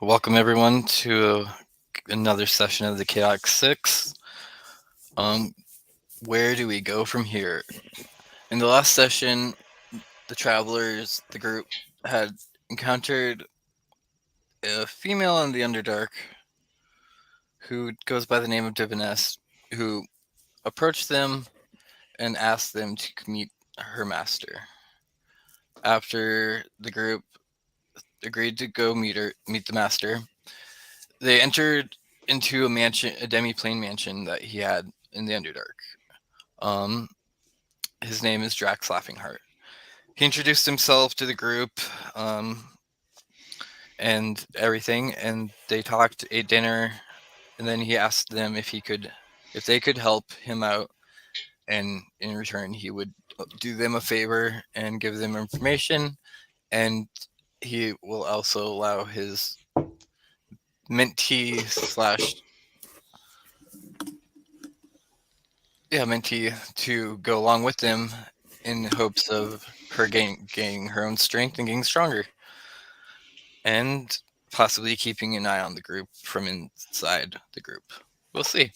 Welcome everyone to another session of the Chaotic Six. Where do we go from here? In the last session, the group, had encountered a female in the Underdark who goes by the name of Diviness, who approached them and asked them to meet her master. After the group agreed to go meet the master, they entered into a demi-plane mansion that he had in the Underdark. His name is Drax Laughingheart. He introduced himself to the group, and everything, and they talked, ate dinner, and then he asked them if they could help him out, and in return he would do them a favor and give them information, and he will also allow his mentee to go along with them in hopes of her gaining her own strength and getting stronger, and possibly keeping an eye on the group from inside the group. We'll see.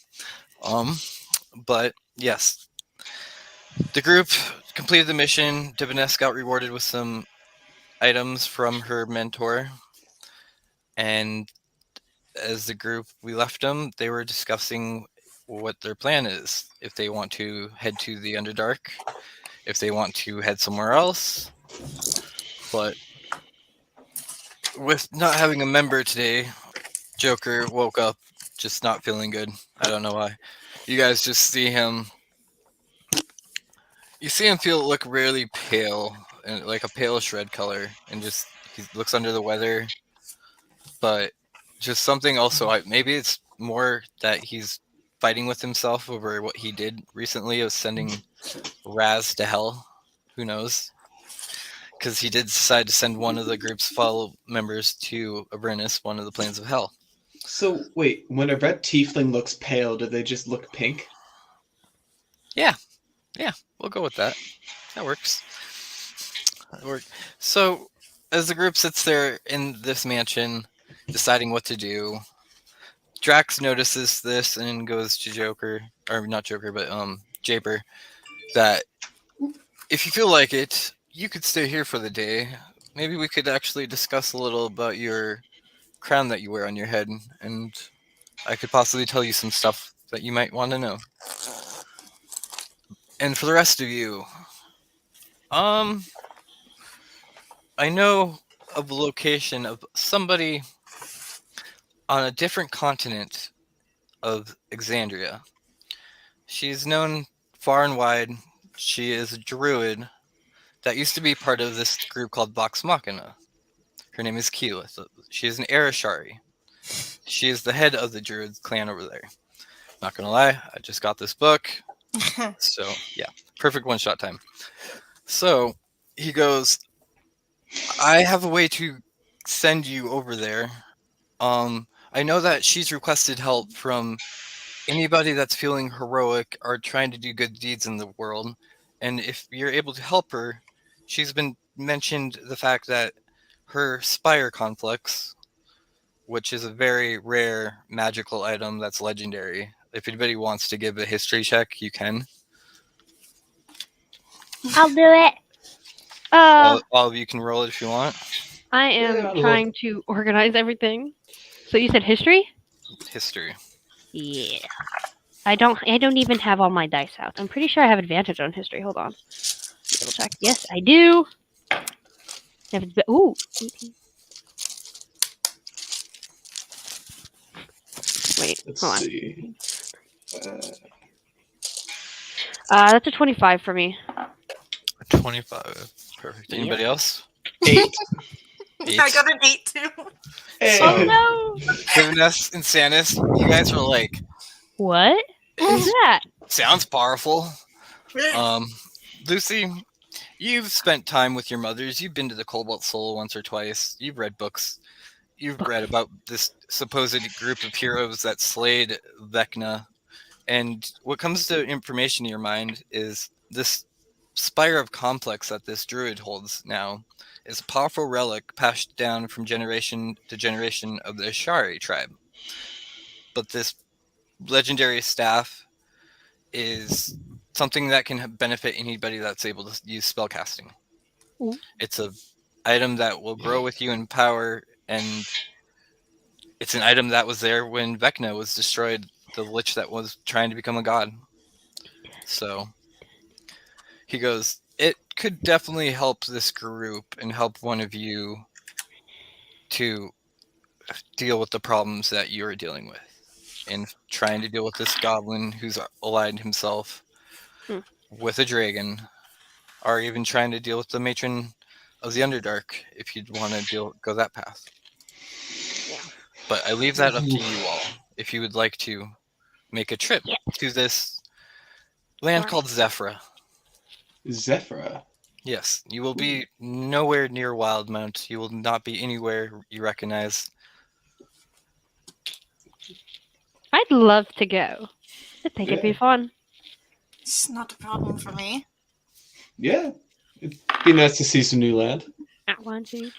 But yes, the group completed the mission. Diviness got rewarded with some items from her mentor, and as the group we left them, they were discussing what their plan is. If they want to head to the Underdark, if they want to head somewhere else. But with not having a member today, Joker woke up just not feeling good. I don't know why. You guys just see him. You see him look really pale, and like a palish red color, and just he looks under the weather. But just something also, maybe it's more that he's fighting with himself over what he did recently of sending Raz to hell. Who knows? Because he did decide to send one of the group's fellow members to Avernus, one of the planes of hell. So, wait, when a red tiefling looks pale, do they just look pink? Yeah, we'll go with that. That works. So, as the group sits there in this mansion, deciding what to do, Drax notices this and goes to Joker, or not Joker, but Japer, that if you feel like it, you could stay here for the day. Maybe we could actually discuss a little about your crown that you wear on your head, and I could possibly tell you some stuff that you might want to know. And for the rest of you, I know of a location of somebody on a different continent of Exandria. She's known far and wide. She is a druid that used to be part of this group called Vox Machina. Her name is Keyleth. She is an Arashari. She is the head of the druid clan over there. Not gonna lie, I just got this book. So, yeah, perfect one-shot time. So, he goes, I have a way to send you over there. I know that she's requested help from anybody that's feeling heroic or trying to do good deeds in the world. And if you're able to help her, she's been mentioned the fact that her spire conflicts, which is a very rare magical item that's legendary. If anybody wants to give a history check, you can. I'll do it. All of you can roll it if you want. I am trying to organize everything. So you said history? History. Yeah. I don't even have all my dice out. I'm pretty sure I have advantage on history. Hold on. Double check. Yes, I do. Ooh. 18. Wait, Let's hold on. see. That's a 25 for me. 25. Perfect. Anybody else? 8. I got an 8 too. Hey. Oh no! Diviness and Sanus, you guys are like, what is that? sounds powerful. Lucy, you've spent time with your mothers. You've been to the Cobalt Soul once or twice. You've read books. You've read about this supposed group of heroes that slayed Vecna. And what comes to information in your mind is this Spire of Complex that this druid holds now is a powerful relic passed down from generation to generation of the Ashari tribe. But this legendary staff is something that can benefit anybody that's able to use spellcasting. Ooh. It's a item that will grow with you in power, and it's an item that was there when Vecna was destroyed, the lich that was trying to become a god. So he goes, it could definitely help this group and help one of you to deal with the problems that you're dealing with, and trying to deal with this goblin who's allied himself with a dragon, or even trying to deal with the matron of the Underdark if you'd want to go that path. Yeah. But I leave that up to you all if you would like to make a trip to this land called Zephyra. Zephyra. Yes, you will be nowhere near Wildmount. You will not be anywhere you recognize. I'd love to go. I think it'd be fun. It's not a problem for me. Yeah. It'd be nice to see some new land. At 1, 2.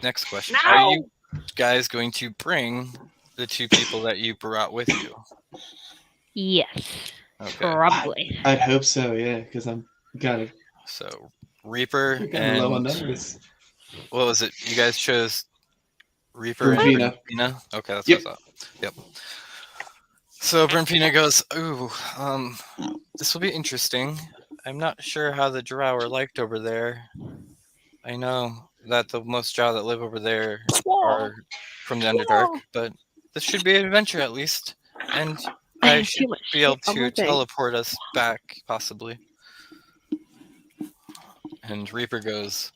Next question. No! Are you guys going to bring the 2 people that you brought with you? Yes. Okay. Probably. I'd hope so, yeah, because I'm kind of So Reaper low on and numbers. what was it? You guys chose Reaper and Brimfina. Brimfina? Okay, that's Yep. what I thought. Yep. So Brimfina goes, ooh, this will be interesting. I'm not sure how the drow are liked over there. I know that the most drow that live over there are from the Underdark, but this should be an adventure at least. And I have should too much be able shit on my to thing. teleport us back, possibly. And Reaper goes,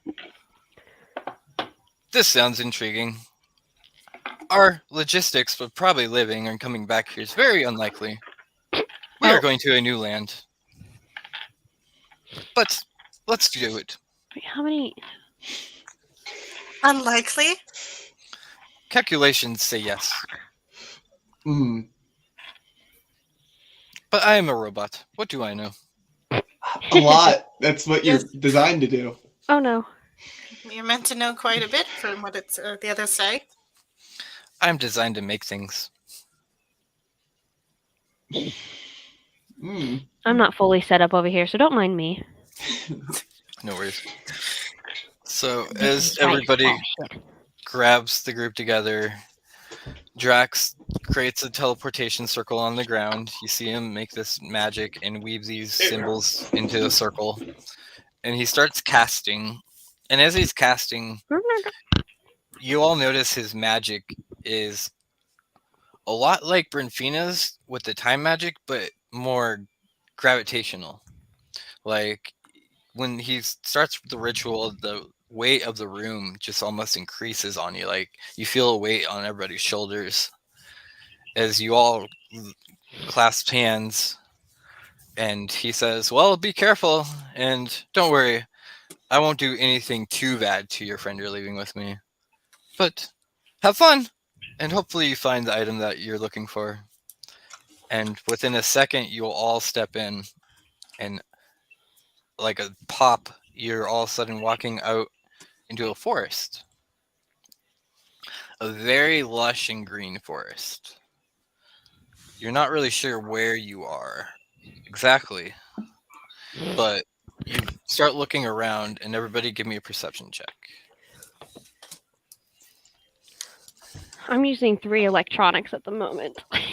this sounds intriguing. Our logistics of probably living and coming back here is very unlikely. We are going to a new land. But let's do it. Wait, how many? Unlikely. Calculations say yes. Mm. But I am a robot. What do I know? A lot. That's what you're designed to do. Oh no. You're meant to know quite a bit from what it's the others say. I'm designed to make things. Mm. I'm not fully set up over here, so don't mind me. No worries. So as everybody grabs the group together, Drax creates a teleportation circle on the ground. You see him make this magic and weave these symbols into a circle. And he starts casting. And as he's casting, you all notice his magic is a lot like Brinfina's with the time magic, but more gravitational. Like when he starts the ritual, the weight of the room just almost increases on you. Like you feel a weight on everybody's shoulders as you all clasp hands. And he says, well, be careful and don't worry. I won't do anything too bad to your friend you're leaving with me. But have fun, and hopefully you find the item that you're looking for. And within a second, you'll all step in, and like a pop, you're all of a sudden walking out into a forest. A very lush and green forest. You're not really sure where you are exactly, but you start looking around, and everybody give me a perception check. I'm using 3 electronics at the moment. I'm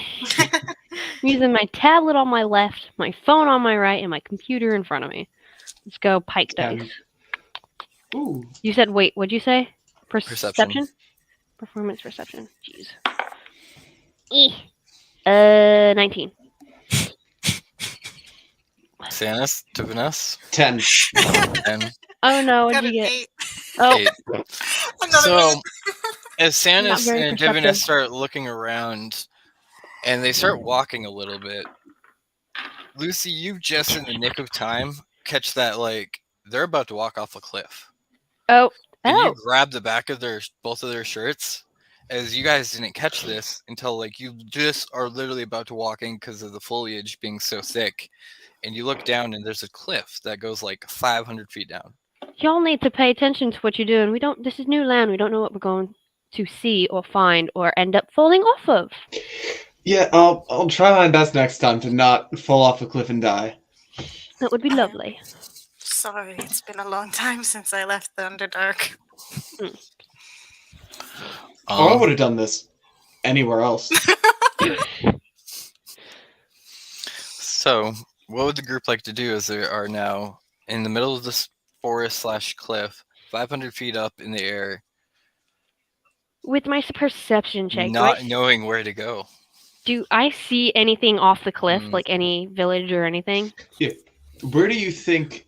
using my tablet on my left, my phone on my right, and my computer in front of me. Let's go pike dice. Ooh. You said, wait, what'd you say? Perception. Performance perception. Jeez. 19. Sanus to Vanessa. 10. 10. Oh no, Got what'd you an get? 8. Oh, 8. Another So, 8. as Not Sanus very and perceptive. Divinus start looking around, and they start walking a little bit, Lucy, you just in the nick of time catch that, like, they're about to walk off a cliff. oh, And you oh. grab the back of both of their shirts, as you guys didn't catch this until like you just are literally about to walk in because of the foliage being so thick, and you look down and there's a cliff that goes like 500 feet down. Y'all need to pay attention to what you're doing. We don't. This is new land. We don't know what we're going to see or find or end up falling off of. Yeah, I'll try my best next time to not fall off a cliff and die. That would be lovely. Sorry, it's been a long time since I left the Underdark. Or I would have done this anywhere else. So, what would the group like to do as they are now in the middle of this forest/cliff, 500 feet up in the air, With my perception check, not knowing where to go? do I see anything off the cliff, Mm. like any village or anything? Yeah. Where do you think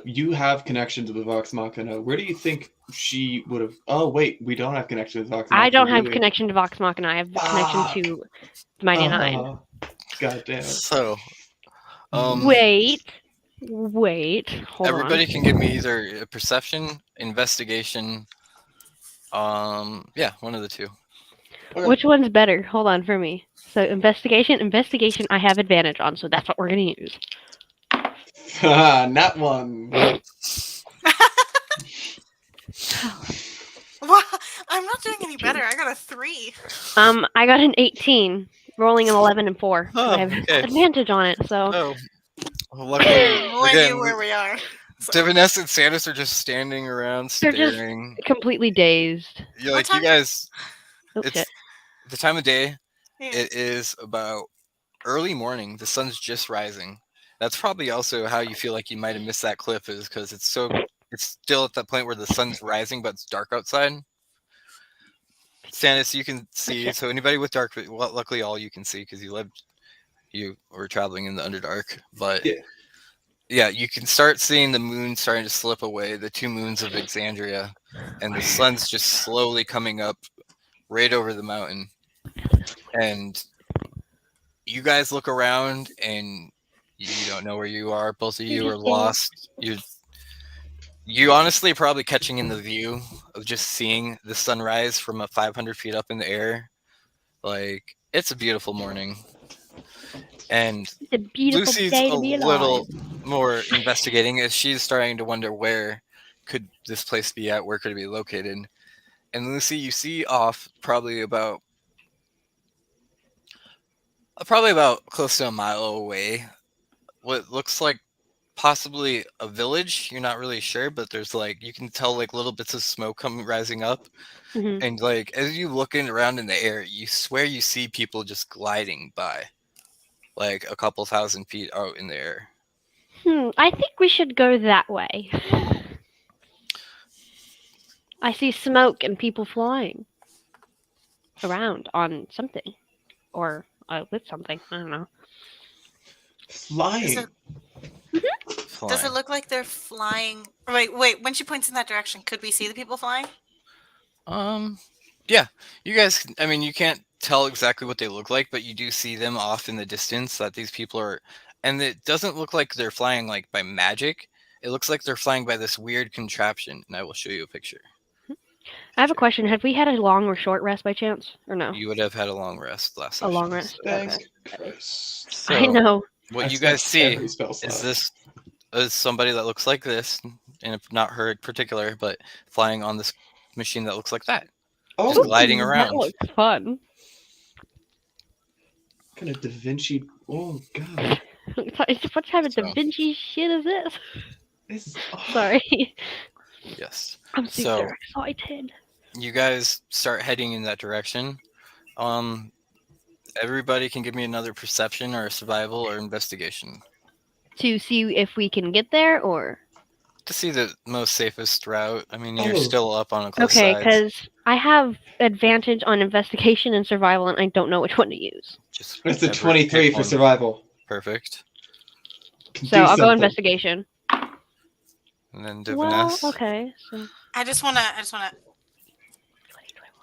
you have connection to the Vox Machina? Where do you think she would have? Oh wait, we don't have connection to the Vox Machina. I don't have do we? connection to Vox Machina. I have connection to 99. God damn it. So, Wait. Hold everybody on. can give me either a perception, investigation. Yeah, one of the two. Okay. Which one's better? Hold on for me. So investigation I have advantage on, so that's what we're gonna use. Not one. Well, I'm not doing any better. I got a 3. I got an 18, rolling an 11 and 4. Oh, I have okay. advantage on it, so Oh, well, luckily, No idea where we are. Divinus and Sandus are just standing around They're just- staring. completely dazed. You're What like, you time- guys, Oh, it's shit. the time of day. Yeah. It is about early morning. The sun's just rising. That's probably also how you feel like you might have missed that cliff, is because it's still at that point where the sun's rising, but it's dark outside. Sandus, you can see. Okay. So anybody with dark, well, luckily all you can see because you were traveling in the Underdark. But yeah, you can start seeing the moon starting to slip away, the 2 moons of Exandria, and the sun's just slowly coming up right over the mountain. And you guys look around and you don't know where you are. Both of you are lost. You honestly are probably catching in the view of just seeing the sunrise from 500 feet up in the air. Like, it's a beautiful morning. And It's a beautiful Lucy's day a to be alive. little more investigating as she's starting to wonder where could this place be at, where could it be located. And Lucy, you see off probably about close to a mile away what looks like possibly a village. You're not really sure, but there's like, you can tell like little bits of smoke rising up. Mhm. And like as you looking around in the air, you swear you see people just gliding by, like a couple thousand feet out in the air. I think we should go that way. I see smoke and people flying around on something, or with something. I don't know. Flying. Does it look like they're flying? Wait. When she points in that direction, could we see the people flying? Yeah, you guys. I mean, you can't tell exactly what they look like, but you do see them off in the distance. That these people are, and it doesn't look like they're flying like by magic. It looks like they're flying by this weird contraption, and I will show you a picture. I have a question. Have we had a long or short rest by chance, or no? You would have had a long rest last A session. long rest. Thanks, Okay. Chris. So I know. what I you guys spent see every spell slot. is this is somebody that looks like this, and if not her in particular, but flying on this machine that looks like that. Oh, Just gliding That around. looks fun. kind of Da Vinci. Oh god, What type of Da So- Vinci shit is this? this is. Sorry. Yes. I'm So- super excited. You guys start heading in that direction. Everybody can give me another perception or a survival or investigation To see if we can get there, or to see the most safest route. I mean, you're Oh. still up on a cliff okay, side. because I have advantage on investigation and survival, and I don't know which one to use. Just It's a whichever, 23 pick for one. survival. Perfect. Can So do I'll go something. investigation. And then Well, Diviness. okay. So I just wanna.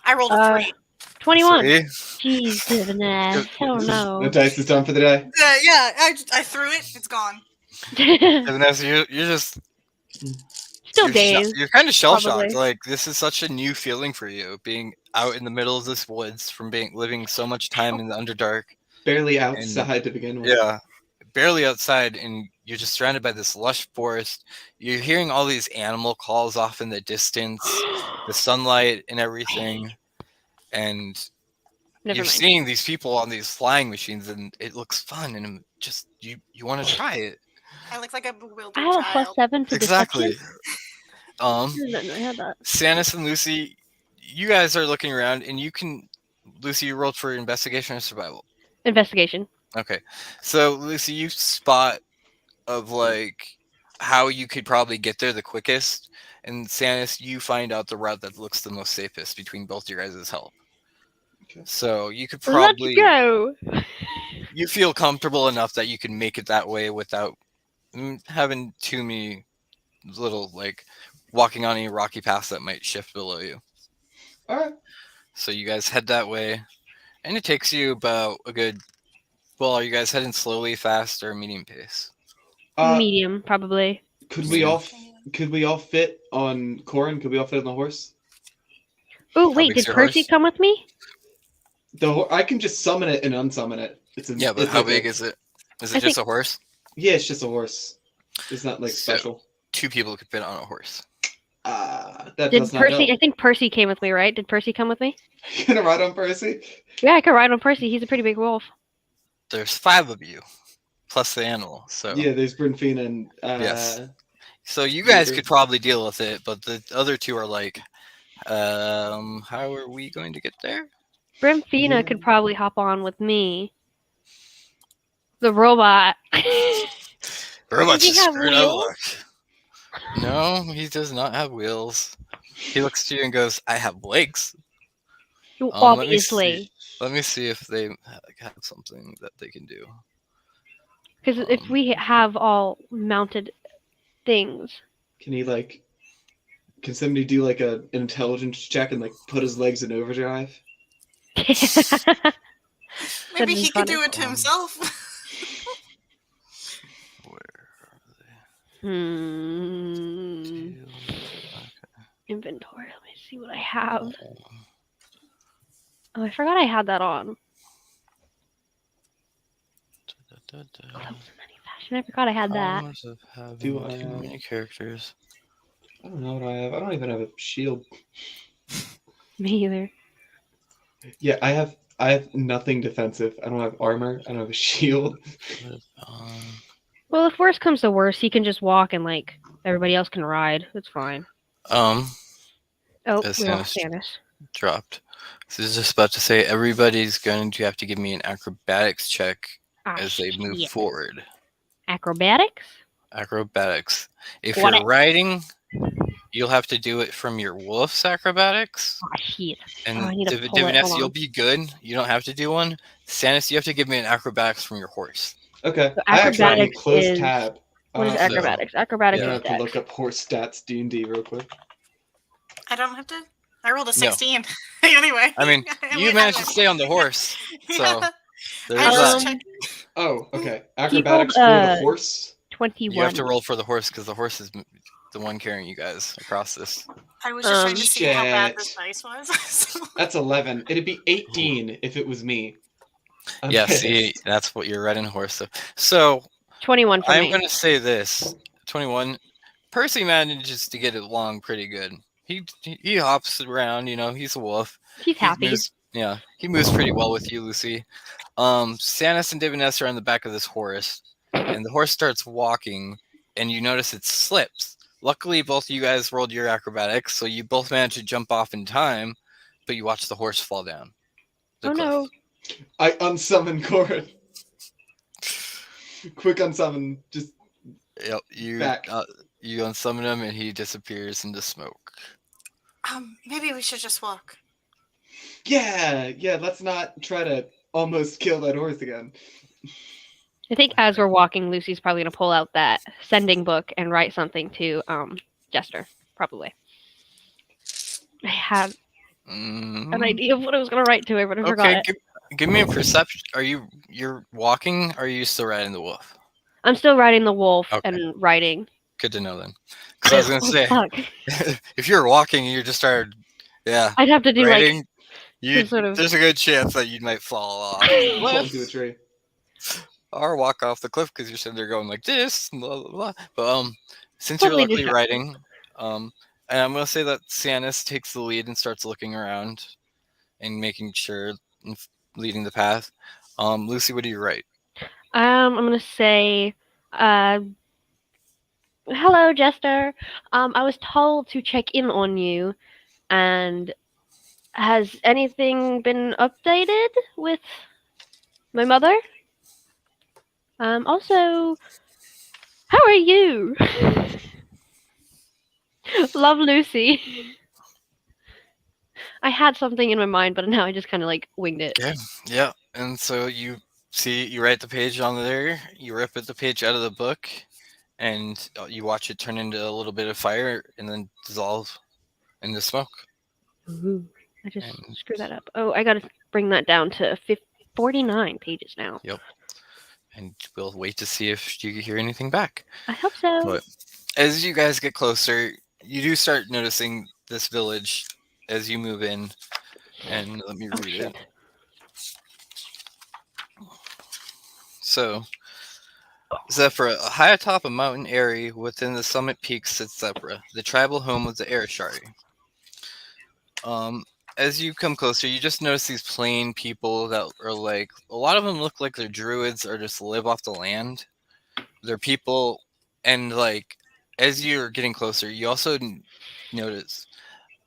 I rolled a Uh, 3. 21. See? Jeez, Diviness. Hell The no. dice is done for the day. Yeah, I threw it. It's gone. Diviness, you're just Still dazed. You're kind of shell shocked. probably. Like this is such a new feeling for you, being out in the middle of this woods from living so much time in the Underdark. Barely outside to begin with. Yeah, barely outside, and you're just surrounded by this lush forest. You're hearing all these animal calls off in the distance, the sunlight and everything, and Never you're mind. seeing these people on these flying machines, and it looks fun, and just you want to try it. I look like a bewildered I have a child. +7 to Exactly. deception. I didn't know I had that. Sanus and Lucy, you guys are looking around, and you can. Lucy, you rolled for investigation or survival. Investigation. Okay, so Lucy, you spot of like how you could probably get there the quickest, and Sanus, you find out the route that looks the most safest between both your guys' help. Okay. So you could probably Let's go. you feel comfortable enough that you can make it that way without having too many little like walking on any rocky paths that might shift below you. All right. So you guys head that way, and it takes you about a good. Well, are you guys heading slowly, fast, or medium pace? Medium, probably. Could we all fit on Corin? Could we all fit on the horse? Oh How wait, big's did your Percy horse? come with me? I can just summon it and unsummon it. Yeah, but how big is it? Is it I just a horse? Yeah, it's just a horse. It's not like So- special. 2 people could fit on a horse. That Did does not Percy? help. I think Percy came with me, right? Did Percy come with me? You gonna ride on Percy? Yeah, I could ride on Percy. He's a pretty big wolf. There's 5 of you, plus the animal. So Yeah, there's Brynfina and Yes. So you guys Reaper. could probably deal with it, but the other 2 are like, how are we going to get there? Brymfina Yeah. could probably hop on with me. The robot. Robot's he just have screwed up. wheels? No, he does not have wheels. He looks to you and goes, "I have legs." Obviously. Let me see if they have something that they can do. Because if we have all mounted things. Can he like? Can somebody do like an intelligence check and like put his legs in overdrive? Maybe That'd he be could funny. do it to himself. Where are Hmm. they? Inventory. Let me see what I have. Oh, I forgot I had that on. Clothes in any fashion. I forgot I had that. Powers of having Do I too have- many characters. I don't know what I have. I don't even have a shield. Me either. Yeah, I have nothing defensive. I don't have armor. I don't have a shield. Well, if worse comes to worse, he can just walk and like everybody else can ride. It's fine. Um, Oh, As we lost Stannis- Stannis. dropped. So I was just about to say everybody's going to have to give me an acrobatics check Ah, as they move shit. forward. Acrobatics? Acrobatics. If What you're it- riding, you'll have to do it from your wolf's acrobatics. Ah, shit. And I need to pull it. Diviness, Hold you'll on. be good. You don't have to do one. Stannis, you have to give me an acrobatics from your horse. Okay. So I actually have a acrobatics closed is- tab. What is So acrobatics? Acrobatics I'm Yeah. gonna is have to dex. look up horse stats D&D real quick. I don't have to. I rolled a No. 16. Anyway. I mean, you managed to stay on the horse, so there's I was that. just checking. Oh, okay. rolled, Acrobatics for the horse. 21. You have to roll for the horse because the horse is the one carrying you guys across this. I was just trying to see how bad Shit. this dice was. So- That's 11. It'd be 18 if it was me. I'm Yeah, pissed. see, that's what you're riding a horse. So 21 for I'm me. going to say this: 21. Percy manages to get it along pretty good. He hops around, you know. He's a wolf. He's happy. He moves pretty well with you, Lucy. Stannis and Diviness are on the back of this horse, and the horse starts walking, and you notice it slips. Luckily, both of you guys rolled your acrobatics, so you both managed to jump off in time, but you watch the horse fall down. the Oh cliff. no. I unsummon Corin. Quick unsummon. Just Yep, you Back. You unsummon him, and he disappears into smoke. Maybe we should just walk. yeah. Let's not try to almost kill that horse again. I think as we're walking, Lucy's probably going to pull out that sending book and write something to Jester, probably. I had an idea of what I was going to write to her, but I forgot Okay, it. give me a perception. You're walking? Or are you still riding the wolf? I'm still riding the wolf Okay. and writing. Good to know then. Because I was gonna Oh, say, fuck. if you're walking and you just started, I'd have to do writing, some sort of. there's a good chance that you might fall off the Fall cliff into a tree. or walk off the cliff because you're sitting there going like this, blah blah blah. But since Totally you're luckily distracting. writing, and I'm gonna say that Sianis takes the lead and starts looking around and making sure and leading the path. Lucy, what do you write? I'm gonna say, hello, Jester. I was told to check in on you, and has anything been updated with my mother? Also, how are you? Love, Lucy. I had something in my mind, but now I just kind of like winged it. Okay. Yeah. And so you write the page on there, you rip the page out of the book, and you watch it turn into a little bit of fire and then dissolve into smoke. Ooh, I just And- screwed that up. Oh, I gotta bring that down to 49 pages now. Yep. And we'll wait to see if you hear anything back. I hope so. But as you guys get closer, you do start noticing this village as you move in. And let me Oh, read shit. it. So, Zephyra, high atop a mountain area within the summit peaks sits Zephyra, the tribal home of the Arashari. As you come closer, you just notice these plain people that are like, a lot of them look like they're druids or just live off the land. They're people, and like, as you're getting closer, you also notice.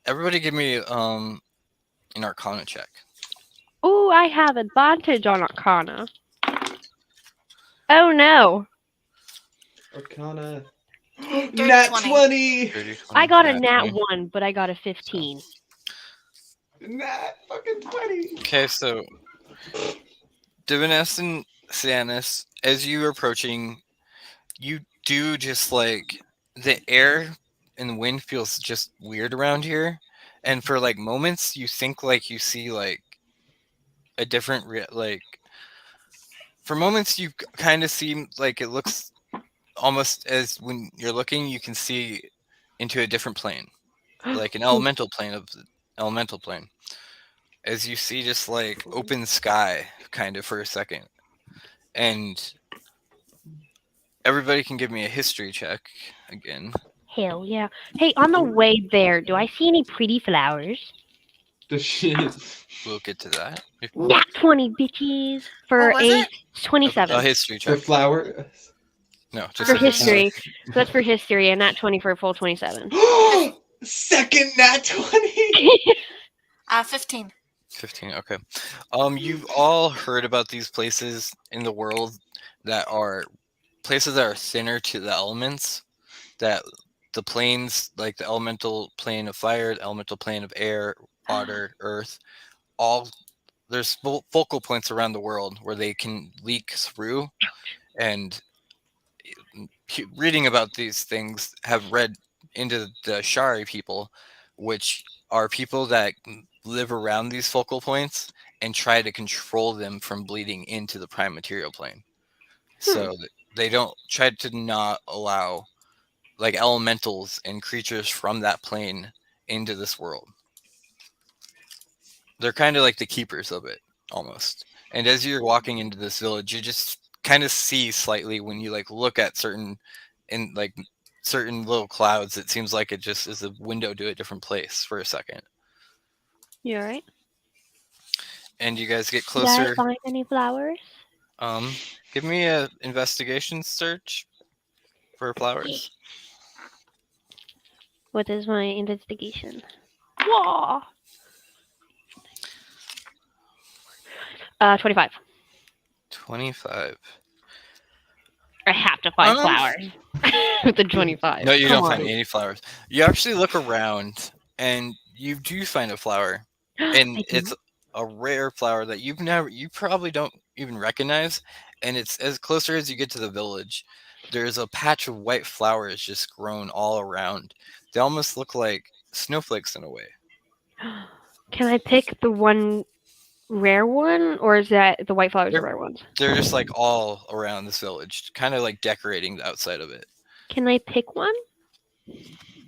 Everybody, give me an Arcana check. Ooh, I have advantage on Arcana. Oh no! Arcana. Dirty Nat 20. 20! 30, 20, I got a nat nat 20. 1, but I got a 15. Nat fucking 20! Okay, so Divinus and Sianis, as you are approaching, you do just like the air and the wind feels just weird around here, and for like moments you think like you see like a different like for moments you kind of seem like it looks almost as when you're looking you can see into a different plane, like an elemental plane of the elemental plane, as you see just like open sky kind of for a second. And everybody can give me a history check again. Hell yeah. Hey, on the way there, do I see any pretty flowers? The shit. We'll get to that. Nat 20, bitches! For What was a it? 27. A history For check. flower. No, just For a history. history. So that's for history, and nat 20 for a full 27. Second Nat 20! 15. 15. Okay. You've all heard about these places in the world that are places that are thinner to the elements. That the planes, like the elemental plane of fire, the elemental plane of air, water, earth, all there's focal points around the world where they can leak through. And reading about these things, have read into the Shari people, which are people that live around these focal points and try to control them from bleeding into the prime material plane. So they don't try to not allow like elementals and creatures from that plane into this world. They're kind of like the keepers of it almost. And as you're walking into this village, you just kind of see slightly when you like look at certain little clouds, it seems like it just is a window to a different place for a second. You alright? And you guys get Did closer. I find any flowers? Give me a investigation search for flowers. What is my investigation? Whoa! 25. 25. I have to find flowers with the 25. No, you Come don't on. find any flowers. You actually look around and you do find a flower. And I do? it's a rare flower that you probably don't even recognize. And it's as closer as you get to the village, there's a patch of white flowers just grown all around. They almost look like snowflakes in a way. Can I pick the one rare one, or is that the white flowers They're- the rare ones? They're just like all around this village, kind of like decorating the outside of it. Can I pick one?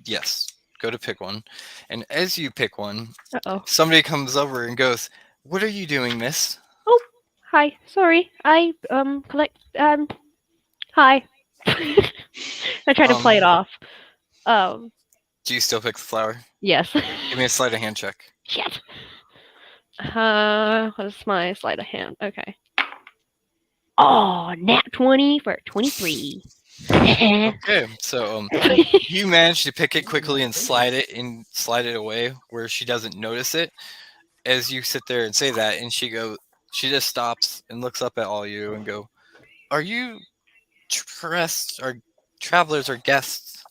Yes, go to pick one. And as you pick one, Uh-oh. somebody comes over and goes, "What are you doing, miss?" Oh, hi. Sorry. I, collect, hi. I try to play it off. Do you still pick the flower? Yes. Give me a sleight of hand check. Shit. What's my sleight of hand? Okay. Oh, nat 20 for 23. Okay, so you manage to pick it quickly and slide it away where she doesn't notice it. As you sit there and say that, and she just stops and looks up at all you and go, "Are you tourists or travelers or guests?"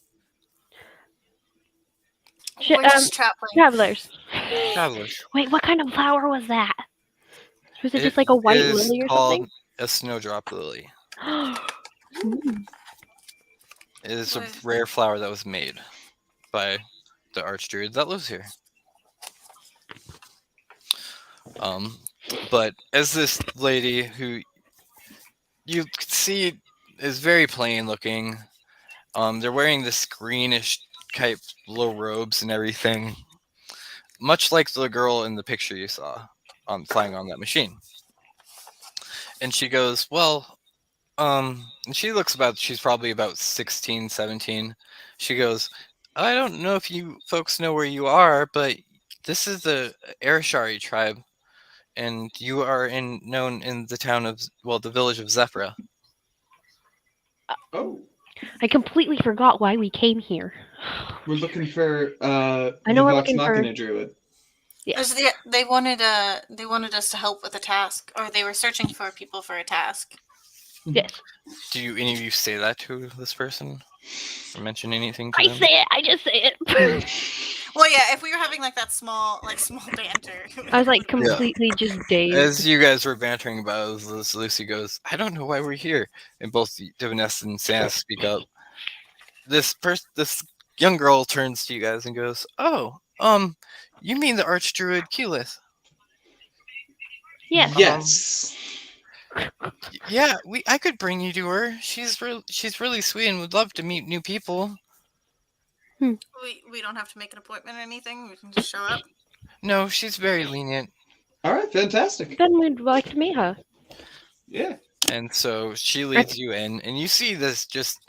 We're just traveling. Travelers. Travelers. Wait, what kind of flower was that? Was it It just like a white is lily or called something? a snowdrop lily. Mm. It is a What? rare flower that was made by the archdruid that lives here. But as this lady who you could see is very plain looking, they're wearing this greenish type little robes and everything, much like the girl in the picture you saw, flying on that machine. And she goes, "Well, and she's probably about 16, 17. She goes, "I don't know if you folks know where you are, but this is the Arashari tribe, and you are known in the the village of Zephyra." Oh, I completely forgot why we came here. we're looking for I the know we're Vox looking for. Machina druid. Yeah. They wanted us to help with a task, or they were searching for people for a task. Yes. Do any of you say that to this person, or mention anything to I them? say it. I just say it. Well, yeah, if we were having like that small banter. I was like completely just dazed. As you guys were bantering about it, as Lucy goes, "I don't know why we're here," and both Diviness and Santa speak up. This young girl turns to you guys and goes, "Oh, you mean the archdruid Keyleth?" Yes. Yes. Yeah, I could bring you to her. She's really sweet and would love to meet new people. We don't have to make an appointment or anything. We can just show up. No, she's very lenient. All right, fantastic. Then we'd like to meet her. Yeah. And so she leads you in, and you see this just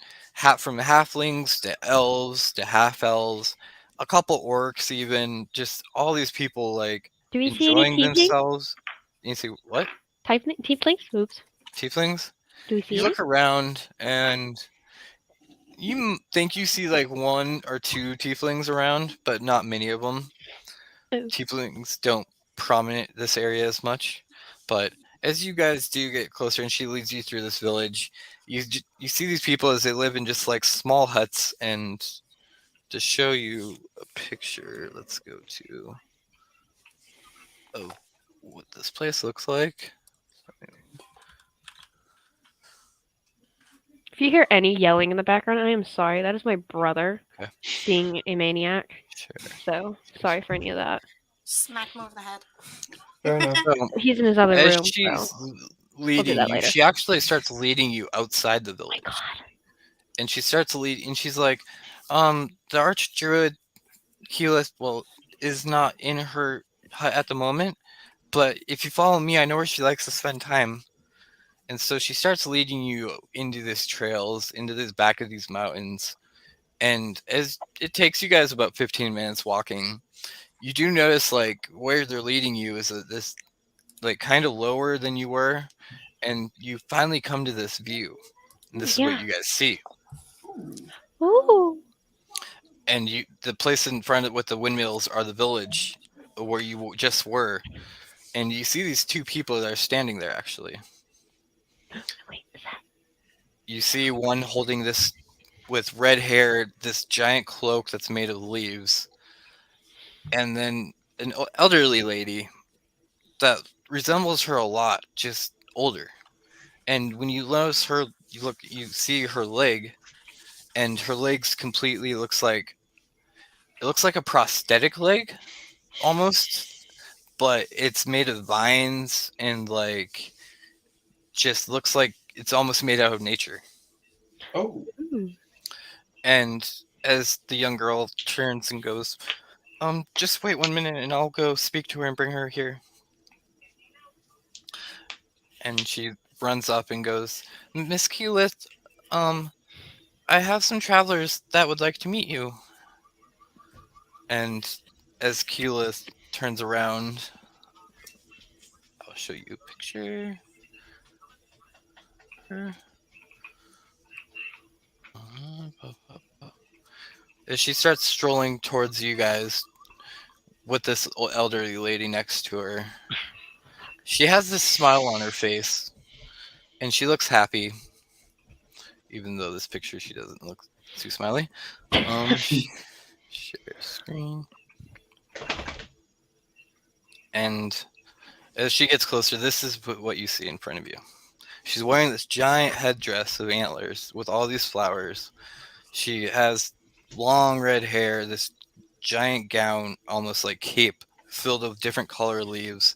from halflings to elves to half elves, a couple orcs, even just all these people like Do we see any enjoying tieflings? themselves. You see what? Tieflings? Oops. Tieflings? Do we see You any? look around, and you think you see like one or two tieflings around, but not many of them. Oh. Tieflings don't prominent this area as much, but as you guys do get closer and she leads you through this village, you see these people as they live in just like small huts. And to show you a picture, let's go to what this place looks like. If you hear any yelling in the background, I am sorry. That is my brother Okay. being a maniac. Sure. So sorry for any of that. Smack him over the head. Fair enough. So, He's in his other as room. she's So. leading that you, later. she actually starts leading you outside the Oh my village. god. And she starts leading, and she's like, the archdruid Keyleth, is not in her hut at the moment, but if you follow me, I know where she likes to spend time. And so she starts leading you into these trails, into this back of these mountains. And as it takes you guys about 15 minutes walking, you do notice like where they're leading you is this like kind of lower than you were, and you finally come to this view. And this is what you guys see. Ooh. And the place in front of with the windmills are the village where you just were. And you see these two people that are standing there actually. Wait, is that? You see one holding this with red hair, this giant cloak that's made of leaves. And then an elderly lady that resembles her a lot, just older. And when you notice her, you see her leg, and her legs completely looks like a prosthetic leg almost, but it's made of vines and like just looks like it's almost made out of nature. Oh. Ooh. And as the young girl turns and goes, just wait 1 minute and I'll go speak to her and bring her here. And she runs up and goes, Miss Keyleth, I have some travelers that would like to meet you. And as Keyleth turns around, I'll show you a picture. As she starts strolling towards you guys with this elderly lady next to her, she has this smile on her face, and she looks happy, even though this picture she doesn't look too smiley. Share screen. And as she gets closer, this is what you see in front of you. She's wearing this giant headdress of antlers with all these flowers. She has long red hair, this giant gown, almost like cape, filled with different color leaves.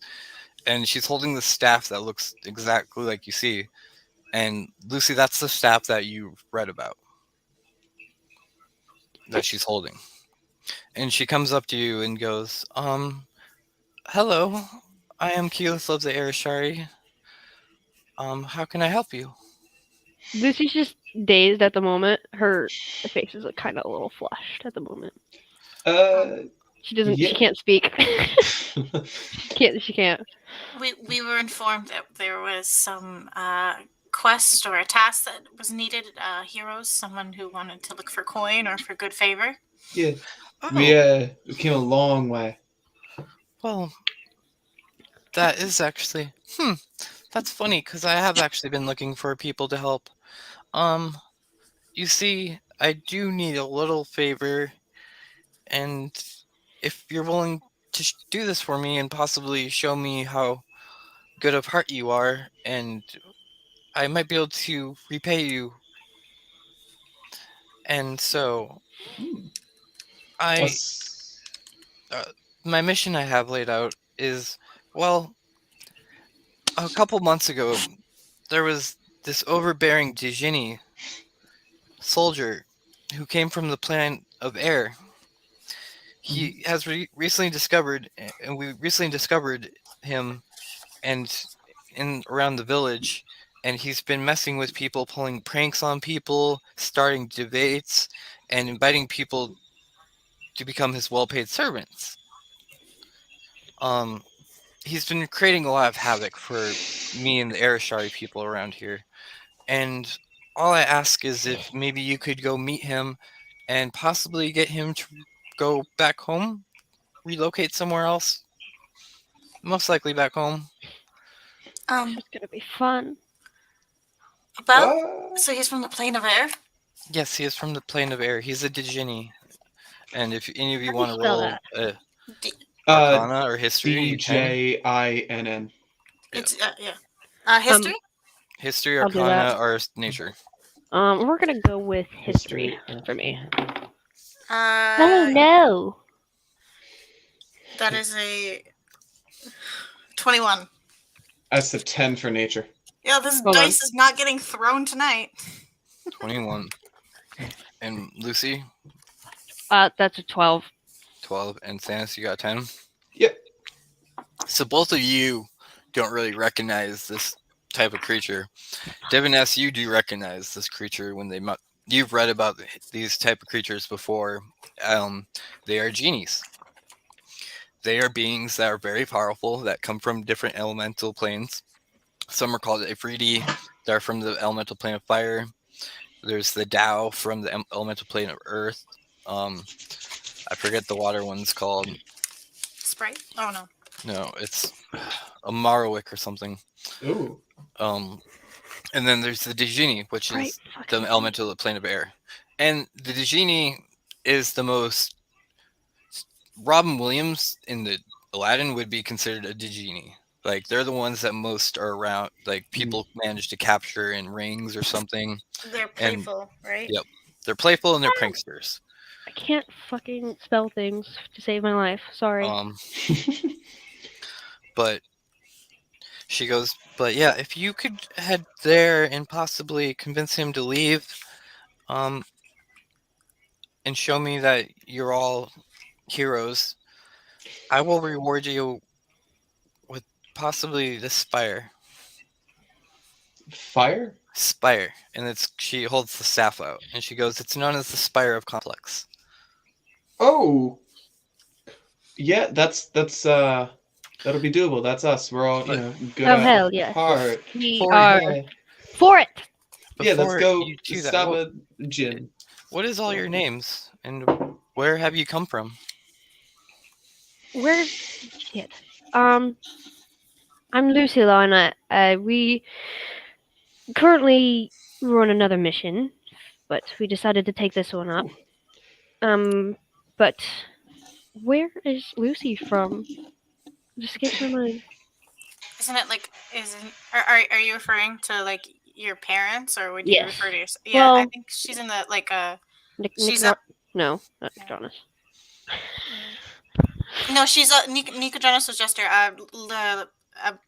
And she's holding the staff that looks exactly like you see. And Lucy, that's the staff that you read about that she's holding. And she comes up to you and goes, hello, I am Keyleth of the Arashari. How can I help you? Lucy's just dazed at the moment. Her face is kind of a little flushed at the moment. She doesn't. Yeah. She can't speak. She can't. We were informed that there was some quest or a task that was needed. Heroes, someone who wanted to look for coin or for good favor. Yeah. Oh, We came a long way. well, that is actually that's funny because I have actually been looking for people to help. You see, I do need a little favor, and if you're willing to do this for me and possibly show me how good of heart you are, and I might be able to repay you. And so, my mission I have laid out is, well, a couple months ago, there was this overbearing Dijini soldier who came from the planet of air. He has recently discovered, and we recently discovered him, and in around the village, and he's been messing with people, pulling pranks on people, starting debates, and inviting people to become his well-paid servants. He's been creating a lot of havoc for me and the Arashari people around here, and all I ask is if maybe you could go meet him and possibly get him to go back home, relocate somewhere else, most likely back home. This is gonna be fun. So he's from the plane of air? Yes, he is from the plane of air. He's a Dijini. And if any of you How do you want to spell roll that? Arcana or History, you can. DJINN. It's history? History, I'll do Arcana, that. or Nature. We're gonna go with history for me. Oh no! That is a 21. That's a 10 for nature. Yeah, this Hold dice is not getting thrown tonight. 21. And Lucy? That's a 12. 12. And Sanis, you got 10? Yep. So both of you don't really recognize this type of creature. Devin S., you do recognize this creature when you've read about these type of creatures before. They are genies. They are beings that are very powerful that come from different elemental planes. Some are called Ifriti. They're from the elemental plane of fire. There's the Tao from the elemental plane of earth. I forget the water one's called. Sprite? Oh, no. No, it's a Marowak or something. Ooh. And then there's the Dijini, which is the elemental plane of air. And the Dijini is the most... Robin Williams in the Aladdin would be considered a Dijini. Like, they're the ones that most are around, like, people manage to capture in rings or something. They're playful, right? Yep. They're playful and they're pranksters. I can't fucking spell things to save my life. Sorry. But she goes, but yeah, if you could head there and possibly convince him to leave, and show me that you're all heroes, I will reward you with possibly the spire. Fire? Spire, and she holds the staff out, and she goes, "It's known as the Spire of Complex." Oh, yeah. That'll be doable. That's us. We're all But good Oh at hell yes. heart. We Before- are Yeah. for it. Yeah, let's before go you do that, stab a gin. what is all your names, and where have you come from? Where shit. I'm Lucilla and we currently run another mission, but we decided to take this one up. But where is Lucy from? It escapes my mind. Isn't it like? Are you referring to like your parents, or would you Yes. refer to yourself? Yeah, I Well- think she's in the She's She's not. No, not Jonas. No, she's Nika Jonas was just her.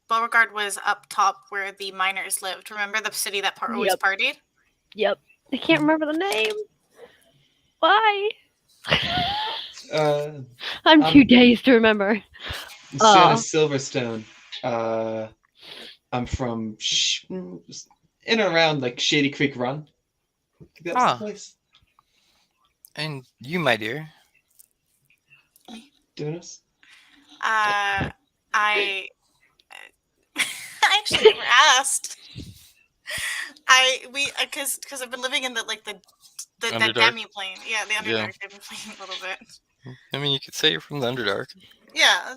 Beauregard was up top where the miners lived. Remember the city that always Yep. partied? Yep. I can't remember the name. Why? I'm too dazed to remember. Shanna Silverstone. I'm from in and around like Shady Creek Run. I think that's Ah. the place. And you, my dear. Doing us? I I actually never asked. Because I've been living in the that Underdark? demi plane. Yeah, the Yeah. Underdark demi plane a little bit. I mean, you could say you're from the Underdark. Yeah,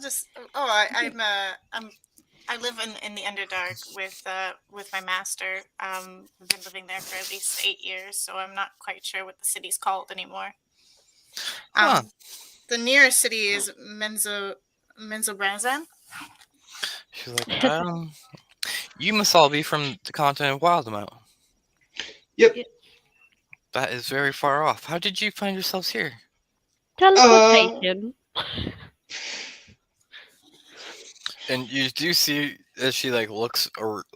I live in the Underdark with my master. We've been living there for at least 8 years, so I'm not quite sure what the city's called anymore. Huh. The nearest city is Menzobrazan. She's like, you must all be from the continent of Wildemount. Yep. That is very far off. How did you find yourselves here? Teleportation. And you do see as she looks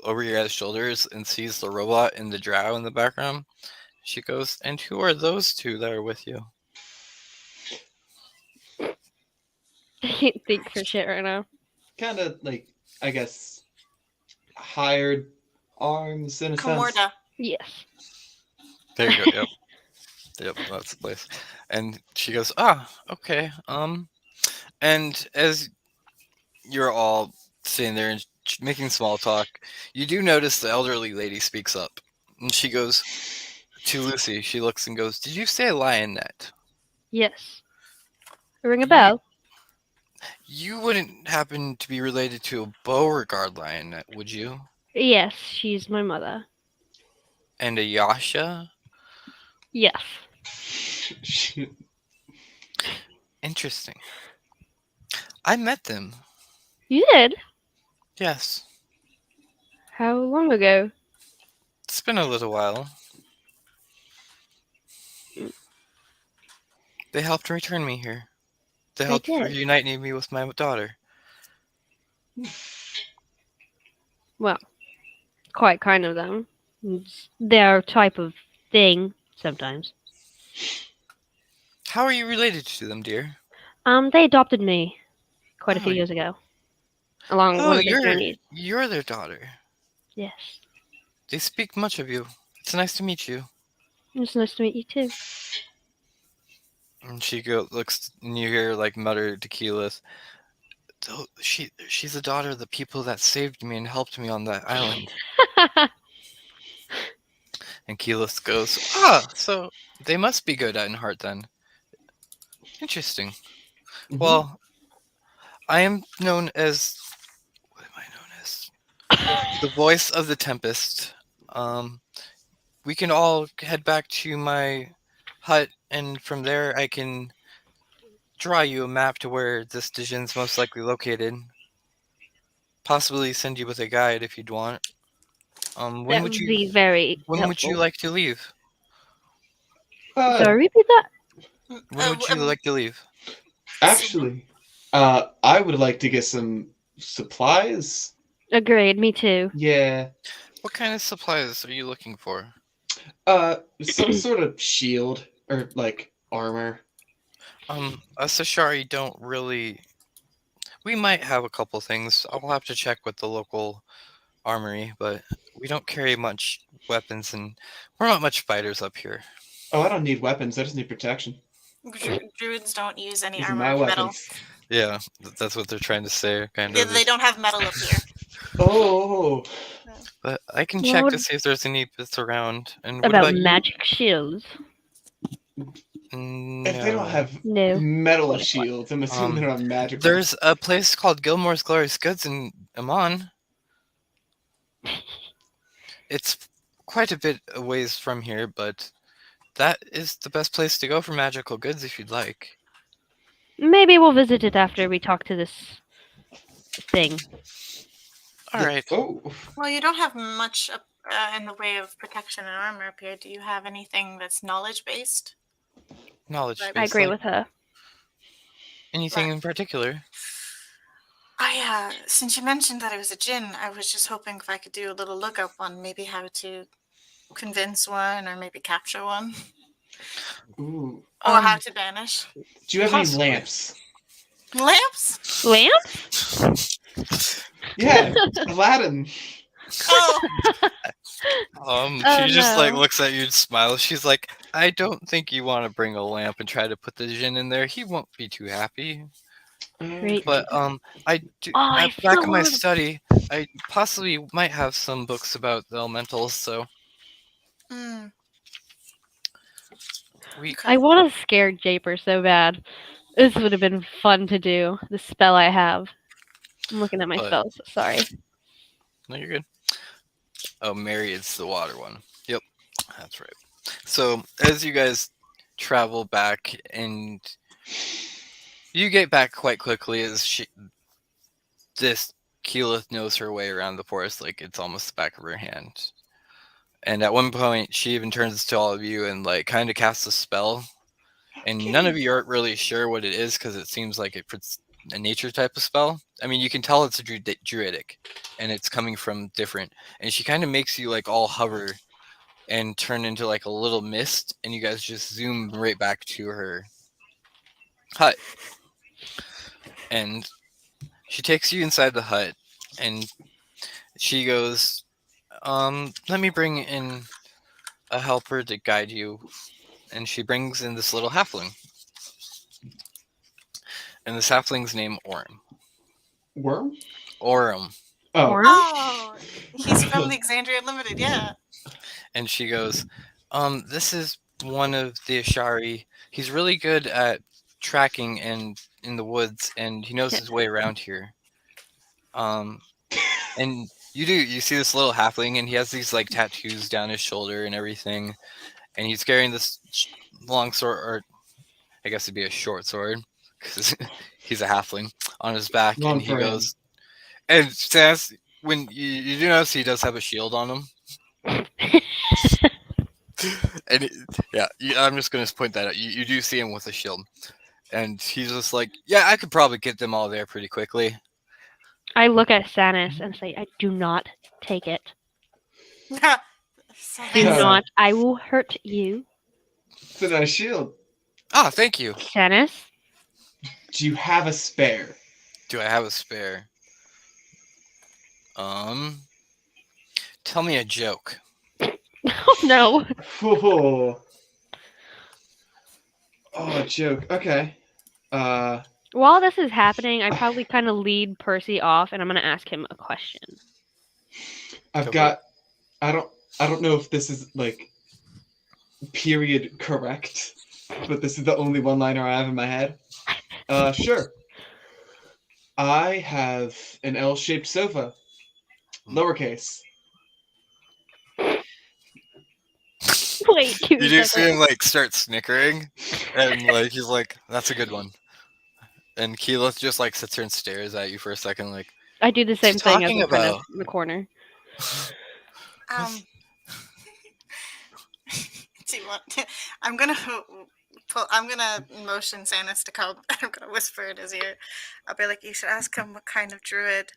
over your guys' shoulders and sees the robot and the drow in the background. She goes, "And who are those two that are with you?" I can't think for shit right now. Kind of I guess, hired arms in a sense. Comorda. Yes. There you go. Yep. Yep, that's the place. And she goes, okay. And as you're all sitting there and making small talk, you do notice the elderly lady speaks up. And she goes to Lucy. She looks and goes, "Did you say lionette? Yes. Ring a bell. You wouldn't happen to be related to a Beauregard lionette, would you? Yes, she's my mother. And a Yasha? Yes. Interesting. I met them. You did? Yes. How long ago? It's been a little while. They helped return me here. They helped did. reunite me with my daughter. Well, quite kind of them. It's their type of thing sometimes. How are you related to them, dear? They adopted me quite a few Oh, years ago. Along Oh, one of their journeys. you're their daughter. Yes. They speak much of you. It's nice to meet you. It's nice to meet you too. And she looks, and you hear mutter to Keyleth. She's the daughter of the people that saved me and helped me on that island. And Keyleth goes, so they must be good in heart then. Interesting. Mhm. Well, I am known as... What am I known as? The voice of the Tempest. We can all head back to my hut, and from there I can draw you a map to where this Dijin's most likely located. Possibly send you with a guide if you'd want. When That would would you be very When would you helpful. like to leave? Sorry, repeat that? When would you like to leave? Actually, I would like to get some supplies. Agreed, me too. Yeah. What kind of supplies are you looking for? Some sort of shield or armor? Us Ashari don't really. We might have a couple things. I'll have to check with the local armory, but we don't carry much weapons, and we're not much fighters up here. Oh, I don't need weapons. I just need protection. Druids don't use any These are armor my of metal. weapons. Yeah, that's what they're trying to say, kind Yeah, of. they don't have metal up here. Oh, But I can What check would- to see if there's any bits around. And what About about magic shields. you? if they don't have No. metal What- shields, I'm assuming they're not magical. There's a place called Gilmore's Glorious Goods in Amman. It's quite a bit a ways from here, but that is the best place to go for magical goods if you'd like. Maybe we'll visit it after we talk to this thing. All right. Oh, Well, you don't have much in the way of protection and armor up here. Do you have anything that's knowledge based? Knowledge I space. I agree like with her. anything Right. in particular. Since you mentioned that it was a djinn, I was just hoping if I could do a little lookup on maybe how to convince one or maybe capture one ooh. or how to banish. Do you have Possibly. any lamps? Lamps? Lamp? Yeah, Aladdin. Oh, She just like no. looks at you and smiles. She's like, I don't think you want to bring a lamp and try to put the djinn in there. He won't be too happy. Great. But I do Oh, I at the back of my still study, I possibly might have some books about the elementals. So mm, we okay. I want to scare Japer so bad. This would have been fun to do. The spell I have. I'm looking at my But- spells. Sorry. No, you're good. Oh, Mary, it's the water one. Yep, that's right. So as you guys travel back, and you get back quite quickly, as this Keyleth knows her way around the forest like it's almost the back of her hand. And at one point, she even turns to all of you and like kind of casts a spell, and none of you aren't really sure what it is because it seems like it's a nature type of spell. I mean, you can tell it's a druidic, and it's coming from different. And she kind of makes you like all hover and turn into like a little mist, and you guys just zoom right back to her hut. And she takes you inside the hut, and she goes, let me bring in a helper to guide you. And she brings in this little halfling. And this halfling's name Orm. Worm? Orm. Oh, Orm? Oh, he's from the Exandria Limited, yeah. And she goes, this is one of the Ashari. He's really good at tracking and in the woods, and he knows his way around here. And you see this little halfling, and he has these like tattoos down his shoulder and everything, and he's carrying this long sword, or I guess it'd be a short sword, because he's a halfling, on his back, Long and he for him. goes, and says, when you do notice he does have a shield on him. And I'm just going to point that out. You do see him with a shield. And he's just like, yeah, I could probably get them all there pretty quickly. I look at Sanis and say, I do not take it. Do Yeah. not. I will hurt you. it's a nice shield. Ah, thank you. Sanis? Do you have a spare? Do I have a spare? Tell me a joke. Oh no. Oh, a joke. Okay. While this is happening, I probably kind of lead Percy off and I'm going to ask him a question. I've Go for got. I don't know if this is like period correct, but this is the only one-liner I have in my head. Sure. I have an L-shaped sofa, lowercase. Wait, give me You a do see second. him like start snickering, and like he's like, "That's a good one." And Keyleth just like sits here and stares at you for a second, like, I do the What's he same thing as talking I'm kind of about? in the corner. Do you want to, I'm gonna motion Sanis to come. I'm gonna whisper in his ear. I'll be like, you should ask him what kind of druid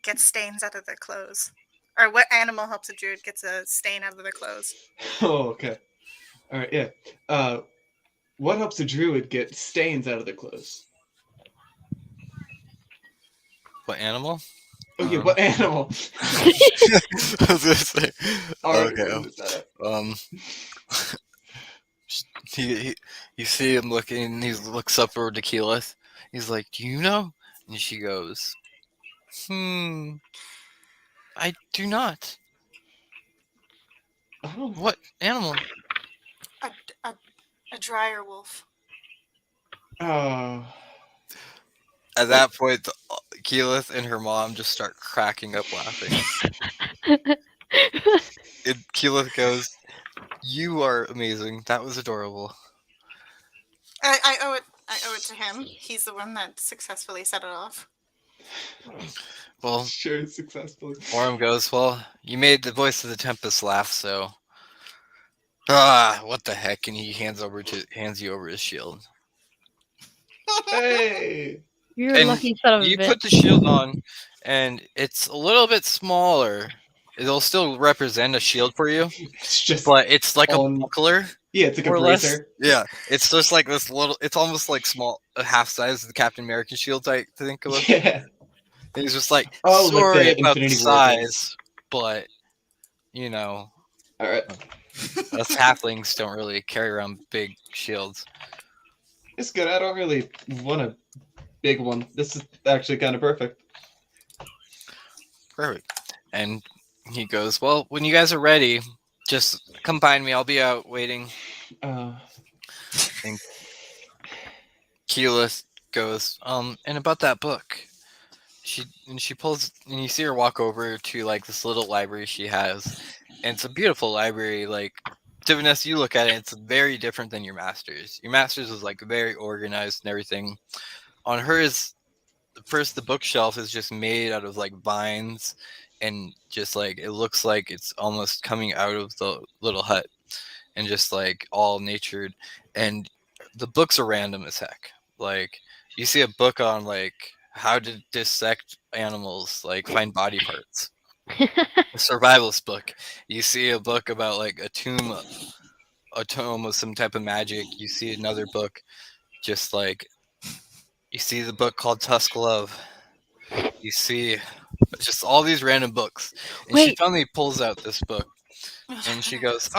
gets stains out of their clothes, or what animal helps a druid gets a stain out of their clothes. Oh, okay. All right. Yeah. What helps a druid get stains out of their clothes? What animal? Okay, what animal? I was gonna say. Already Okay. ruined the setup. He you see him looking. He looks upward to Keyleth. He's like, "Do you know?" And she goes, I do not. Oh, What animal?" A, a, a dryer wolf. oh. At that point, Keyleth and her mom just start cracking up laughing. And Keyleth goes, "You are amazing. That was adorable." I owe it. I owe it to him. He's the one that successfully set it off. Well, Sure, successfully. Orm goes, "Well, you made the voice of the Tempest laugh, so what the heck?" And he hands you over his shield. Hey! You're a And lucky son of a you bitch. put the shield on, and it's a little bit smaller. It'll still represent a shield for you, It's just but it's like a on. buckler, Yeah, it's like a more or less. bracer. Yeah, it's just like this little. It's almost like small, a half size of the Captain American shield type to think of. Yeah. And he's just like, Oh, like sorry the about the Infinity War thing. size, but you know, All right. us halflings don't really carry around big shields. It's good. I don't really want a big one. This is actually kind of perfect. Perfect. And he goes, "Well, when you guys are ready, just come find me. I'll be out waiting." Keyleth goes, and about that book. She pulls, and you see her walk over to like this little library she has, and it's a beautiful library. Like, to Vanessa, you look at it, it's very different than your master's. Your master's is like very organized and everything. On hers, first the bookshelf is just made out of like vines, and just like it looks like it's almost coming out of the little hut, and just like all natured, and the books are random as heck. Like, you see a book on like how to dissect animals, like find body parts, a survivalist book. You see a book about like a tome of some type of magic. You see another book, just like you see the book called Tusk Love. You see just all these random books, and she Wait. finally pulls out this book, and she goes,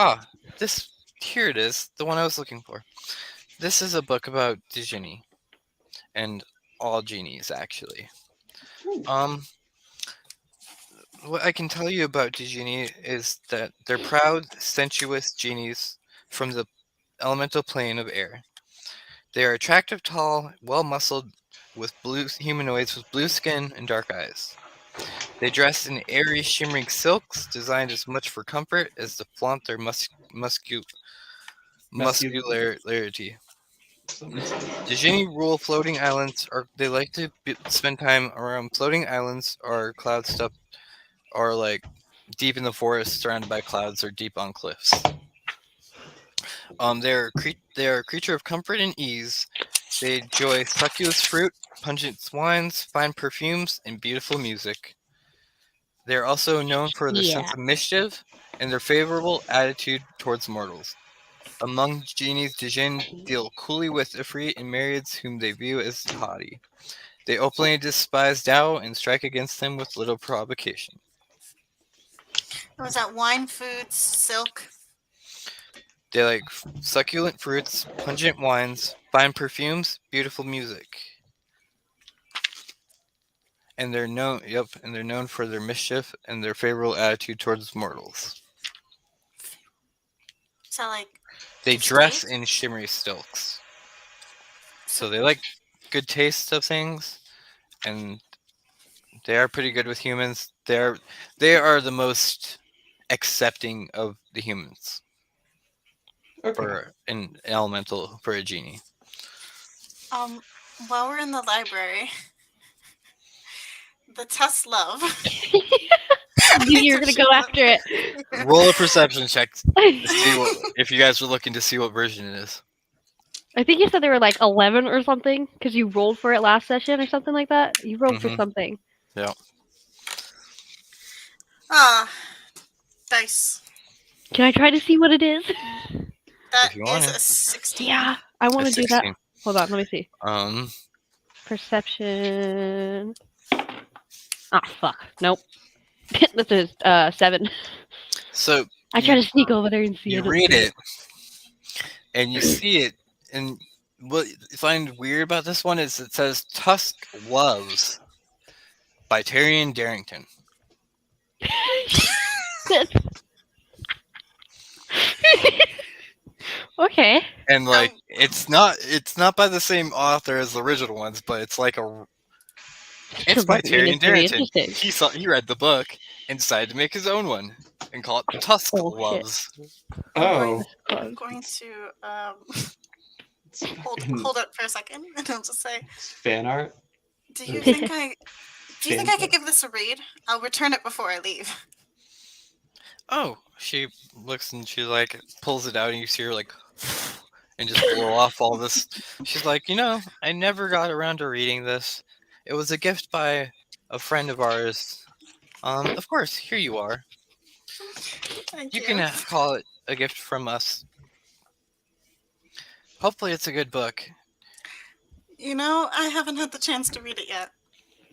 this, here it is, the one I was looking for. This is a book about Dijini, and all genies, actually. What I can tell you about Dijini is that they're proud, sensuous genies from the elemental plane of air. They are attractive, tall, well-muscled, with blue humanoids with blue skin and dark eyes. They dress in airy, shimmering silks, designed as much for comfort as to flaunt their muscularity. Dijini rule floating islands, or they like to spend time around floating islands or cloud stuff, or like deep in the forest, surrounded by clouds, or deep on cliffs. They're a creature of comfort and ease. They enjoy succulent fruit, pungent wines, fine perfumes, and beautiful music. They're also known for their sense Yeah. of mischief and their favorable attitude towards mortals. Among genies, Dijin deal coolly with Ifrit and myriads whom they view as haughty. They openly despise Tao and strike against them with little provocation. Was that wine, food, silk? They like succulent fruits, pungent wines, fine perfumes, beautiful music. And they're known for their mischief and their favorable attitude towards mortals. Is that like They dress taste? in shimmery silks. So they like good taste of things, and they are pretty good with humans. They are the most accepting of the humans Okay. for an elemental, for a genie. While we're in the library, the Tusk Love. You're gonna go after it. Roll a perception check to see if you guys are looking to see what version it is. I think you said they were like 11 or something because you rolled for it last session or something like that. You rolled for Mhm. something. Yeah. Dice. Can I try to see what it is? That If you want is to. a 16. Yeah. I want A to do that. 16. Hold on, let me see. Um, Perception. Ah, fuck. Nope. This is 7. so I try to sneak over there and see you it. read it, and you see it, and what you find weird about this one is it says Tusk Loves by Tyrion Darrington. Okay. And like it's not by the same author as the original ones, but it's like it's by I mean, Tyrion it's pretty Darrington. interesting. He read the book and decided to make his own one and call it Tusk Oh, shit. Loves. Oh, I'm going to it's hold up for a second, and I'll just say, it's fan art. Do you think I Fanfic. could give this a read? I'll return it before I leave. Oh, she looks and she like pulls it out and you see her like and just blow off all this. She's like, I never got around to reading this. It was a gift by a friend of ours. Of course, here you are. Thank You you. can call it a gift from us. Hopefully it's a good book. I haven't had the chance to read it yet.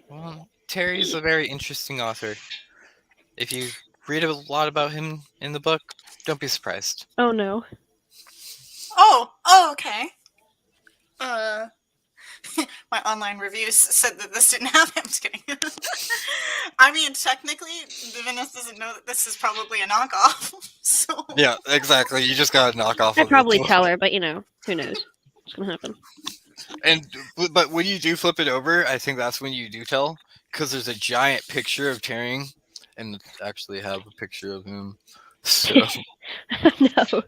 Well, Terry's a very interesting author. If you read a lot about him in the book, don't be surprised. Oh no. Oh, okay. My online reviews said that this didn't have him. I'm just kidding. I mean, technically, Divinus doesn't know that this is probably a knockoff. So Yeah, exactly. You just got to knock off. I'd probably tell her, but who knows? What's gonna happen? But when you do flip it over, I think that's when you do tell, because there's a giant picture of Tyrion, and actually have a picture of him. So, No.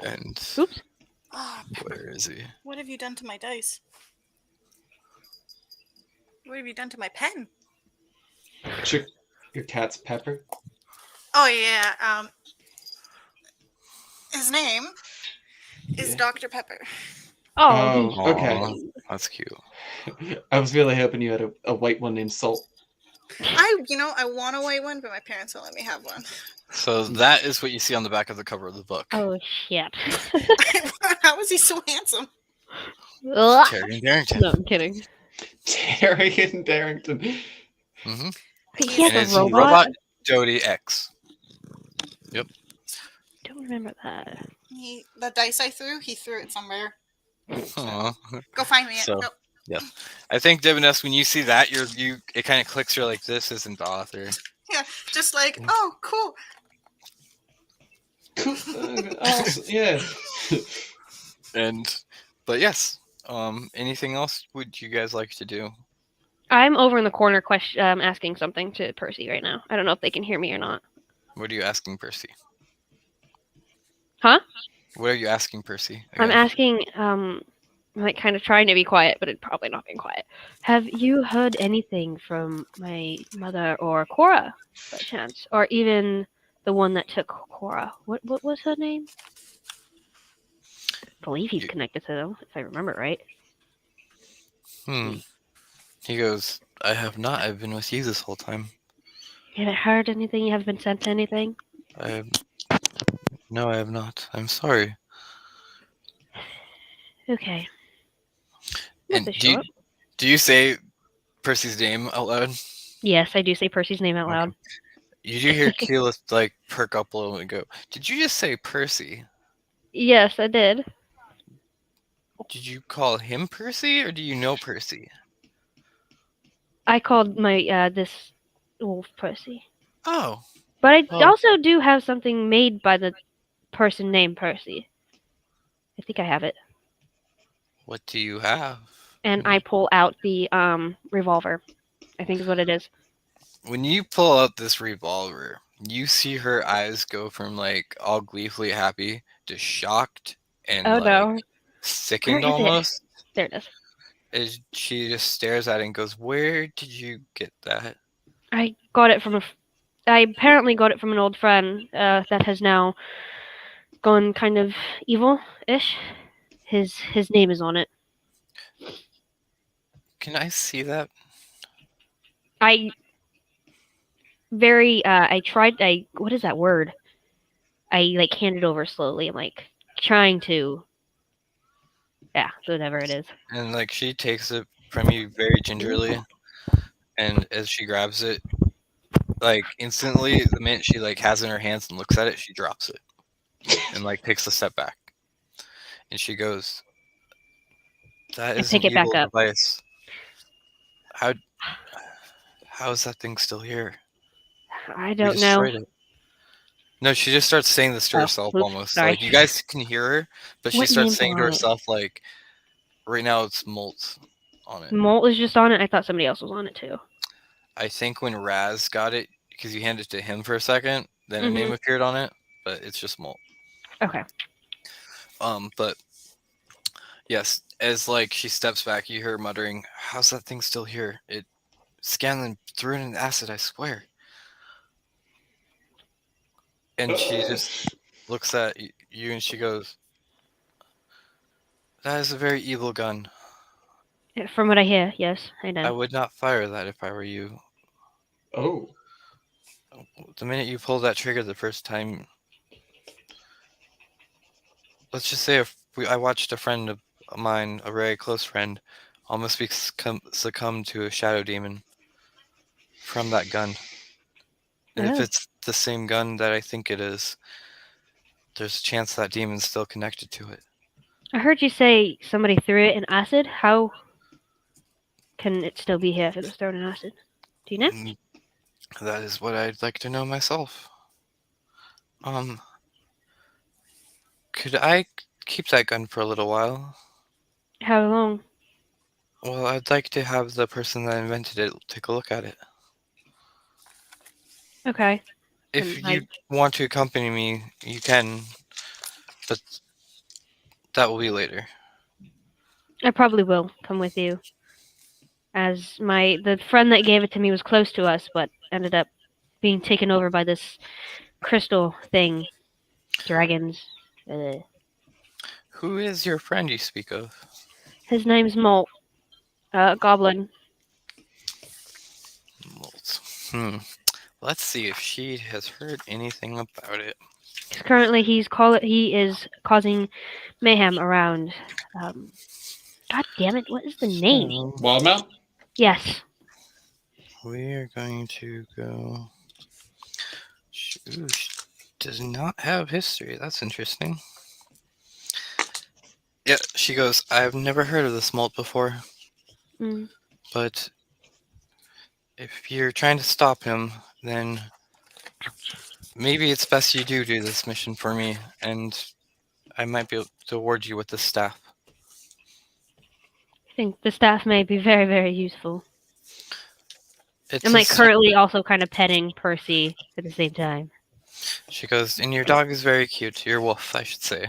and Oops. Oh, where is he? what have you done to my dice? What have you done to my pen? Your cat's Pepper. Oh yeah. His name is Yeah. Dr. Pepper. Oh, Oh, okay. Aw, that's cute. I was really hoping you had a white one named Salt. I want a white one, but my parents won't let me have one. So that is what you see on the back of the cover of the book. Oh shit. How is he so handsome? Ugh. Tyrion Darrington. No, I'm kidding. Tyrion Darrington. Mm-hmm. He has And it's a robot. Jody X. Don't remember that. The dice I threw, he threw it somewhere. Aw. Go find me. So- Go. Yeah, I think Divinus, when you see that, it kind of clicks. You're like, this isn't the author. Yeah, just like, oh, cool. Cool. Awesome. Yeah. But yes. Anything else would you guys like to do? I'm over in the corner asking something to Percy right now. I don't know if they can hear me or not. What are you asking Percy? Huh? What are you asking Percy? I'm again? asking, I'm like kind of trying to be quiet, but it's probably not being quiet. Have you heard anything from my mother or Cora, by chance? Or even the one that took Cora? What was her name? I believe he's connected to them, if I remember right. He goes, I have not. I've been with you this whole time. You haven't heard anything? You haven't been sent anything? No, I have not. I'm sorry. Okay. And Must show up. do you say Percy's name out loud? Yes, I do say Percy's name out loud. You do hear Keyleth like perk up a little and go, did you just say Percy? Yes, I did. Did you call him Percy or do you know Percy? I called my this wolf Percy. Oh. But I Oh. also do have something made by the person named Percy. I think I have it. What do you have? And I pull out the revolver. I think is what it is. When you pull out this revolver, you see her eyes go from like all gleefully happy to shocked and Oh like no. sickened Where is it? almost. There it is. As she just stares at it and goes, "Where did you get that?" I got it from I apparently got it from an old friend that has now gone kind of evil-ish. His name is on it. Can I see that? I tried what is that word? I like hand it over slowly. I'm like trying to, yeah, whatever it is. And like she takes it from you very gingerly, and as she grabs it, like instantly, the minute she like has it in her hands and looks at it, she drops it and like takes a step back, and she goes, "That I is an pick it back evil up. device. How is that thing still here? I We don't know. destroyed it." No, she just starts saying this to Oh, herself oops, almost. sorry. Like you guys can hear her, but she What starts name's saying to on it? herself like, right now it's Molt on it. Molt is just on it. I thought somebody else was on it too. I think when Raz got it, because you handed it to him for a second, then a name Mhm. appeared on it, but it's just Molt. Okay. But yes, as like she steps back, you hear her muttering, "How's that thing still here? It scanned and threw it in acid, I swear." And she just looks at you and she goes, "That is a very evil gun. From what I hear, yes, I I know. would not fire that if I were you. Oh. The minute you pulled that trigger the first time, let's just say if I watched a friend of mine, a very close friend, almost succumb to a shadow demon from that gun. And if Oh. it's the same gun that I think it is, there's a chance that demon's still connected to it." I heard you say somebody threw it in acid. How can it still be here if it was thrown in acid? Do you know? Mm, That is what I'd like to know myself. Um, could I keep that gun for a little while? How long? Well, I'd like to have the person that invented it take a look at it. Okay. If And you want to accompany me, you can, but that will be later. I probably will come with you. As the friend that gave it to me was close to us, but ended up being taken over by this crystal thing. Dragons. Who is your friend you speak of? His name's Molt. Goblin. Molt. Let's see if she has heard anything about it. 'Cause currently he is causing mayhem around. God damn it! What is the name? Wildmouth? Yes. We're going to go. Ooh, she does not have history. That's interesting. Yeah, she goes, "I've never heard of this molt before, Mm. but if you're trying to stop him, then maybe it's best you do this mission for me, and I might be able to award you with the staff." I think the staff may be very, very useful. It's I'm a like currently also kind of petting Percy at the same time. She goes, "And your dog is very cute. Your wolf, I should say."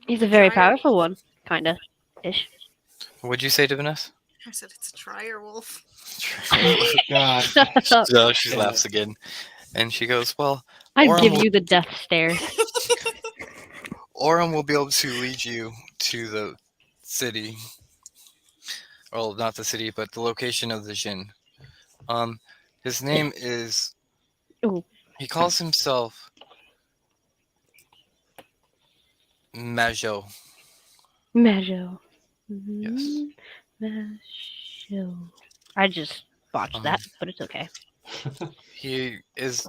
He's The a very dryer- powerful one, kinda, ish. What'd you say to Vanessa? I said it's a dryer wolf. God. Shut up. So she Yeah. laughs again, and she goes, "Well, I Orem give will, you the death stare. Orem will be able to lead you to the city. Well, not the city, but the location of the Jinn. His name is. Ooh. He calls himself Majo. Majo. Yes. Majo. I just botched that, but it's okay. He is.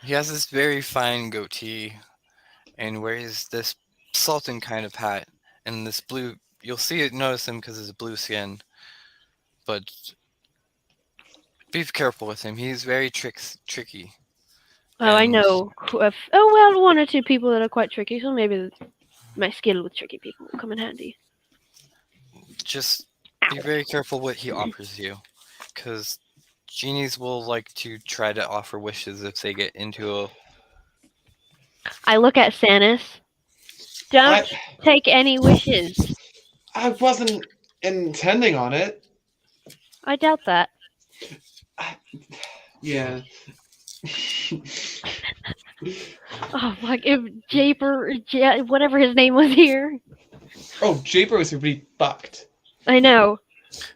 He has this very fine goatee, and wears this sultan kind of hat, and this blue. You'll notice him because of his blue skin, but be careful with him. He's very tricky. Oh, I And know. Oh, well, one or two people that are quite tricky, so maybe my skill with tricky people will come in handy. just be Ow. very careful what he offers you, because genies will like to try to offer wishes if they get into a. I look at Sanis. Don't take any wishes. I wasn't intending on it. I doubt that. Yeah. Oh, like if whatever his name was here. Oh, Japer was here, but he fucked. I know.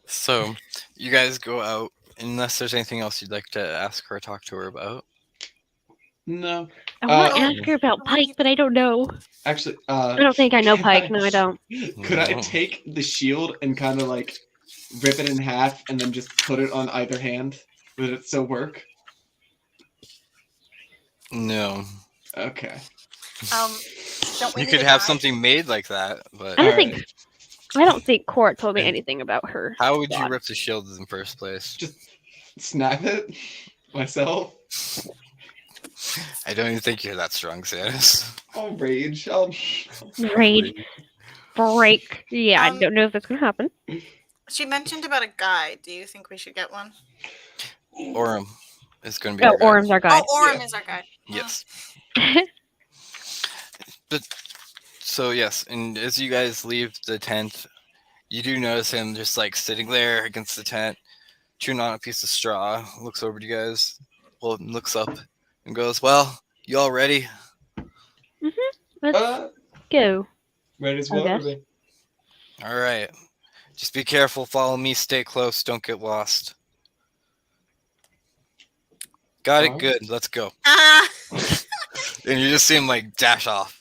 So, you guys go out unless there's anything else you'd like to ask her or talk to her about. No. I want to Uh, ask her about Oh, Pike, but I don't know. Actually, I don't think I know can Pike. No, I don't. Could I No. take the shield and kind of like rip it in half and then just put it on either hand? Would it still work? No. Okay. Don't we You need could a have guide? something made like that, but I don't Alright. think. I don't think Court told me And anything about her. how would you God. rip the shield in the first place? Just snap it myself. I don't even think you're that strong, Samus. I'll rage. I'll. Raid break. Yeah, I Um, don't know if that's gonna happen. She mentioned about a guide. Do you think we should get one? Orem is going to be Oh, our guide. Orm's our guy. Oh, Orem Yeah. is our guide. Yes. So yes, and as you guys leave the tent, you do notice him just like sitting there against the tent, chewing on a piece of straw. Looks over to you guys, well, looks up, and goes, "Well, you all ready?" Let's go. Ready as I well. guess. All right. Just be careful. Follow me. Stay close. Don't get lost. Got it. Alright. Good. Let's go. Ah! And you just see him like dash off.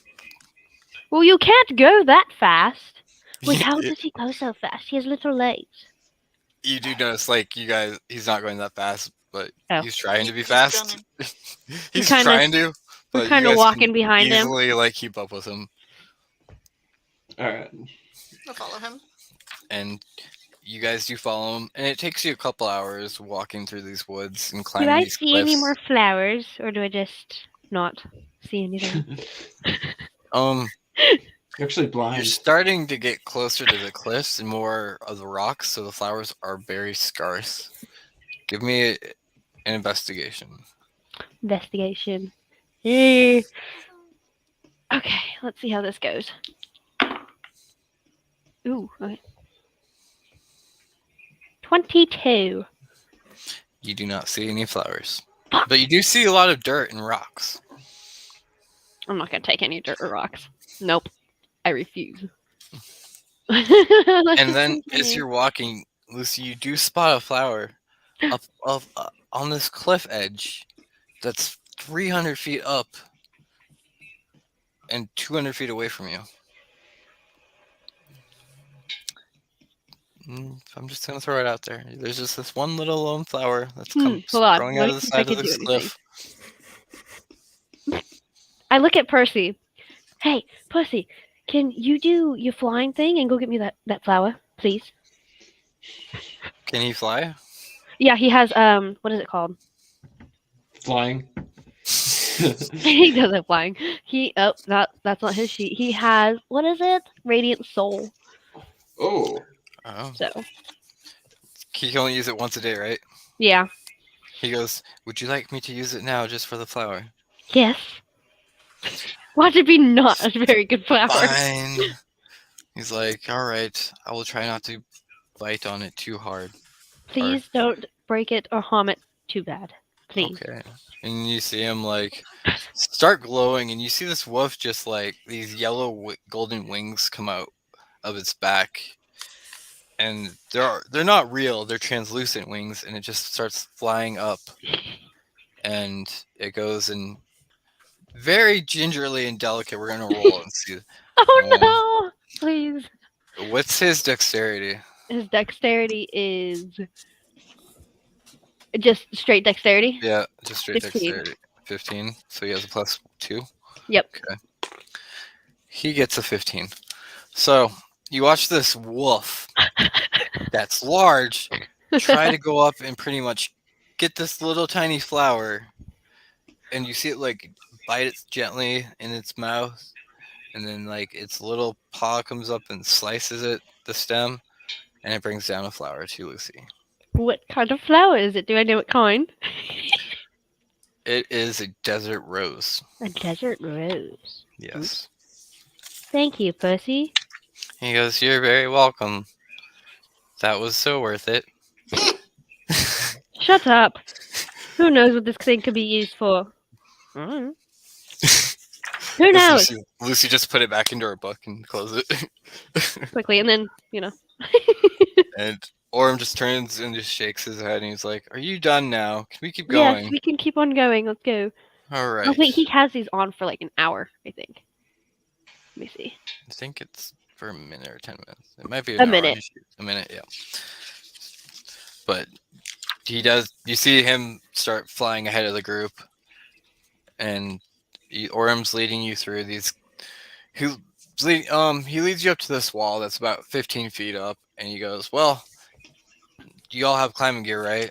Well, you can't go that fast. Wait, how does he go so fast? He has little legs. You do notice, like, you guys, he's not going that fast, but Oh. he's trying to be He's fast. running. He's kinda- trying to, but you kinda guys walking can behind him. easily, like, keep up with him. Alright. We'll follow him. And you guys do follow him, and it takes you a couple hours walking through these woods and Do climbing I these see cliffs. any more flowers, or do I just not see anything? You're actually You're blind. starting to get closer to the cliffs and more of the rocks, so the flowers are very scarce. Give me an investigation. Investigation. Eh. Okay, let's see how this goes. Ooh, okay. 22. You do not see any flowers, Fuck. but you do see a lot of dirt and rocks. I'm not gonna take any dirt or rocks. Nope. I refuse. And then as you're walking, Lucy, you do spot a flower up on this cliff edge that's 300 feet up and 200 feet away from you. I'm just gonna throw it out there. There's just this one little lone flower that's hold on. growing Let out me of the see if I side can of do this anything. cliff. I look at Percy. Hey, Percy, can you do your flying thing and go get me that flower, please? Can he fly? Yeah, he has what is it called? Flying. He doesn't flying. That's not his sheet. He has what is it? Radiant soul. Oh. Oh, So he can only use it once a day, right? yeah. He goes, "Would you like me to use it now, just for the flower?" Yes. Watch it be not a very good flower. Fine. He's like, "All right, I will try not to bite on it too hard." Please don't break it or harm it too bad. Please. Okay. And you see him like start glowing, and you see this wolf just like these yellow golden wings come out of its back, and they're not real. They're translucent wings, and it just starts flying up, and it goes and very gingerly and delicate. We're gonna roll and see. Oh no! Please. What's his dexterity? His dexterity is just straight dexterity. Yeah, just straight 15. dexterity. 15. So he has a +2. Yep. Okay. He gets a 15. So you watch this wolf that's large try to go up and pretty much get this little tiny flower, and you see it like bite it gently in its mouth, and then like its little paw comes up and slices it, the stem, and it brings down a flower to Lucy. What kind of flower is it? Do I know what kind? It is a desert rose. A desert rose. Yes. Thank you, Percy. He goes, "You're very welcome. That was so worth it." Shut up. Who knows what this thing could be used for? Mm. Who knows? Lucy just put it back into her book and close it. Quickly, and then, And Orm just turns and just shakes his head, and he's like, "Are you done now? Can we keep yes, going?" we can keep on going. Let's go. All right. Oh wait, he has these on for like an hour, I think. Let me see. I think it's for a minute or 10 minutes. It might be A an hour. minute. A minute, yeah. But he does. You see him start flying ahead of the group, and Orm's leading you through these. He leads you up to this wall that's about 15 feet up, and he goes, "Well, you all have climbing gear, right?"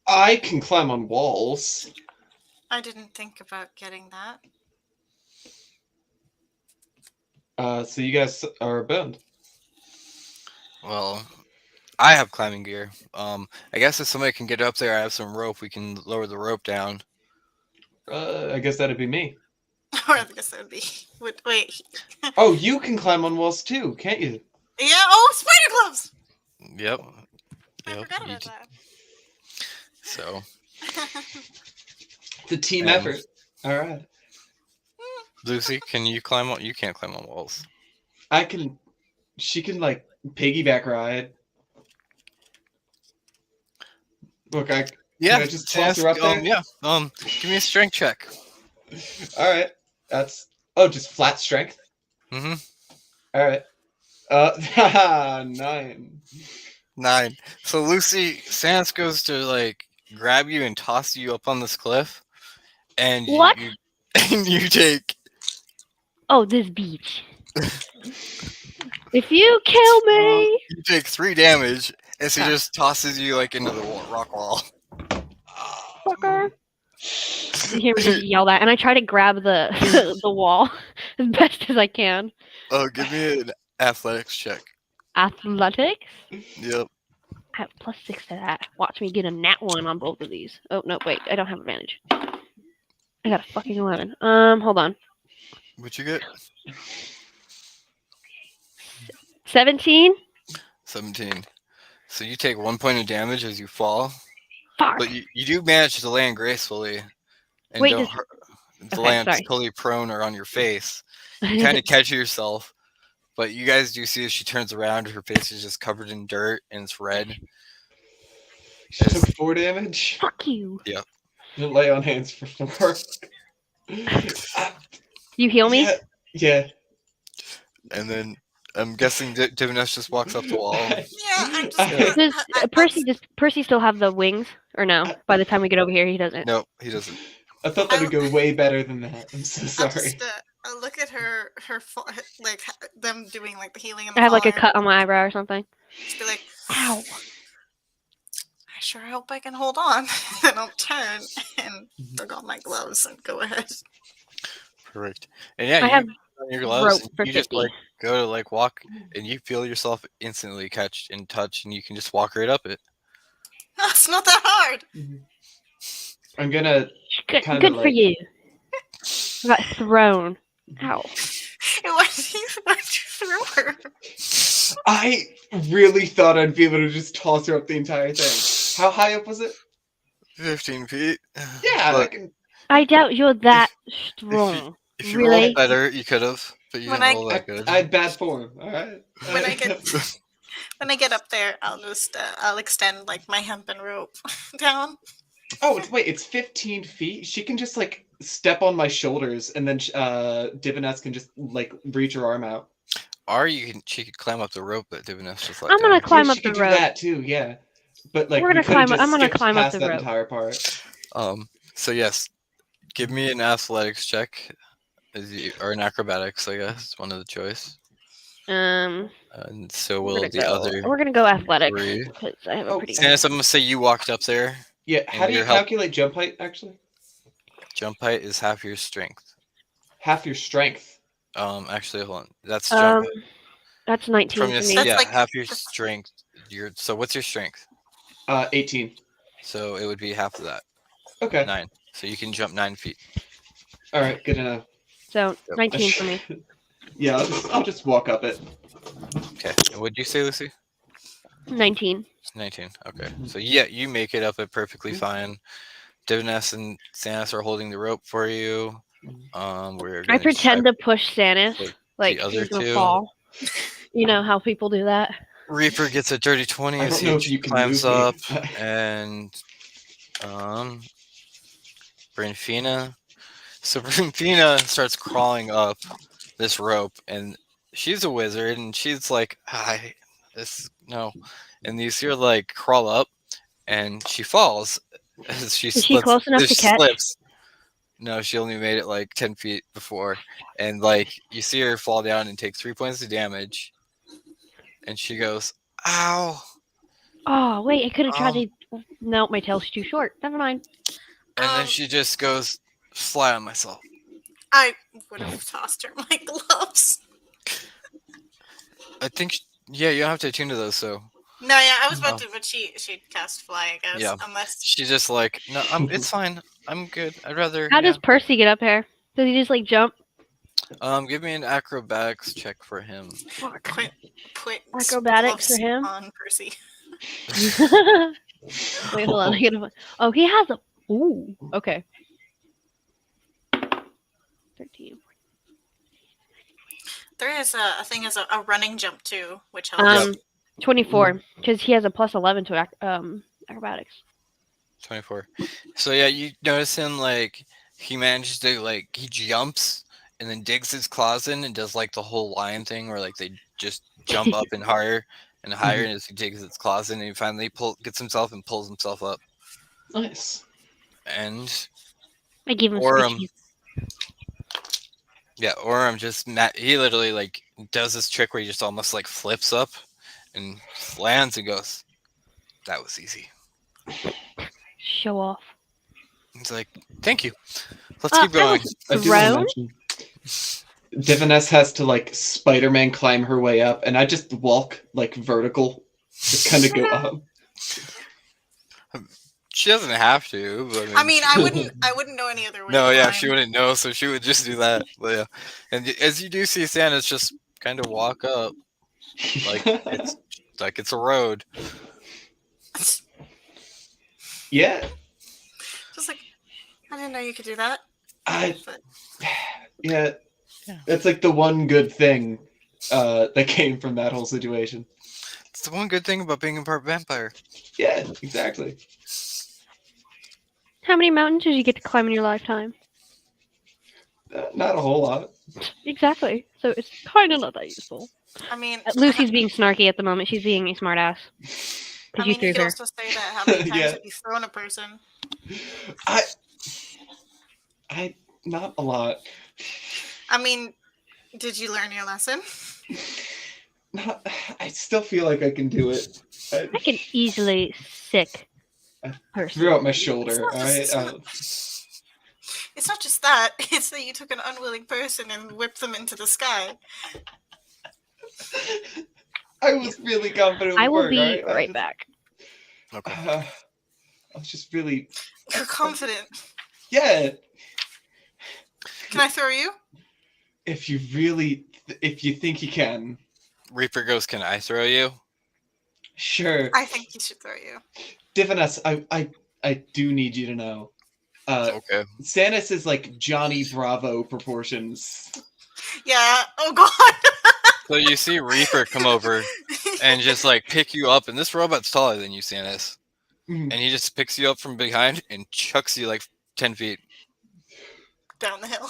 I can climb on walls. I didn't think about getting that. So you guys are burned. Well, I have climbing gear. I guess if somebody can get up there, I have some rope. We can lower the rope down. I guess that'd be me. Or I guess that would be. Wait. Oh, you can climb on walls too, can't you? Yeah. Oh, spider gloves. Yep. I Yep. forgot about that. So It's a team And- effort. All right. Lucy, can you climb on? You can't climb on walls. I can. She can like piggyback ride. Look, I Yeah. I just toss her up there? Yeah. Give me a strength check. all right. That's just flat strength. Mm-hmm. All right. 9. 9. So Lucy, Sans goes to like grab you and toss you up on this cliff, and What? and you take Oh, this beach. If you kill me, 3 damage, and she Ah. just tosses you like into the rock wall. fucker. You hear me just yell that, and I try to grab the the wall as best as I can. Oh, give me an athletics check. Athletics. Yep. I have +6 to that. Watch me get a nat 1 on both of these. Oh no, wait, I don't have advantage. I got a fucking 11. Hold on. What'd you get? 17. 17. So you take 1 point of damage as you fall, Fuck. but you do manage to land gracefully, and Wait, don't does- hurt, Okay, land sorry. totally prone or on your face. You kind of catch yourself, but you guys do see as she turns around, her face is just covered in dirt and it's red. She took 4 damage. Fuck you. Didn't lay on hands for 4. You heal me? Yeah. And then I'm guessing Divinus just walks up the wall. Yeah, I'm just. Does Percy still have the wings, or no? By the time we get over here, he doesn't. No, he doesn't. I thought that would go way better than that. I'm so I'll sorry. just look at her like them doing like the healing and I the have like a falling, cut on my eyebrow or something. Just be like, Ow. I sure hope I can hold on. Then I'll turn and put on my gloves and go ahead. Perfect. And yeah, I you have put on your gloves rope and for you just 50. like go to like walk, and you feel yourself instantly catch in touch, and you can just walk right up it. No, it's not that hard. I'm gonna. Good, Kinda good for like- you. I got thrown. Ow. Why'd you throw her? I really thought I'd be able to just toss her up the entire thing. How high up was it? 15 feet. Yeah, I But can. I doubt you're that strong. if you Really? rolled better, you could have, but you When didn't I- roll that good. I had bad form. All right. When I get when I get up there, I'll just I'll extend like my hempen rope down. Oh wait, it's 15 feet. She can just like step on my shoulders, and then Divinus can just like reach her arm out. Or she could climb up the rope that Divinus just let I'm gonna down. climb Yeah, up she the could rope. do that too. Yeah, but like We're we gonna could've climb- just I'm gonna skipped climb up past the that rope. entire part. So yes, give me an athletics check, or an acrobatics, I guess, one of the choice. Um, And so we're will gonna the go. other We're gonna go athletics 3. because I have a Oh, pretty. Stannis, I'm gonna say you walked up there. Yeah. How do you your help- calculate jump height? Actually, Jump height is half your strength. half your strength. Actually, hold on. That's jump height. That's 19 From for your me. That's yeah, like- half your strength. So what's your strength? 18. So it would be half of that, Okay. 9. So you can jump 9 feet. All right. Good enough. So 19 for me. Yeah, I'll just walk up it. Okay. And what'd you say, Lucy? 19. 19. Okay. So yeah, you make it up it perfectly fine. Divinus and Stannis are holding the rope for you. We're I gonna pretend decide- to push Stannis the like other he's gonna two. fall. You know how people do that. Reaper gets a dirty 20 I as don't know if he you can climbs move up, me. and Brinfina. So Brinfina starts crawling up this rope, and she's a wizard, and she's like, "Hi, this no," and you see her like crawl up, and she falls as she Is she slips. close enough As to she catch? slips. No, she only made it like 10 feet before, and like you see her fall down and take 3 points of damage, and she goes, "Ow!" Oh, wait, I could have tried Um, to. No, my tail's too short. Never mind. And then Um, she just goes, "Fly on myself." I would have tossed her my gloves. I think, yeah, you don't have to attune to those, so No, yeah, I was about Oh. to, but she'd cast fly, I guess. Yeah. Unless She's just like, "No, it's fine. I'm good. I'd rather." How Yeah. does Percy get up here? Does he just like jump? Give me an acrobatics check for him. Fuck. put Acrobatics for gloves him? on Percy. Wait, hold on. I gotta. Oh, he has a. Ooh. Okay. 13. There is a thing is a running jump too, which helps. 24, because he has a plus 11 to acrobatics. 24. So yeah, you notice him like he manages to like he jumps and then digs his claws in and does like the whole lion thing where like they just jump up and higher and higher, and as he digs his claws in, and he finally gets himself and pulls himself up. Nice. And I give him Orem, squishies. yeah, Orem just he literally like does this trick where he just almost like flips up and lands and goes, "That was easy." Show off. He's like, "Thank you. Let's keep going." I do want to Thrown? mention, Diviness has to like Spider-Man climb her way up, and I just walk like vertical, just kind of go up. She doesn't have to. But I mean, I wouldn't know any other way. No, to yeah, climb. she wouldn't know, so she would just do that. But yeah, and as you do see Santa's just kind of walk up, like it's a road. Yeah, Just like I didn't know you could do that. I But yeah, Yeah. that's like the one good thing that came from that whole situation. It's the one good thing about being a part vampire. Yeah, exactly. How many mountains did you get to climb in your lifetime? Not a whole lot. Exactly. So it's kind of not that useful. I mean, Lucy's being snarky at the moment. She's being a smartass. I Because you mean, you threw could her. also say that how many times Yeah. have you thrown a person? I not a lot. I mean, did you learn your lesson? Not, I still feel like I can do it. I can easily sick I person. threw out my shoulder. It's not All right. just- It's not just that; it's that you took an unwilling person and whipped them into the sky. I was really confident. I will work, be all right? right back. Okay. I was just really. You're confident. Yeah. Can I throw you? If you think you can, Reaper goes, "Can I throw you?" sure. I think he should throw you. Divinus, I do need you to know. Okay. Sanus is like Johnny Bravo proportions. Yeah. Oh God. So you see Reaper come over and just like pick you up, and this robot's taller than you, Sanus, Mhm. and he just picks you up from behind and chucks you like 10 feet. Down the hill.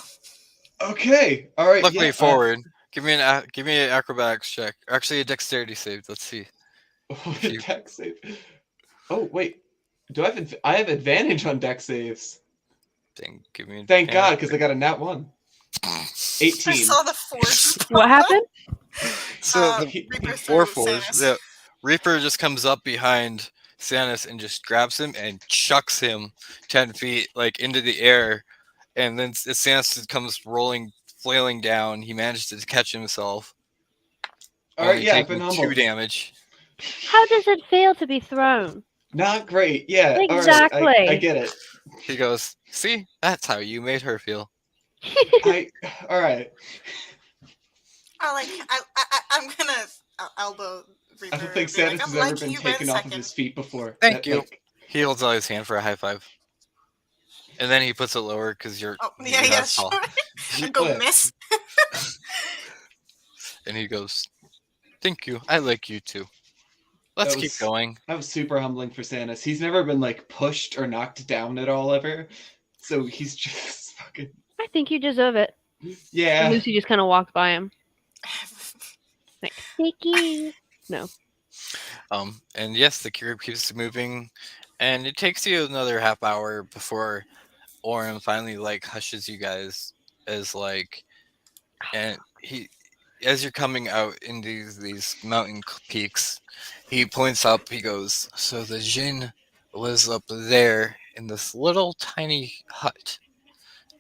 Okay. All right. Luckily yeah, forward. Give me an acrobatics check. Actually, a dexterity save. Let's see. you- Dex save. Oh wait. Do I have advantage on dex saves? Give me. Thank God, because I got a nat 1. I 18. saw the force. What happened? So the Reaper four threw fours. Sanus. Yeah, Reaper just comes up behind Sanus and just grabs him and chucks him 10 feet like into the air, and then as Sanus comes rolling, flailing down, he manages to catch himself. All right. only Yeah, I've taking been humble. 2 damage. How does it fail to be thrown? Not great. Yeah. All right. Exactly. I get it. He goes, "See, that's how you made her feel." All right. I'm gonna elbow Reaper. I don't think and be like, Sanus I'm has ever liking been you by the taken off of second. his feet before. Thank you. like, He holds out his hand for a high five, and then he puts it lower because you're Oh you're yeah, not yeah, tall. sure. I go What? miss. And he goes, "Thank you. I like you too. Let's That keep was- going." that was super humbling for Sanus. He's never been like pushed or knocked down at all ever. So he's just fucking. I think you deserve it. And Yeah. Lucy just kind of walks by him. Like, Sticky. No. And yes, the group keeps moving, and it takes you another half hour before Oren finally like hushes you guys as like, and he, as you're coming out in these mountain peaks, he points up. He goes, "So the Jinn was up there in this little tiny hut,"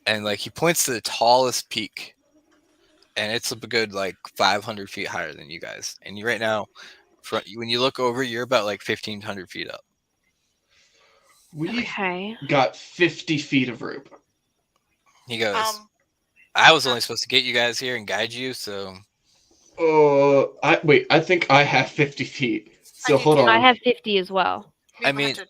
and like he points to the tallest peak, and it's a good like 500 feet higher than you guys. And you right now, when you look over, you're about like 1,500 feet up. We Okay. got 50 feet of rope. He goes, Um, "I was only supposed to get you guys here and guide you, so." I think I have 50 feet. So do hold too. on. I have 50 as well. we I have mean, 100.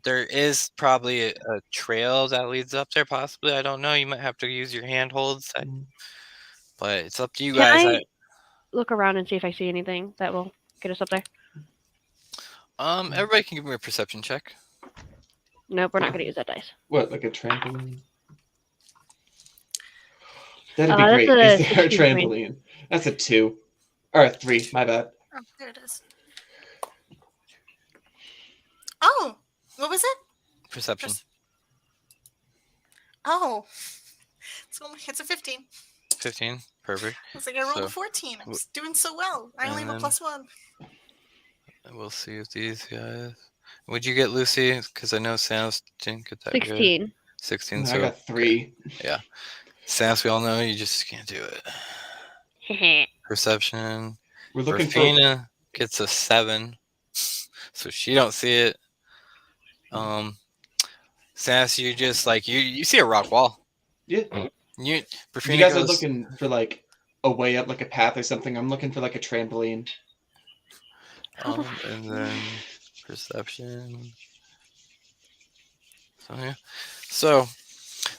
there is probably a trail that leads up there, possibly. I don't know. You might have to use your handholds, but it's up to you Can guys. I look around and see if I see anything that will get us up there? Everybody can give me a perception check. Nope, we're not going to use that dice. What, like a trampoline? That'd be That's great. a Is there a 16 for me. trampoline? That's a 2. Or a 3, my bad. Oh, there it is. Oh, what was it? Perception. Oh, it's a 15. 15. Perfect. I was like, I rolled So, a 14. I'm just doing so well. I only have a and +1. we'll see if these guys. Would you get Lucy? Because I know Sans didn't get that good. 16. 16. I So got 3. yeah, Sans, we all know you just can't do it. Hehe. Perception. We're looking for. Perfina gets a 7, so she don't see it. Sans, you just like you see a rock wall. Yeah. You You Perfina guys are goes. looking for like a way up, like a path or something. I'm looking for like a trampoline. And then perception. So yeah. So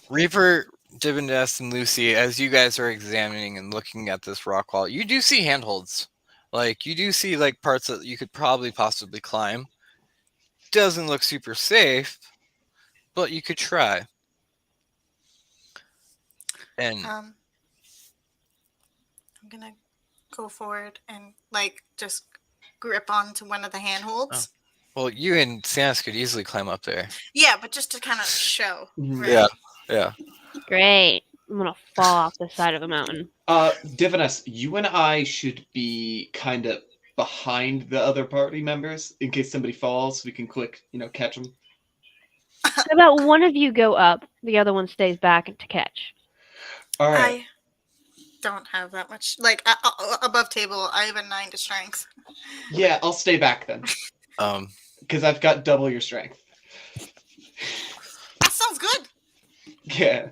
Reaper, Divinest, and Lucy, as you guys are examining and looking at this rock wall, you do see handholds. Like you do see like parts that you could probably possibly climb. Doesn't look super safe, but you could try. And I'm gonna go forward and like just grip onto one of the handholds. well, you and Sans could easily climb up there. Yeah, but just to kind of show. Mhm. Right? Yeah. Yeah. Great. I'm going to fall off the side of the mountain. Divinus, you and I should be kind of behind the other party members in case somebody falls. We can quick, catch them. How about one of you go up, the other one stays back to catch? All right. I don't have that much. Like above table, I have a 9 to strength. Yeah, I'll stay back then because I've got double your strength. That sounds good. Yeah.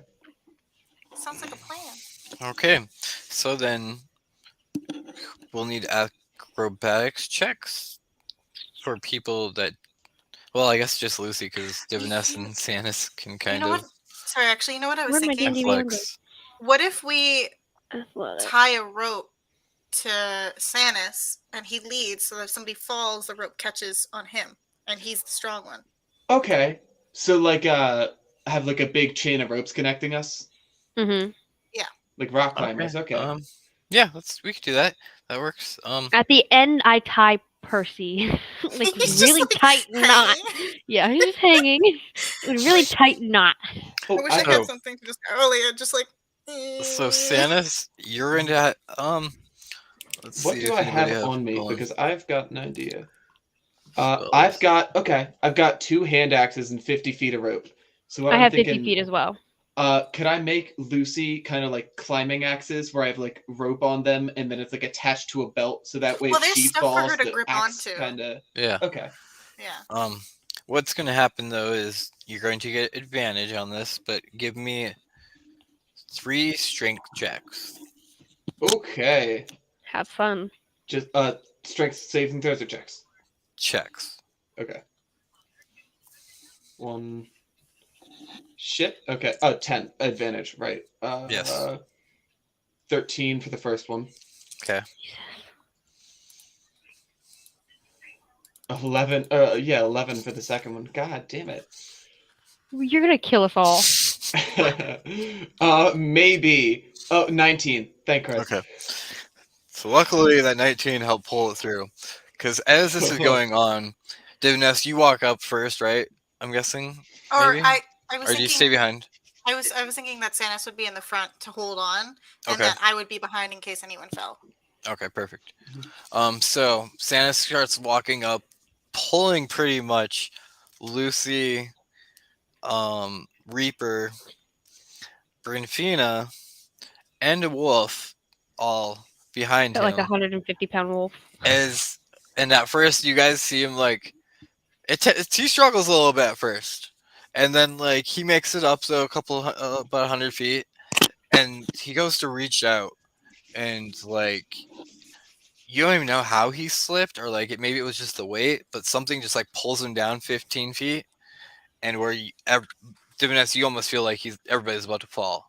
Sounds like a plan. Okay. So then we'll need acrobatics checks for people that. Well, I guess just Lucy because Divinest and Sanus can kind You know of what? Sorry, actually, you know what I was Where'd my thinking? D&D member? flex. What if we Athletics. tie a rope to Sanus and he leads so that if somebody falls, the rope catches on him and he's the strong one? Okay. So like have like a big chain of ropes connecting us, Mm-hmm. like rock climbers. Okay. Yeah, we could do that. That works. At the end, I tie Percy. Like, He's just, really like, tight knot. hanging. Yeah, he's just hanging. With a really tight knot. Oh, I wish I Oh. had something to just earlier, just like. So Sanus, you're into let's what see do if I anybody have has on me? one. Because I've got an idea. Spells. I've got 2 hand axes and 50 feet of rope. So what I I'm have thinking, 50 feet as well. could I make Lucy kind of like climbing axes where I have like rope on them and then it's like attached to a belt so that way Well, if there's she stuff for falls, her to the grip axe onto. kind of. Yeah. Okay. Yeah. What's gonna happen though is you're going to get advantage on this, but give me 3 strength checks. Okay. Have fun. Just strength saving throws or checks. Checks. Okay. 1. Shit. Okay. 10 advantage. Right. Yes. 13 for the first one. Okay. 11. 11 for the second one. God damn it. You're gonna kill us all. Maybe. Oh, 19. Thank Christ. Okay. So luckily that 19 helped pull it through. Because as this is going on, Divness, you walk up first, right? I'm guessing, Or maybe? I was Or do you stay thinking behind? I was thinking that Sanis would be in the front to hold on, and Okay. that I would be behind in case anyone fell. Okay, perfect. So Santa starts walking up, pulling pretty much Lucy, Reaper, Brinfina, and a wolf all behind Got like a him. 150-pound wolf. As and at first you guys see him like he struggles a little bit at first, and then like he makes it up so a couple about 100 feet, and he goes to reach out, and like you don't even know how he slipped or like maybe it was just the weight, but something just like pulls him down 15 feet, and where Divinus, you almost feel like everybody's about to fall.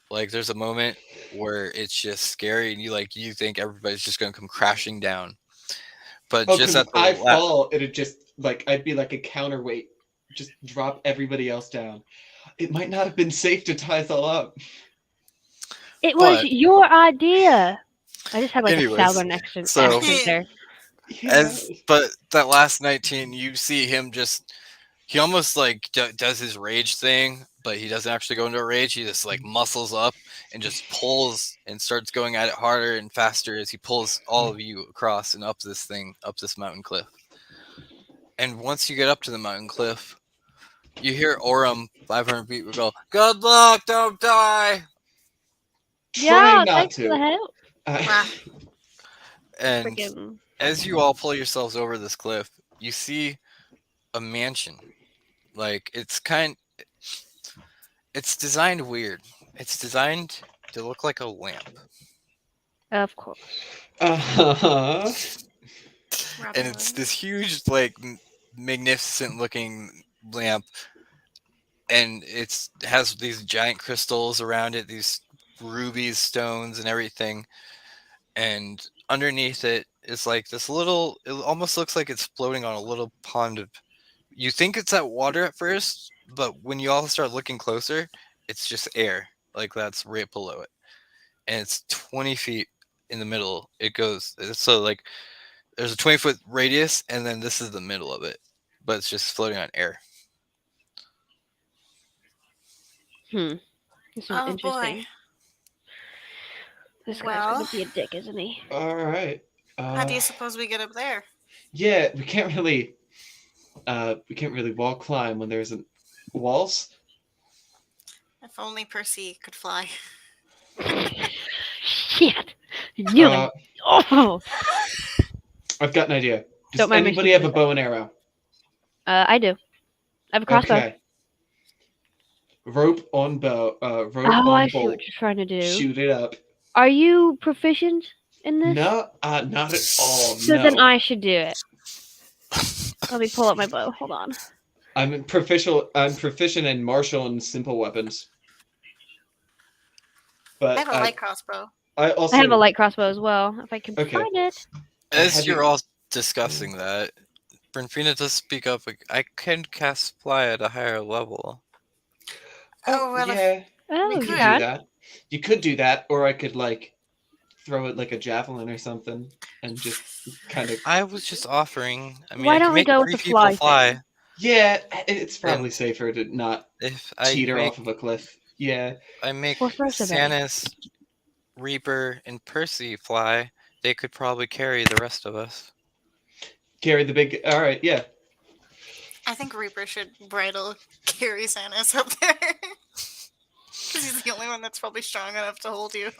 Like there's a moment where it's just scary, and you think everybody's just going to come crashing down. But Oh, just because at if the I fall, it'd just like I'd be like a counterweight, just drop everybody else down. It might not have been safe to tie us all up. It was But your idea. I just had like a anyways, southern accent, so there. Yeah. but that last 19, you see him just he almost like does his rage thing, but he doesn't actually go into a rage. He just like muscles up and just pulls and starts going at it harder and faster as he pulls all of you across and up this mountain cliff. And once you get up to the mountain cliff, you hear Oram 500 feet will go, "Good luck, don't die." Trying Yeah, not thanks for the to. help. Ah. And Freaking. as you all pull yourselves over this cliff, you see a mansion. Like it's designed weird. It's designed to look like a lamp. Of course. Uh-huh. And Robin it's Williams. this huge like magnificent looking lamp, and it has these giant crystals around it, these rubies, stones, and everything. And underneath it is like this little, it almost looks like it's floating on a little pond of, you think it's at water at first, but when you all start looking closer, it's just air, like that's right below it. And it's 20 feet in the middle. It goes, so like there's a 20-foot radius, and then this is the middle of it, but it's just floating on air. This is Oh boy. interesting. This guy's Well, gonna be a dick, isn't he? All right. how do you suppose we get up there? Yeah, we can't really wall climb when there's walls. If only Percy could fly. Shit. Knew Uh, it. Oh. I've got an idea. Does Don't mind me anybody have a speaking. bow and arrow? I do. I have a crossbow. Okay. Rope on bow. Rope Oh, on I see bolt. what you're trying to do. Shoot it up. Are you proficient in this? No, not at all. So no. then I should do it. Let me pull up my bow. Hold on. I'm proficient in martial and simple weapons. But I have a light crossbow. I also I have a light crossbow as well. If I can Okay. find it. As you're all discussing that, Brinfina does speak up. Like, I can cast fly at a higher level. Oh, well, yeah. Oh, You you could do can. that. You could do that, or I could like throw it like a javelin or something, and just kind of. I was just offering. I mean, Why I don't can we make go with 3 the people fly fly. thing? Yeah, it's probably And safer to not if I teeter make, off of a cliff. Yeah. I make Well, first of all. Sanis, Reaper, and Percy fly, they could probably carry the rest of us. Carry the big. All right. Yeah. I think Reaper should bridle carry Sanis up there. Because he's the only one that's probably strong enough to hold you.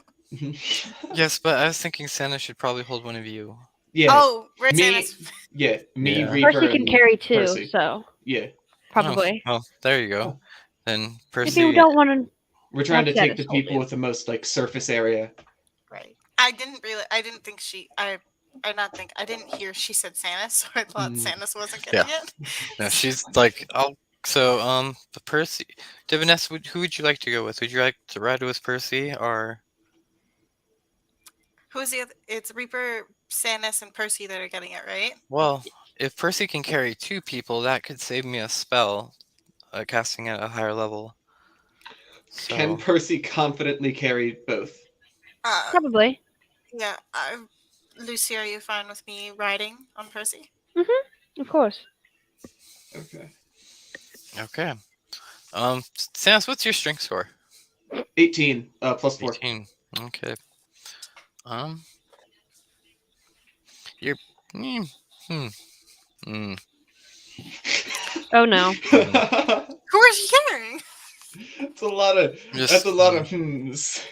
Yes, but I was thinking Santa should probably hold one of you. Yeah. Oh, right, Me. Sanis. Yeah. Me, Yeah. Reaper, Percy can and carry too, Percy. so Yeah. probably. Oh, there you go. Oh. Then If Percy. you don't want to, We're trying to That's take the Dennis will people do. with the most like surface area. Right. I didn't think she. I didn't hear she said Sanis, so I thought Sanis wasn't getting it. No, she's like, oh, so the Percy, Diviness, who would you like to go with? Would you like to ride with Percy or? Who's the other? It's Reaper, Sanis, and Percy that are getting it, right? Well, if Percy can carry 2 people, that could save me a spell, casting at a higher level. So Can Percy confidently carry both? Probably. Yeah. Lucy, are you fine with me riding on Percy? Of course. Okay. okay. Sans, what's your strength score? 18 plus 4. 18. Okay. Um, you're. Mm, hmm. Mm. Oh no. Who are you carrying? That's a lot of Just hmms.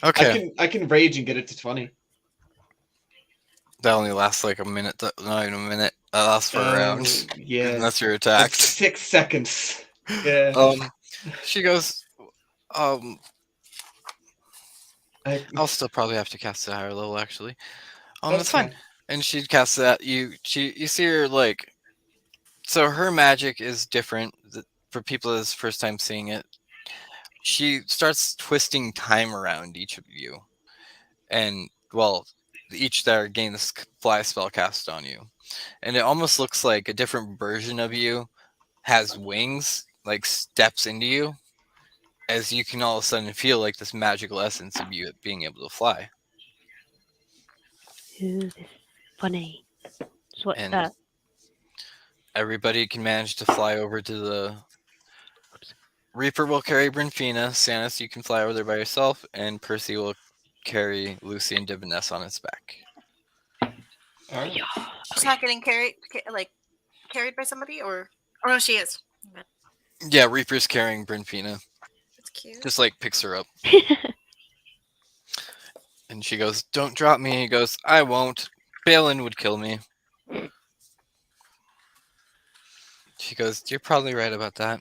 okay. I can rage and get it to 20. That only lasts like a minute. Not even a minute. That lasts for a round. Yeah. Unless you're Like attacked. 6 seconds. Yeah. She goes. I, I'll still probably have to cast it at higher level actually. that's That's fine. fine. And she casts that. You see her like. So her magic is different for people that's first time seeing it. She starts twisting time around each of you, and well, each that are getting this fly spell cast on you, and it almost looks like a different version of you has wings, like steps into you, as you can all of a sudden feel like this magical essence of you being able to fly. Ooh, this is funny. So what's And that? everybody can manage to fly over to the Reaper will carry Brinfina. Sanus, you can fly over there by yourself, and Percy will carry Lucy and Diviness on his back. All right. Yeah. She's not getting carried by somebody, or no, she is. But Yeah, Reaper's carrying Brinfina. it's cute. Just like picks her up. And she goes, "Don't drop me." He goes, "I won't. Balin would kill me." She goes, "You're probably right about that."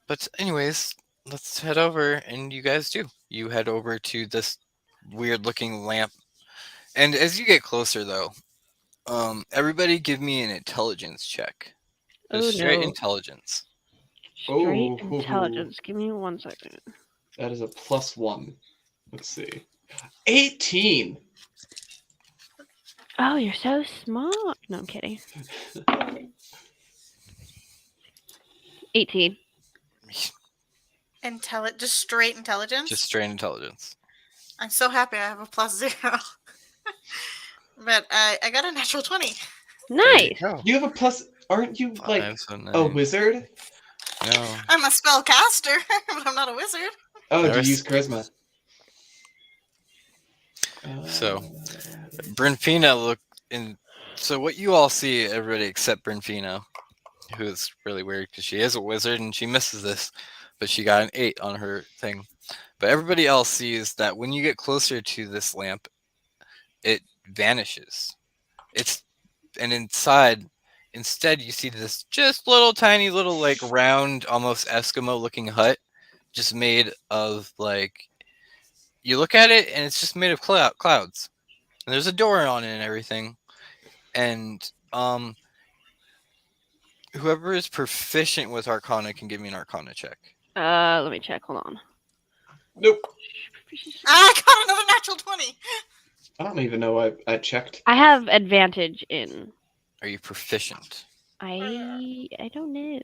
But anyways, let's head over, and you guys do. You head over to this weird-looking lamp, and as you get closer, though, everybody give me an intelligence check. Oh Just straight no. intelligence. Straight Oh, intelligence. Give me 1 second. that is a +1. Let's see. 18. Oh, you're so smart. No, I'm kidding. 18. Just straight intelligence. Just straight intelligence. I'm so happy I have a +0. But I got a natural 20. There you Nice. go. You have a plus. Aren't you like 5, so a 9. wizard? No. I'm a spellcaster, but I'm not a wizard. Oh, do you There's- use charisma? So, Brinfina look in. So what you all see, everybody except Brinfina, who's really weird because she is a wizard and she misses this, but she got an 8 on her thing. But everybody else sees that when you get closer to this lamp, it vanishes. And inside, instead you see this just little tiny little like round, almost Eskimo looking hut, just made of like. You look at it and it's just made of clouds. And there's a door on it and everything. And whoever is proficient with Arcana can give me an Arcana check. Let me check. Hold on. Nope. I got another natural 20. I don't even know I checked. I have advantage in. Are you proficient? I don't know.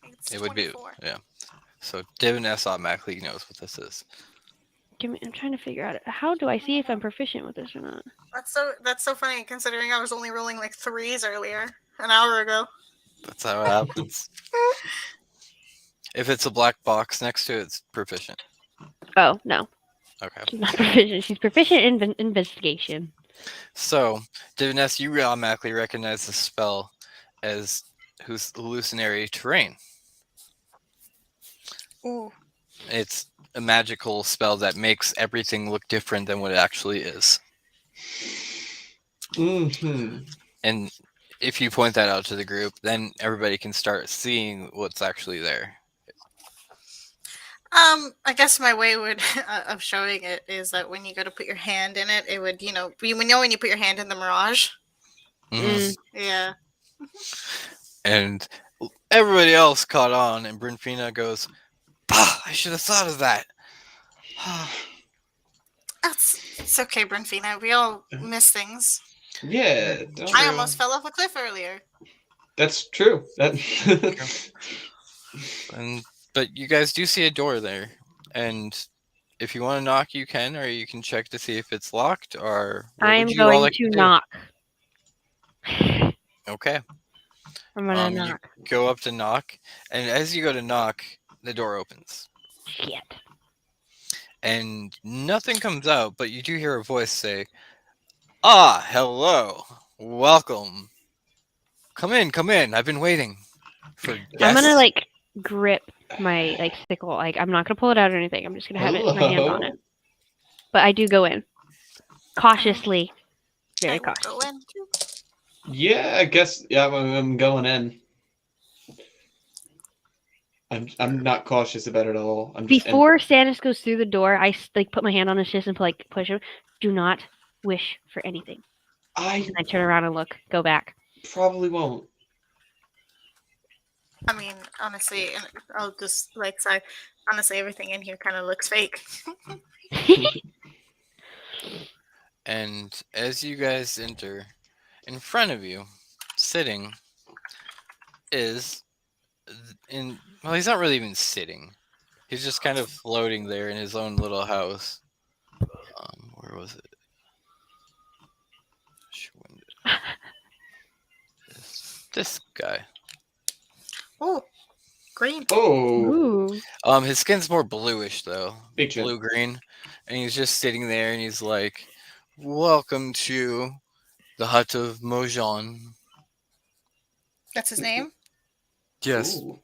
It's It would be, 24. yeah. So Diviness automatically knows what this is. I'm trying to figure out how do I see if I'm proficient with this or not. That's so funny considering I was only rolling like 3s earlier, an hour ago. That's how it happens. If it's a black box next to it, it's proficient. Oh no, Okay. she's not proficient. She's proficient in investigation. So, Diviness, you automatically recognize the spell as who's hallucinatory terrain. Ooh. It's a magical spell that makes everything look different than what it actually is. Mm-hmm. And if you point that out to the group, then everybody can start seeing what's actually there. I guess my way of showing it is that when you go to put your hand in it, it would, when you put your hand in the mirage. Mhm. Yeah. And everybody else caught on, and Brinfina goes, "Bah, I should have thought of that." It's okay, Brinfina. We all miss things. Yeah. I almost fell off a cliff earlier. That's true. That. And But you guys do see a door there, and if you want to knock, you can, or you can check to see if it's locked, or what I would am you all going like to to knock. do? Okay. I'm gonna You knock. go up to knock, and as you go to knock, the door opens, Shit. and nothing comes out, but you do hear a voice say, "Ah, hello, welcome. Come in, come in. I've been waiting for I'm gonna guests." like grip my like sickle. Like I'm not gonna pull it out or anything. I'm just gonna have it my hands on it. Hello. But I do go in cautiously, I very will go cautious. in too. Yeah, I guess. Yeah, I'm going in. I'm not cautious about it at all. I'm just. Before Stannis goes through the door, I like put my hand on his chest and like push him. Do not wish for anything. I And I turn around and look. Go back. probably won't. I mean, honestly, and I'll just like say, honestly, everything in here kind of looks fake. And as you guys enter, in front of you, sitting, is well, he's not really even sitting. He's just kind of floating there in his own little house. Where was it? Schwindel. This guy. Oh, green. Oh, Ooh. His skin's more bluish though, big chin. blue green, and he's just sitting there, and he's like, "Welcome to the hut of Mojan." That's his name. Yes, Ooh.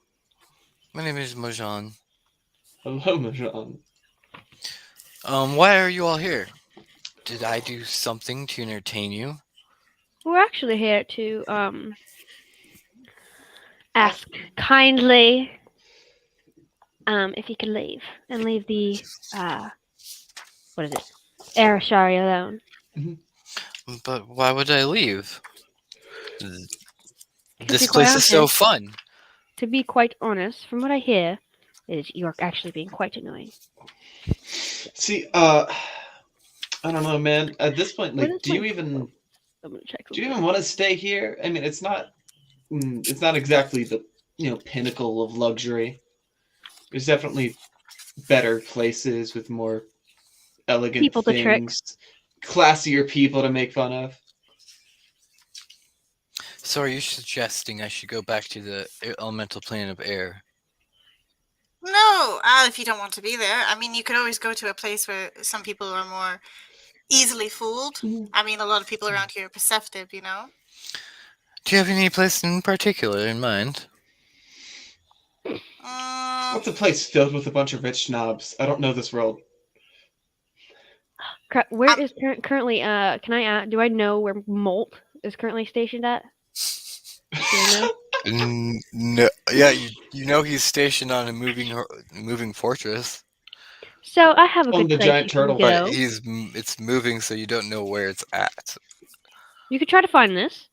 my name is Mojan. Hello, Majan. Why are you all here? Did I do something to entertain you? We're actually here to ask kindly if you could leave and leave the what is it? Arashari alone. But why would I leave? To This be quite place is so honest- fun. To be quite honest, from what I hear, is you're actually being quite annoying. See, I don't know, man. At this point, What like, is do you my- even I'm gonna check. do you even want to stay here? I mean, it's not exactly the pinnacle of luxury. There's definitely better places with more elegant People to trick. things, classier people to make fun of. So are you suggesting I should go back to the elemental plane of air? No, if you don't want to be there, I mean, you could always go to a place where some people are more easily fooled. I mean, a lot of people around here are perceptive, you know. Do you have any place in particular in mind? What's a place filled with a bunch of rich snobs? I don't know this world. Where is currently? Can I? Do I know where Molt is currently stationed at? Do I know? No, yeah, you know he's stationed on a moving fortress, So I have a On good the place giant you can turtle. but go. it's moving, so you don't know where it's at. You could try to find this,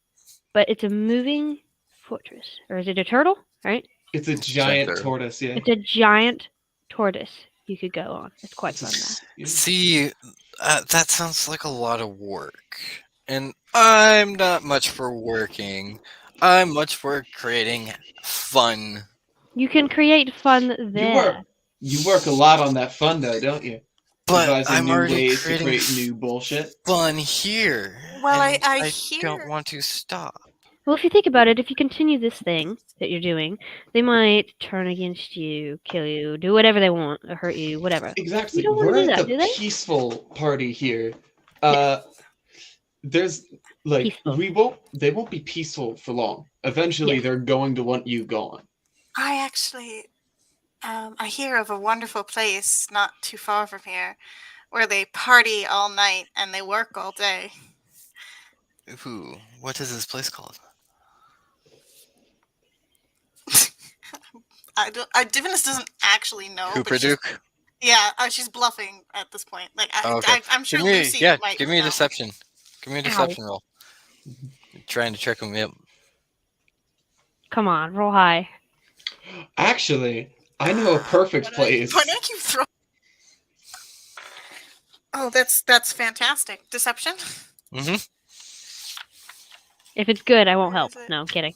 but it's a moving fortress, or is it a turtle? Right? It's a giant turtle. tortoise, yeah. It's a giant tortoise you could go on. It's quite fun there. Yeah. See, that sounds like a lot of work, and I'm not much for working. I'm much for creating fun. You can create fun there. You work a lot on that fun, though, don't you? But Devising I'm new already ways to creating create new bullshit. fun here. Well, and I don't hear- want to stop. Well, if you think about it, if you continue this thing that you're doing, they might turn against you, kill you, do whatever they want, or hurt you, whatever. Exactly. You don't wanna We're do at that, the do they? peaceful party here. There's like Peaceful. they won't be peaceful for long. Eventually Yes. they're going to want you gone. I actually, I hear of a wonderful place not too far from here, where they party all night and they work all day. Ooh, what is this place called? Divinus doesn't actually know. But she's, Hooperduke? yeah, she's bluffing at this point. Like, Oh, okay. I'm sure Give me, Lucy yeah, might give me a know. deception. Give me a deception roll. Trying to trick him. Yep. Come on, roll high. Actually, I know a perfect Why place. don't you throw? Oh, that's fantastic. Deception. Mm-hmm. If it's good, I won't Where help. is it? No, I'm kidding.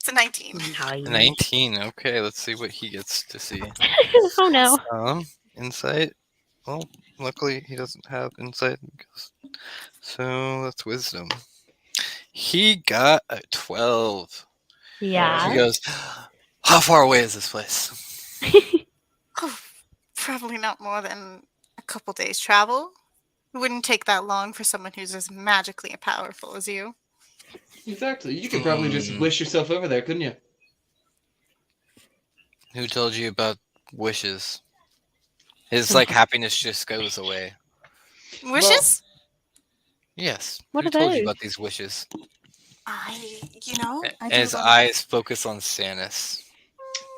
It's a 19. Nice. 19. Okay, let's see what he gets to see. Oh no. Insight. Well, luckily he doesn't have insight. So that's wisdom. He got a 12. Yeah. He goes, how far away is this place? Oh, probably not more than a couple days' travel. It wouldn't take that long for someone who's as magically powerful as you. Exactly. You could probably just Hmm. wish yourself over there, couldn't you? Who told you about wishes? His like happiness just goes away. Wishes? Yes. What Who are told you those? about these wishes? I And do his a lot eyes focus on Stannis.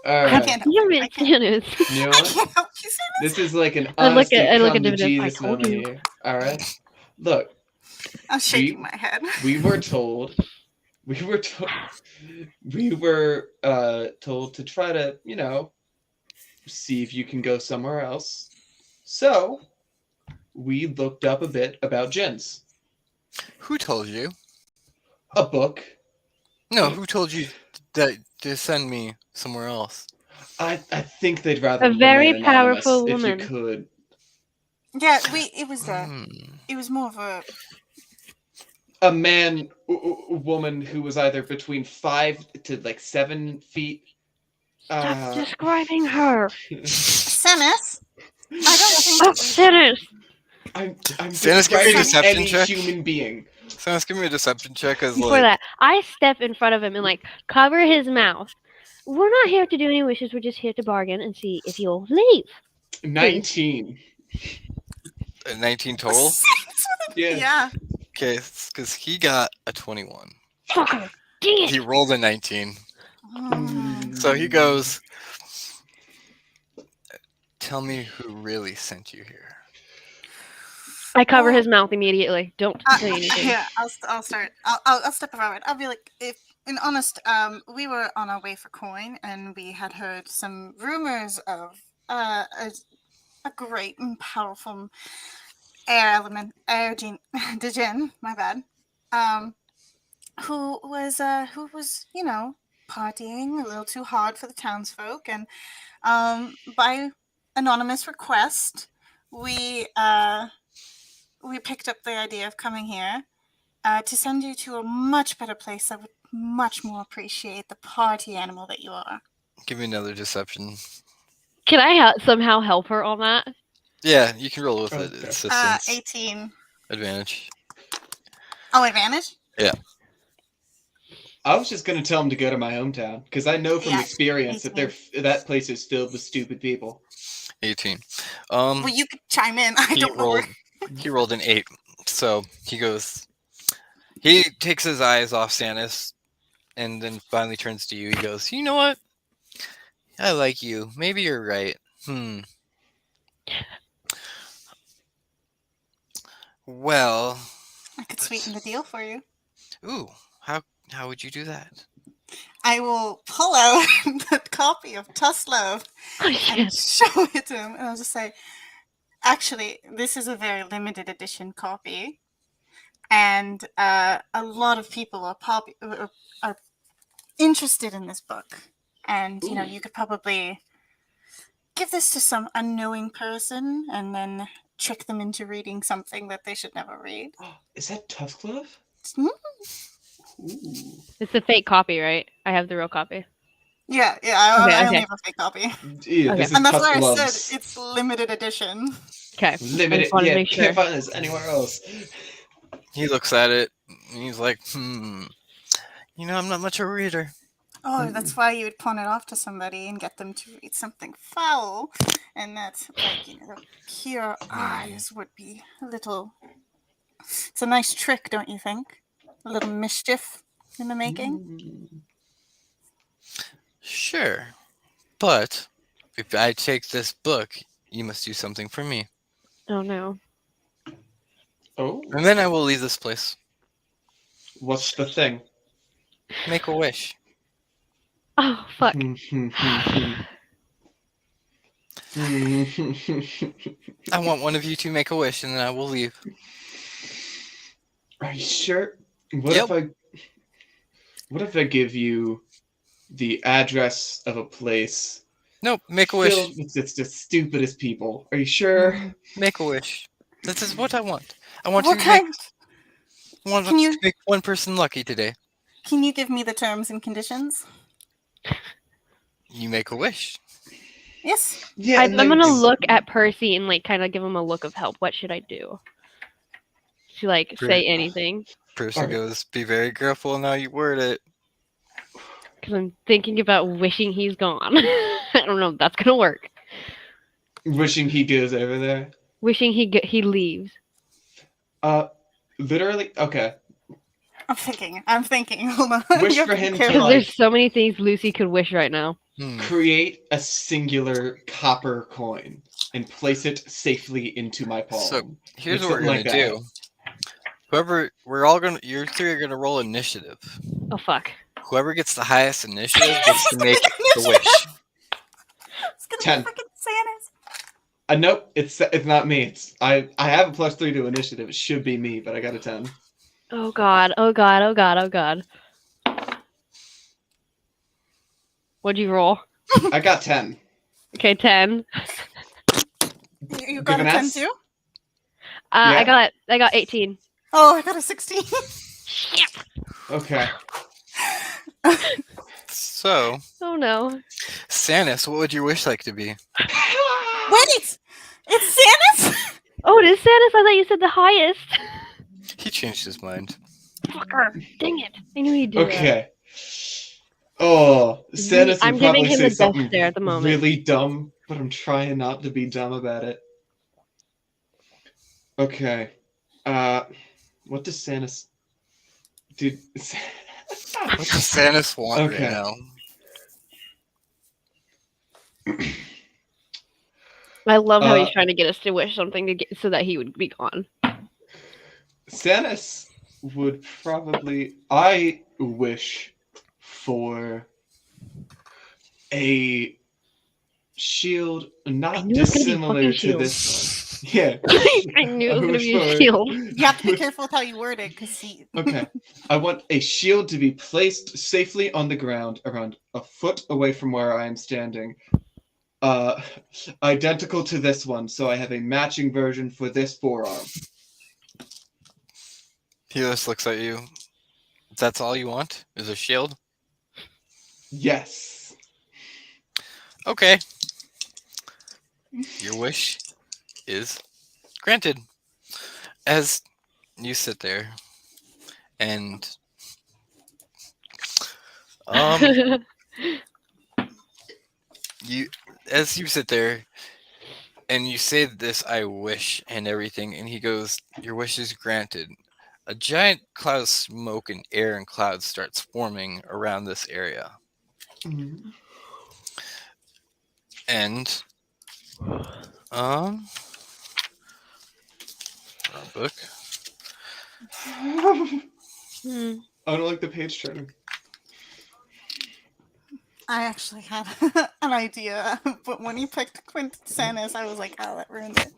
I Alright. can't. Damn it, I can't- Stannis. You know I what? can't help you say this. This is like an I look honest at come to Divinus, I Jesus told moment you. here. Alright? Look, I'm shaking my head. we were told we were told told to try to, see if you can go somewhere else. So we looked up a bit about gins. Who told you? A book. No, who told you that to send me somewhere else? I think they'd rather A very remain anonymous powerful if you woman. could. Yeah, it was Hmm. it was more of A man, woman who was either between 5 to like 7 feet. Stop describing her. Stannis. I don't think Oh, we should. Stannis. I'm Stannis, give me a describing deception any check. human being. Stannis, give me a deception check as Before like that, I step in front of him and like cover his mouth. We're not here to do any wishes. We're just here to bargain and see if you'll leave. 19. a 19 total. Yeah. Okay, because he got a 21. Fucker. Dang it. He rolled a 19. Mm. So he goes, tell me who really sent you here. I cover Well, his mouth immediately. Don't say anything. Yeah, I'll start. I'll step forward. I'll be like, if in honest, we were on our way for coin, and we had heard some rumors of a great and powerful Djinn, my bad, who was partying a little too hard for the townsfolk, and by anonymous request, we picked up the idea of coming here to send you to a much better place that would much more appreciate the party animal that you are. Give me another deception. Can I somehow help her on that? Yeah, you can roll with it. Okay. Assistance. 18. Advantage. Oh, advantage? I was just gonna tell him to go to my hometown because I know from Yeah, experience that 18. that place is filled with stupid people. 18. Well, you could chime in. I he don't know. rolled. He rolled an 8. So he goes. He takes his eyes off Stannis, and then finally turns to you. He goes, "You know what? I like you. Maybe you're right. Well, I could sweeten the deal for you. ooh, how would you do that? I will pull out the copy of Tuslove Oh, and shit. show it to him, and I'll just say, actually, this is a very limited edition copy, and a lot of people are interested in this book, and Ooh. you could probably give this to some unknowing person and then trick them into reading something that they should never read. Is that Tusk Glove? Hmm? Ooh. It's a fake copy, right? I have the real copy. Yeah, I Okay, only okay. have a fake copy, Yeah, Okay. this is and that's Tusk why I Gloves. said it's limited edition. Okay. I Limited. just wanted to Yeah, make sure. can't find this anywhere else. He looks at it, and he's like, I'm not much of a reader. Oh, that's why you would pawn it off to somebody and get them to read something foul, and that's like the pure eyes would be a little. It's a nice trick, don't you think? A little mischief in the making. Sure, but if I take this book, you must do something for me, Oh, no. Oh, and then I will leave this place. what's the thing? Make a wish. Oh, fuck. I want one of you to make a wish, and then I will leave. Are you sure? What Yep. if I give you the address of a place Nope, make a wish. filled with just the stupidest people. Are you sure? Make a wish. This is what I want. I want What to kind? Can to you make one person lucky today. can you give me the terms and conditions? You make a wish. Yes. Yeah, I'm and then gonna it's- look at Percy and like kind of give him a look of help. What should I do? To like say anything? Percy Alright. goes, be very careful in how you word it. Because I'm thinking about wishing he's gone. I don't know if that's gonna work. wishing he goes over there. Wishing he leaves. Literally, okay. I'm thinking. Hold on. Wish You have for to be him to, careful. Because like- there's so many things Lucy could wish right now. Create a singular copper coin and place it safely into my palm. So, here's Like what we're something gonna like that. do. You three are gonna roll initiative. Oh fuck. Whoever gets the highest initiative gets to make the wish. It's gonna 10. be freaking Santa's. Nope, it's not me. I have a +3 to initiative. It should be me, but I got a 10. Oh god. Oh god. Oh god. Oh god. What'd you roll? I got 10. Okay, 10. You got a Give an 10 S? too? Yeah. I got 18. Oh, I got a 16. Okay. So, Oh no. Sanus, what would your wish like to be? Wait! It's Santa's? Oh, it is Santa's? I thought you said the highest. He changed his mind. Fucker. Dang it. I knew he'd do that. Okay. Oh, Sanus I'm would giving probably him say the death something stare at the moment. really dumb, but I'm trying not to be dumb about it. Okay. What does Sanus... Dude... What does Sanus want Okay. right now? I love how he's Uh, trying to get us to wish something to get so that he would be gone. Sanus would probably... I wish for a shield not knew it was gonna be dissimilar fucking to shield. this. Yeah. I knew it was gonna wish be a for- shield. You have to be careful with how you word it, because Okay. I want a shield to be placed safely on the ground around a foot away from where I am standing. Identical to this one, so I have a matching version for this forearm. He just looks at you. That's all you want? Is a shield? Yes. Okay. Your wish is granted. As you sit there and you sit there and you say this I wish and everything, and he goes, your wish is granted. A giant cloud of smoke and air and clouds starts forming around this area. Mhm. And wrong book. Hmm. I don't like the page turning. I actually had an idea, but when you picked Quint Santa's, I was like, oh, that ruined it.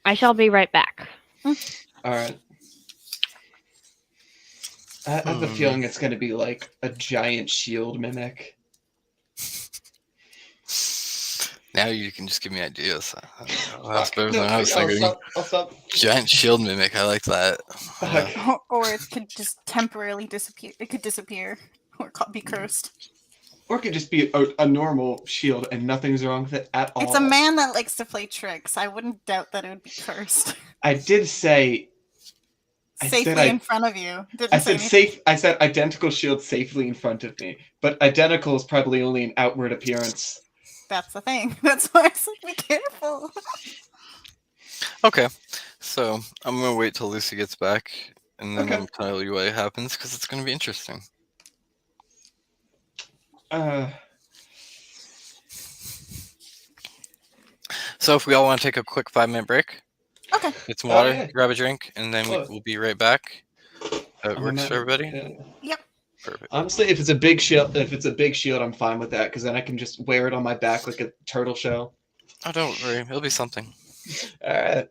I shall be right back. All right. I have a feeling it's going to be like a giant shield mimic. Now you can just give me ideas. That's better than I was I'll thinking. I'll stop. Giant shield mimic. I like that. Fuck. Or it could just temporarily disappear. It could disappear or be cursed. Or it could just be a normal shield and nothing's wrong with it at all. It's a man that likes to play tricks. I wouldn't doubt that it would be cursed. I did say. Safely in front of you. Didn't say anything. I said identical shield safely in front of me, but identical is probably only an outward appearance. That's the thing. That's why I was like, be careful. Okay, so I'm gonna wait till Lucy gets back, and then Okay. I'll tell you what happens because it's gonna be interesting. So if we all want to take a quick 5-minute break, Okay. get some water, yeah. grab a drink, and then Sure. we'll be right back. That I'm works not- for everybody. yeah. Yep. Perfect. Honestly, if it's a big shield, I'm fine with that because then I can just wear it on my back like a turtle shell. Oh, don't worry, it'll be something. All right.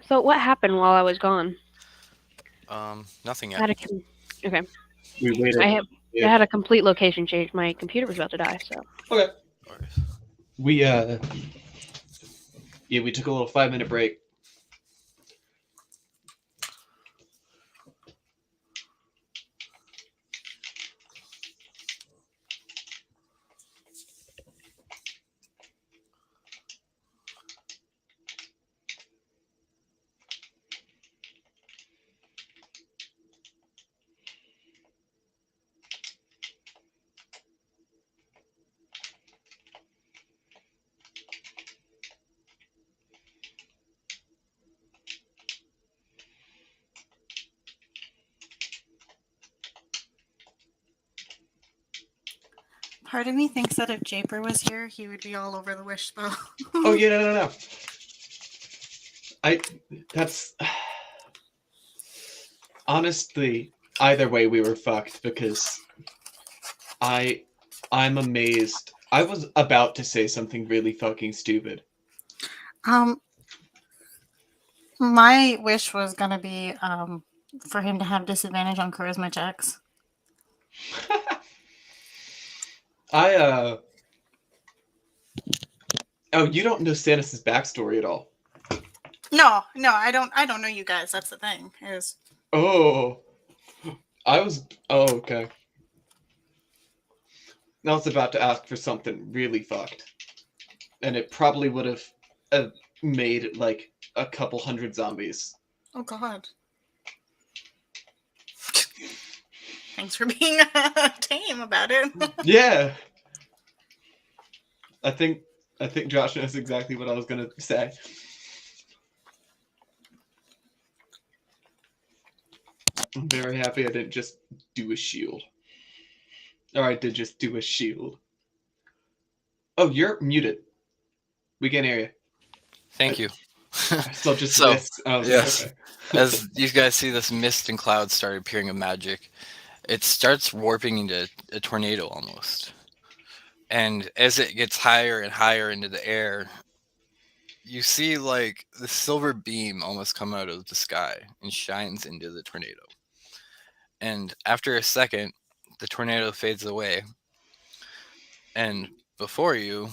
So what happened while I was gone? Nothing I yet. had okay. We waited. I had a complete location change. My computer was about to die. So Okay. All right. We we took a little 5-minute break. Part of me thinks that if Japer was here, he would be all over the wish spell. Oh yeah, no. That's honestly, either way we were fucked because I'm amazed. I was about to say something really fucking stupid. My wish was gonna be for him to have disadvantage on charisma checks. I Oh, you don't know Stannis' backstory at all. No, I don't know you guys. That's the thing. Is Oh. Okay. I was about to ask for something really fucked. And it probably would have made like a couple hundred zombies. oh god. Thanks for being tame about it. Yeah. I think Josh knows exactly what I was gonna say. I'm very happy I didn't just do a shield. Or I did just do a shield. Oh, you're muted. We can't hear you. Thank you. I still just So, missed. I was yes. like, okay. As you guys see this mist and clouds start appearing of magic, it starts warping into a tornado almost. And as it gets higher and higher into the air, you see like the silver beam almost come out of the sky and shines into the tornado. And after a second, the tornado fades away. And before you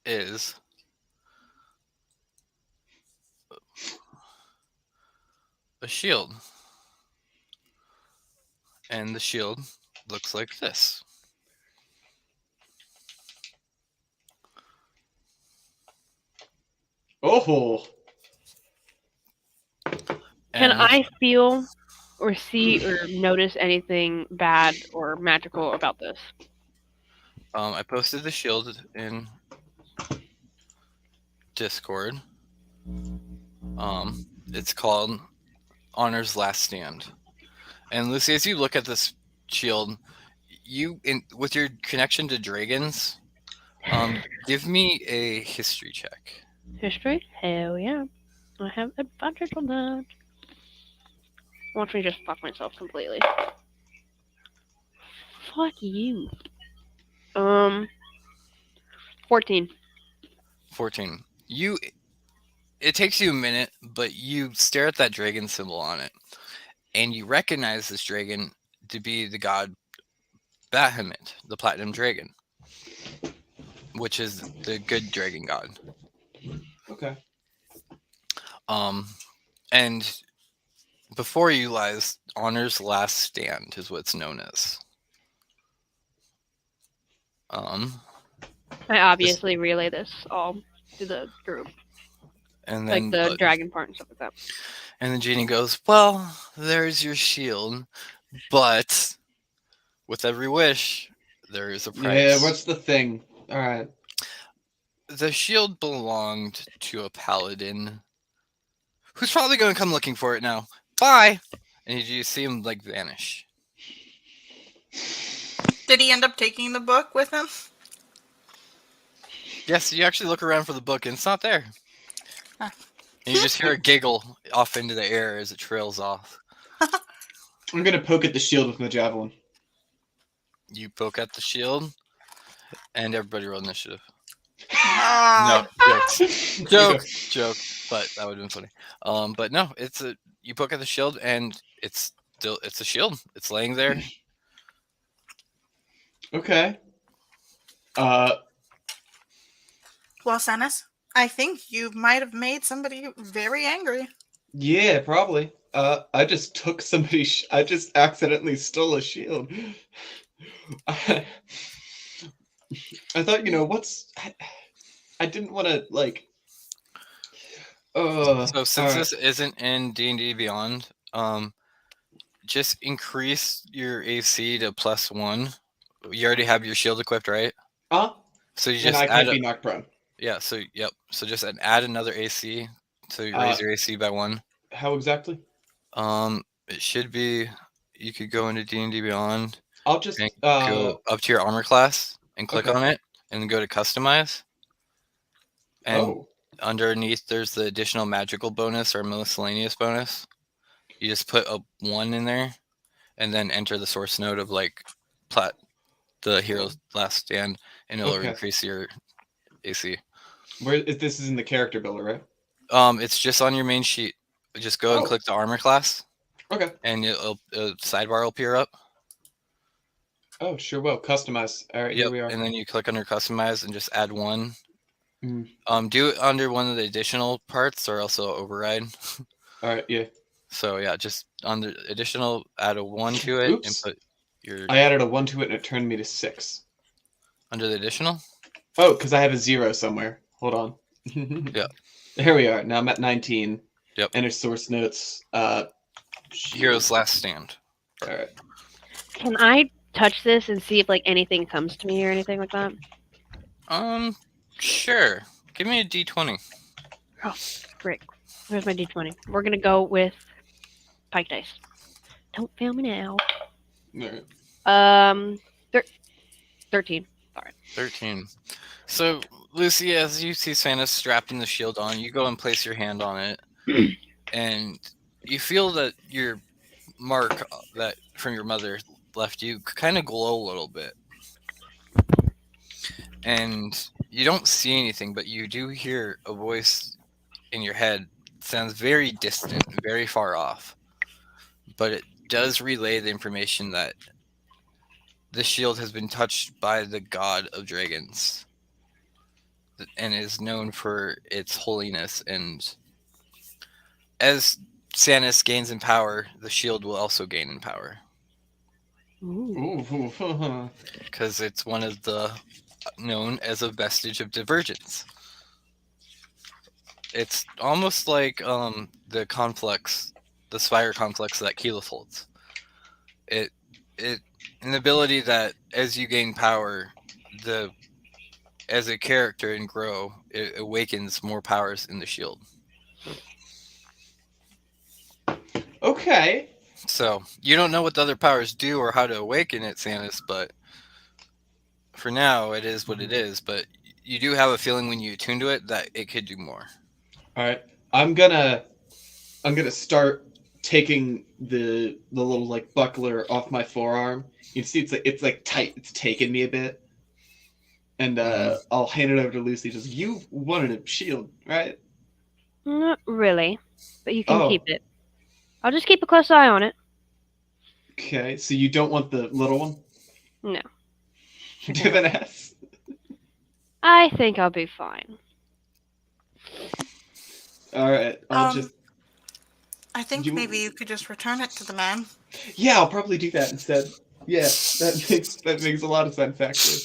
is a shield. And the shield looks like this. Oh. can And I feel or see or notice anything bad or magical about this? I posted the shield in Discord. It's called Honor's Last Stand. And Lucy, as you look at this shield, with your connection to dragons, give me a history check. History? Hell yeah. I have advantage on that. Watch me just fuck myself completely. Fuck you. 14. 14. It takes you a minute, but you stare at that dragon symbol on it, and you recognize this dragon to be the god Bahamut, the platinum dragon, which is the good dragon god. Okay. And before you lies Honor's Last Stand, is what's known as. I obviously relay this all to the group. And then Like the dragon part and stuff like that. And the genie goes, well, there's your shield, but with every wish, there is a price. Yeah, what's the thing? All right. The shield belonged to a paladin who's probably going to come looking for it now. Bye! And you see him, like, vanish. Did he end up taking the book with him? Yes, you actually look around for the book, and it's not there. Huh. And you just hear a giggle off into the air as it trails off. I'm gonna poke at the shield with my javelin. You poke at the shield, and everybody roll initiative. Oh, No, joke. But that would have been funny. But no, you poke at the shield, and it's a shield. It's laying there. Okay. well, Sanis, I think you might have made somebody very angry. Yeah, probably. I just took somebody's. I just accidentally stole a shield. I thought, I didn't want to like. So since alright. this isn't in D&D Beyond, just increase your AC to +1. You already have your shield equipped, right? So you And just I add can't be knocked prone. yeah. So yep. So just add another AC to raise your AC by 1. How exactly? It should be. You could go into D&D Beyond I'll just and go up to your armor class and click Okay. on it, and then go to customize. And Oh, underneath, there's the additional magical bonus or miscellaneous bonus. You just put a 1 in there, and then enter the source node of the hero's last stand, and it'll Okay. increase your AC. this is in the character builder, right? It's just on your main sheet. Just go and Oh. click the armor class, Okay. and a sidebar will appear up. Oh, sure will. Customize. All right, here we are. And then you click under customize and just add 1. Mm. Do it under one of the additional parts, or else it'll override. All right, yeah. So yeah, just on the additional, add a 1 to it. Oops. And put your I added a 1 to it, and it turned me to 6. under the additional. Oh, because I have a 0 somewhere. Hold on. Yeah. There we are. Now I'm at 19. Yep. Enter source notes. Hero's last stand. All right. Can I touch this and see if like anything comes to me or anything like that? Sure. Give me a D20. Oh, frick. Where's my D20? We're gonna go with pike dice. Don't fail me now. All right. 13. 13. So, Lucy, as you see Santa strapping the shield on, you go and place your hand on it, and you feel that your mark that from your mother left you kind of glow a little bit. And you don't see anything, but you do hear a voice in your head. It sounds very distant, very far off. But it does relay the information that the shield has been touched by the god of dragons and is known for its holiness. And as Sanus gains in power, the shield will also gain in power. Ooh. Because it's one of the known as a vestige of divergence. It's almost like the complex, the spire complex that Keyleth holds. It an ability that as you gain power, as a character and grow, it awakens more powers in the shield. Okay. So you don't know what the other powers do or how to awaken it, Sanus, but for now it is what it is. But you do have a feeling when you attune to it that it could do more. All right. I'm gonna start taking the little like buckler off my forearm. You can see it's like tight. It's taking me a bit. And I'll hand it over to Lucy. Just, you wanted a shield, right? Not really, but you can Oh. keep it. I'll just keep a close eye on it. Okay, so you don't want the little one? No. Give an S. I think I'll be fine. All right, I'll just. I think maybe you could just return it to the man. Yeah, I'll probably do that instead. Yeah, that makes a lot of sense actually.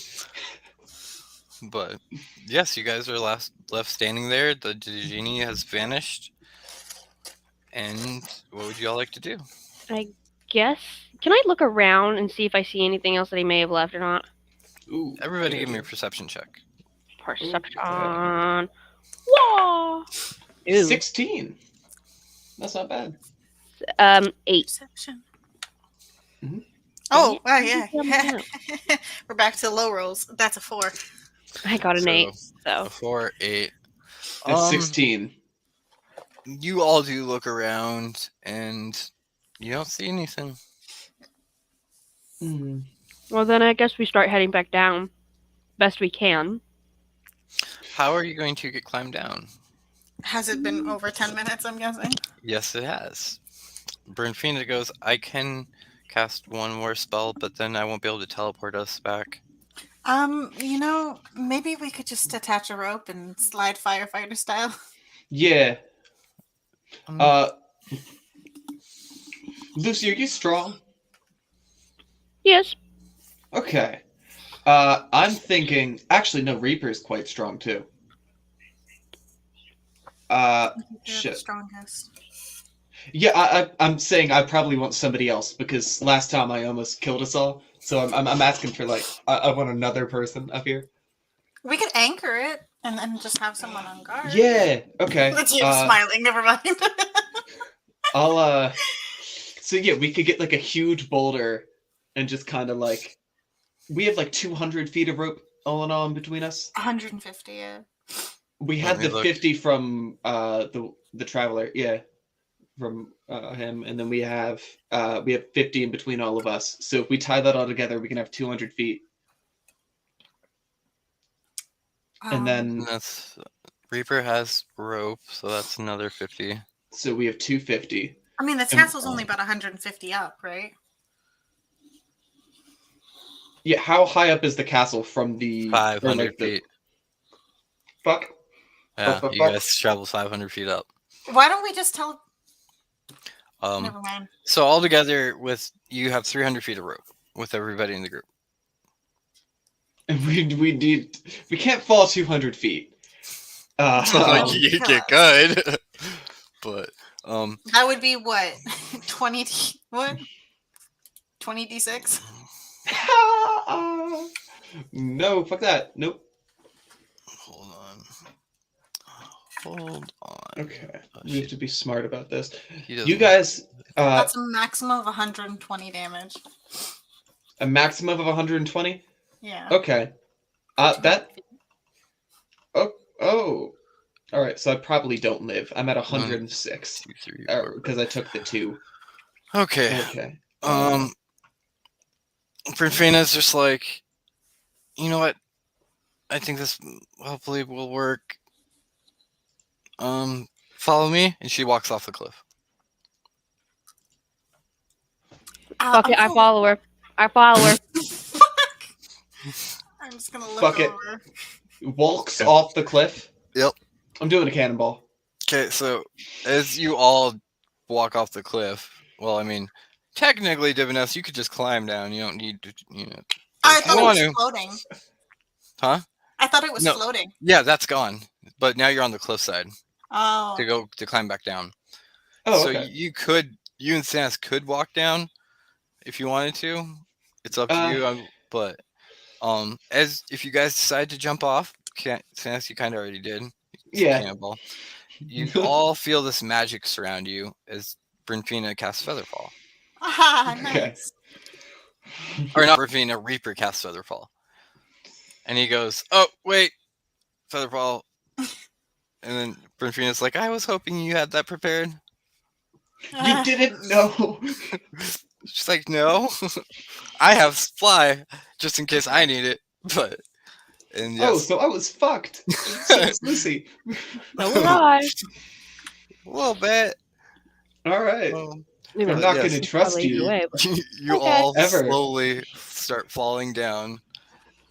But yes, you guys are left standing there. The genie has vanished. And what would you all like to do? I guess. Can I look around and see if I see anything else that he may have left or not? Ooh, Everybody give me a perception check. Perception. Whoa! Ooh. 16. That's not bad. 8. Perception. Mhm. Oh, Yeah, yeah. We're back to low rolls. That's a 4. I got an 8. So A 4, 8. It's 16. you all do look around, and you don't see anything. Hmm. Well, then I guess we start heading back down, best we can. How are you going to get climbed down? Has it been over 10 minutes, I'm guessing? Yes, it has. Bernfina goes, I can cast one more spell, but then I won't be able to teleport us back. Maybe we could just attach a rope and slide firefighter style. Yeah. Um, Lucy, are you strong? Yes. Okay. I'm thinking. Actually, no. Reaper's quite strong too. They're the Shit. strongest. Yeah, I'm saying I probably want somebody else because last time I almost killed us all. So I'm asking for like I want another person up here. We could anchor it and then just have someone on guard. Yeah. Okay. That's you smiling. Never mind. I'll So yeah, we could get like a huge boulder and just kind of like we have like 200 feet of rope all in all in between us. 150. Yeah. We Let had me the look. 50 from the traveler, yeah, from him, and then we have 50 in between all of us. So if we tie that all together, we can have 200 feet, and then that's Reaper has rope, so that's another 50. so we have 250. I mean, the castle's only about 150 up, right? Yeah, how high up is the castle from the 500 feet. Fuck. Yeah, fuck, you fuck. guys travel 500 feet up. Why don't we just tell? Never mind. So altogether, with you have 300 feet of rope with everybody in the group. And we can't fall 200 feet. You get good, but that would be what 20 what 20d6. No, fuck that. Nope. hold on. Okay, Oh, we have shit. to be smart about this. He doesn't- You guys, That's a maximum of 120 damage. a maximum of 120. Yeah. Okay. That. Oh. All right. So I probably don't live. I'm at 106 2, 3, 4. because I took the 2. Okay. Okay. Brinfina's just like, you know what? I think this hopefully will work. Follow me, and she walks off the cliff. Fuck it, I follow her. I follow her. I'm just gonna look Fuck it. over. Walks off the cliff. Yep. I'm doing a cannonball. Okay, so as you all walk off the cliff, well, I mean, technically, Divinus, you could just climb down. You don't need to, I if thought you it want was to. floating. Huh? I thought it was No. floating. Yeah, that's gone. But now you're on the cliffside Oh. to climb back down. Oh, So okay. you and Sans could walk down if you wanted to. It's up to you. But as if you guys decide to jump off, Sans, you kind of already did. Yeah. Cannonball. You all feel this magic surround you as Brinfina casts Featherfall. Ah, Okay. nice. Or not Brinfina, Reaper casts Featherfall. And he goes, oh, wait, Featherfall. And then Brinfina's like, I was hoping you had that prepared. You didn't know. She's like, no, I have Fly just in case I need it. But, and yes. Oh, so I was fucked. So was Lucy. So was I. A little bit. All right. Maybe I'm not yes. going to trust lead the you. way, but- You Okay. all Ever. slowly start falling down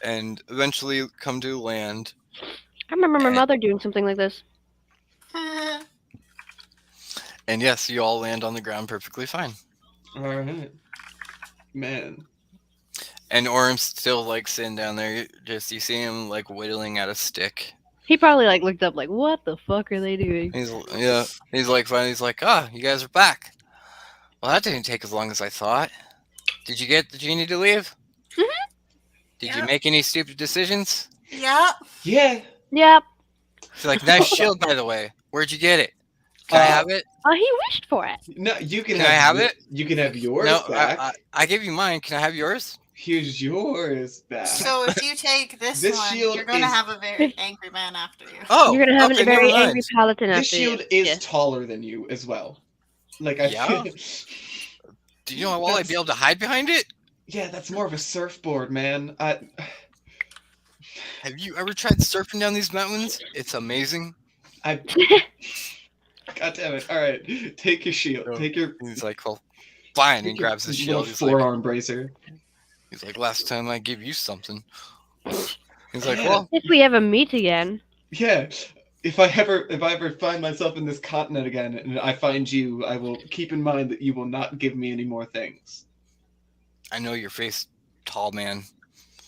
and eventually come to land. I remember my mother doing something like this. And yes, you all land on the ground perfectly fine. All right. Man. And Orm's still like sitting down there. You see him like whittling at a stick. He probably like looked up like, what the fuck are they doing? He's like finally he's like, you guys are back. Well, that didn't take as long as I thought. Did you get the genie to leave? Mhm. Did you make any stupid decisions? Yeah. Yeah. Yep. She's like, nice shield, by the way. Where'd you get it? Can I have it? He wished for it. No, you can Can I have your- it? You can have yours No, back. I gave you mine. Can I have yours? Here's yours back. So if you take this This one, shield you're going to is- have a very angry man after you. Oh, You're gonna have okay, a very never angry mind. paladin This after shield you. is Yeah. taller than you as well. Like I Yeah? feel. Do you know I'd be able to hide behind it? Yeah, that's more of a surfboard, man. Have you ever tried surfing down these mountains? It's amazing. God damn it! All right, take your shield. No. Take your. He's like, well, fine, and Take your grabs his little shield. He's like, forearm bracer. last time I gave you something. He's like, Yeah. well, If we ever meet again. Yeah. If I ever find myself in this continent again and I find you, I will keep in mind that you will not give me any more things. I know your face, tall man.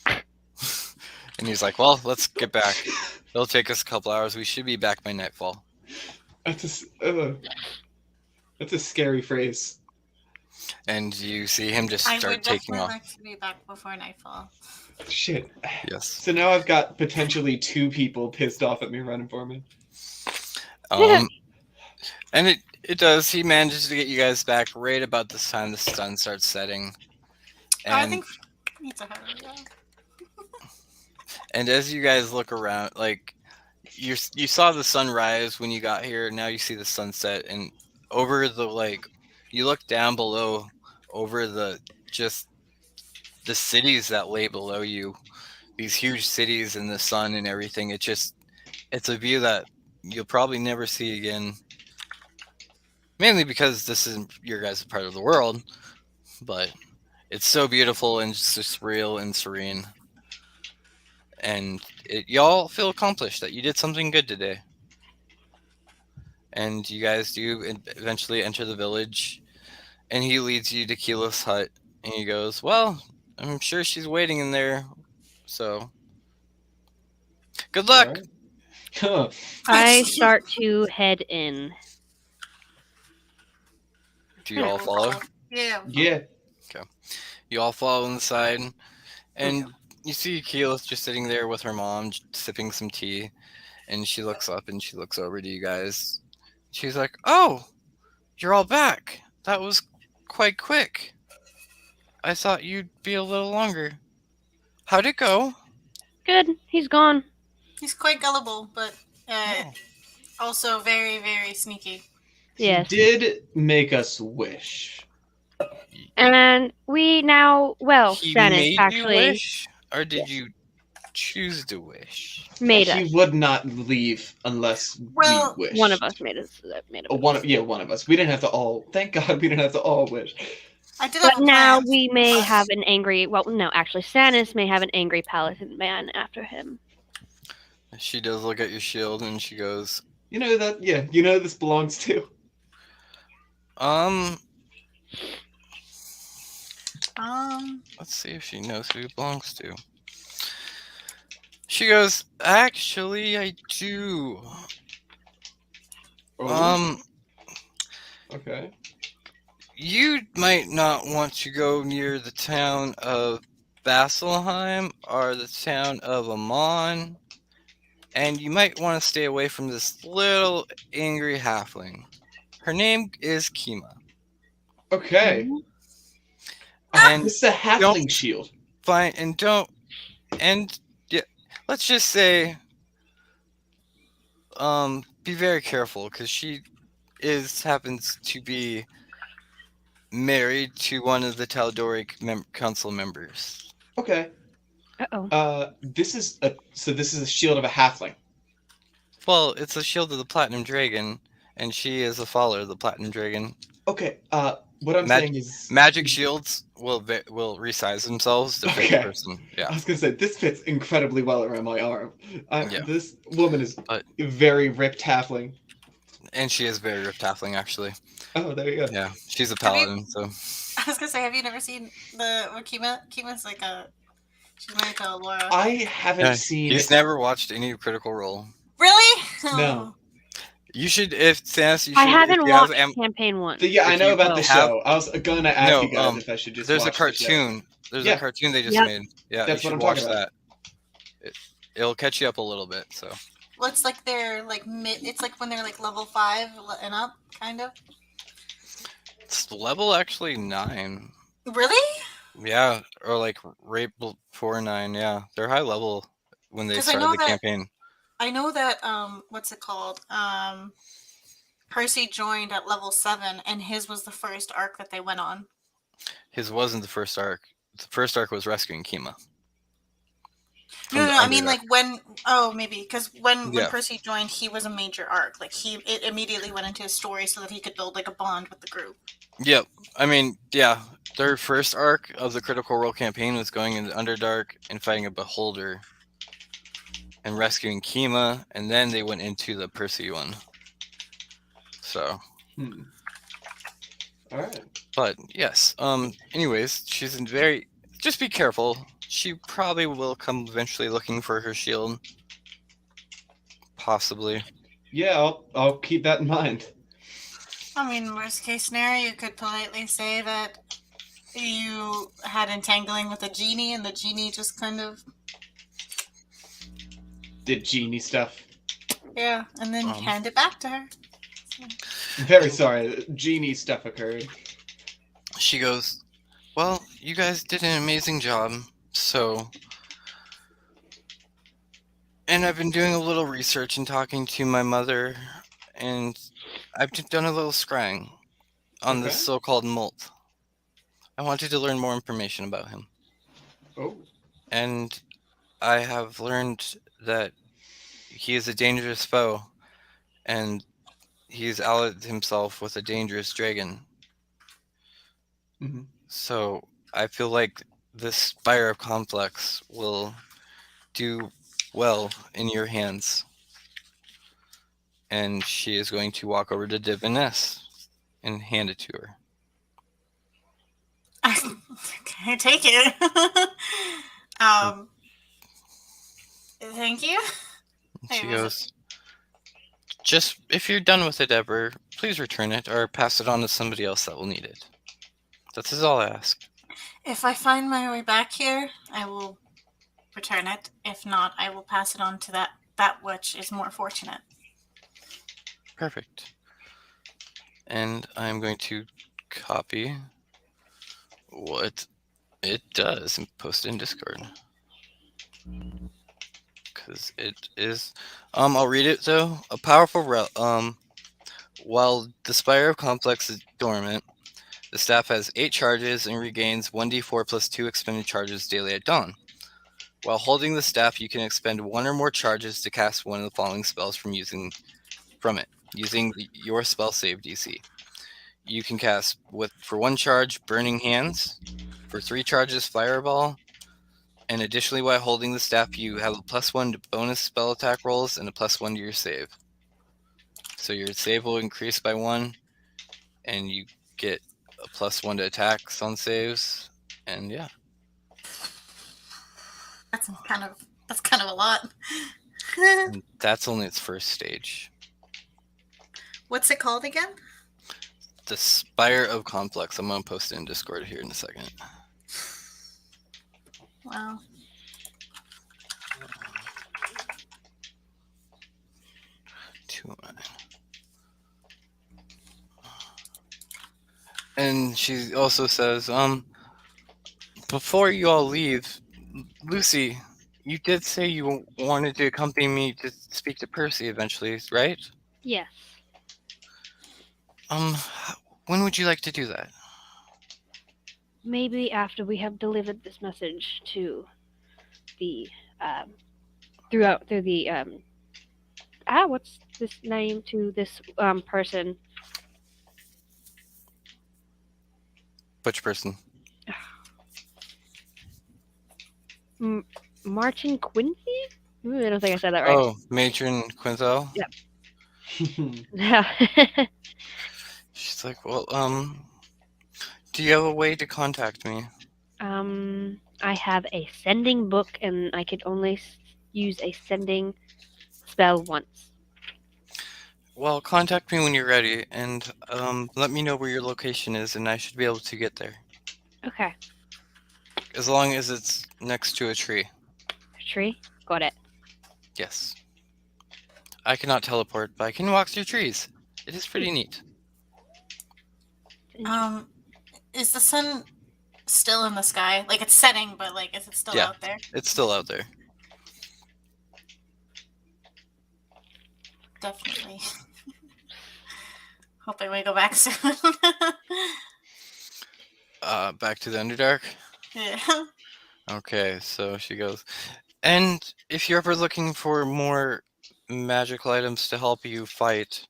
And he's like, well, let's get back. It'll take us a couple hours. We should be back by nightfall. That's a scary phrase. And you see him just I start would taking definitely off. like to be back before nightfall. Shit. Yes. So now I've got potentially 2 people pissed off at me running for me. And it does. He manages to get you guys back right about this time the sun starts setting. And, I think we need to hurry up. and as you guys look around, like you saw the sunrise when you got here. Now you see the sunset, and over the you look down below, over the cities that lay below you, these huge cities and the sun and everything. It's a view that you'll probably never see again. Mainly because this isn't your guys' part of the world, but it's so beautiful and just real and serene. And y'all feel accomplished that you did something good today. And you guys do eventually enter the village, and he leads you to Keyleth's hut, and he goes, well, I'm sure she's waiting in there, so good luck. Alright. Huh. I start to head in. Do you all follow? Yeah. Yeah. You all follow inside, and you see Keyleth just sitting there with her mom, sipping some tea, and she looks up and she looks over to you guys. She's like, oh, you're all back. That was quite quick. I thought you'd be a little longer. How'd it go? Good. He's gone. He's quite gullible, but Oh. also very, very sneaky. Yes. He did make us wish. And we now, well, He Stannis made you actually wish, or did you choose to wish? made He us. would not leave unless Well, we wished. One of us made us. One of us. We didn't have to all. Thank God we didn't have to all wish. I did have But a now plan. we may have an angry. Well, no, actually, Stannis may have an angry paladin man after him. She does look at your shield and she goes, You know that? Yeah. You know who this belongs to. Let's see if she knows who it belongs to. She goes, actually, I do. Okay. You might not want to go near the town of Vasselheim or the town of Amon, and you might want to stay away from this little angry halfling. Her name is Kima. Okay. And This is a halfling shield. fine, and don't, and yeah, let's just say, be very careful, because she happens to be married to one of the Tal'Doric council members. Okay. Uh-oh. This is a shield of a halfling. Well, it's a shield of the Platinum Dragon, and she is a follower of the Platinum Dragon. Okay. What I'm saying is Magic shields will resize themselves to fit the Okay. person. I Yeah. was gonna say this fits incredibly well around my arm. Yeah. This woman is But- a very ripped halfling. And she is very ripped halfling, actually. Oh, there you go. Yeah. She's a Have you- paladin, so. I was gonna say, have you never seen where Kima's like she's married to Laura. I haven't seen. He's never watched any Critical Role. Really? No. You should, if Stannis, you should. I haven't if you have watched campaign one. Yeah, I if know you about the have- show. I was gonna ask No, you guys if I should just. There's a watch the show. cartoon. There's Yeah. a cartoon they just Yep. made. Yeah, That's you what should I'm watch talking about. that. It'll catch you up a little bit. So Well, it's like they're like it's like when they're like level 5 and up, kind of. it's level actually 9. Really? Yeah, or like Rape 4-9. Yeah, they're high level when they Because I started know the that campaign. what's it called? Percy joined at level 7, and his was the first arc that they went on. His wasn't the first arc. The first arc was rescuing Kima No, from no, the I mean Underdark. like when. Oh, maybe because when Yeah. Percy joined, he was a major arc. Like it immediately went into his story so that he could build like a bond with the group. Yep. I mean, yeah. Their first arc of the Critical Role campaign was going into Underdark and fighting a Beholder and rescuing Kima, and then they went into the Percy one. So, All right. but yes. Anyways, she's in very. Just be careful. She probably will come eventually looking for her shield. Possibly. Yeah, I'll keep that in mind. I mean, worst case scenario, you could politely say that you had entangling with a genie, and the genie just kind of Did genie stuff. yeah, and then Um, hand it back to her. Very sorry, genie stuff occurred. She goes, "Well, you guys did an amazing job. So, and I've been doing a little research and talking to my mother, and I've done a little scrying on this Okay. so-called Molt. I wanted to learn more information about him, Oh. and I have learned that he is a dangerous foe, and he's allied himself with a dangerous dragon. Mm-hmm. So I feel like this Spire of Complex will do well in your hands." And she is going to walk over to Diviness and hand it to her. Okay, take it. um, thank you. She Was it- goes, "Just if you're done with it ever, please return it or pass it on to somebody else that will need it. That is all I ask." If I find my way back here, I will return it. If not, I will pass it on to that which is more fortunate. Perfect. And I'm going to copy what it does and post it in Discord. Because it is. I'll read it though. A powerful while the Spire of Complex is dormant, the staff has 8 charges and regains 1d4 plus 2 expended charges daily at dawn. While holding the staff, you can expend 1 or more charges to cast one of the following spells from it, using your spell save DC. You can cast for 1 charge, Burning Hands, for 3 charges, Fireball, and additionally, while holding the staff, you have a +1 to bonus spell attack rolls and a +1 to your save. So your save will increase by 1, and you get a +1 to attacks on saves, and yeah. That's kind of a lot. And that's only its first stage. What's it called again? The Spire of Complex. I'm going to post it in Discord here in a second. Wow. And she also says, before you all leave, Lucy, you did say you wanted to accompany me to speak to Percy eventually, right? Yes. When would you like to do that? Maybe after we have delivered this message to the through the what's this name to this person? Which person? Martin Quincy? I don't think I said that right. Oh, Matron Quinzel? Yep. Yeah. She's like, well, do you have a way to contact me? I have a sending book, and I could only use a sending spell once. Well, contact me when you're ready, and let me know where your location is, and I should be able to get there. Okay. As long as it's next to a tree. A tree? Got it. Yes. I cannot teleport, but I can walk through trees. It is pretty neat. Is the sun still in the sky? Like it's setting, but like is it still Yeah. out there? It's still out there. Definitely. Hoping we go back soon. Back to the Underdark. Yeah. Okay, so she goes, and if you're ever looking for more magical items to help you fight,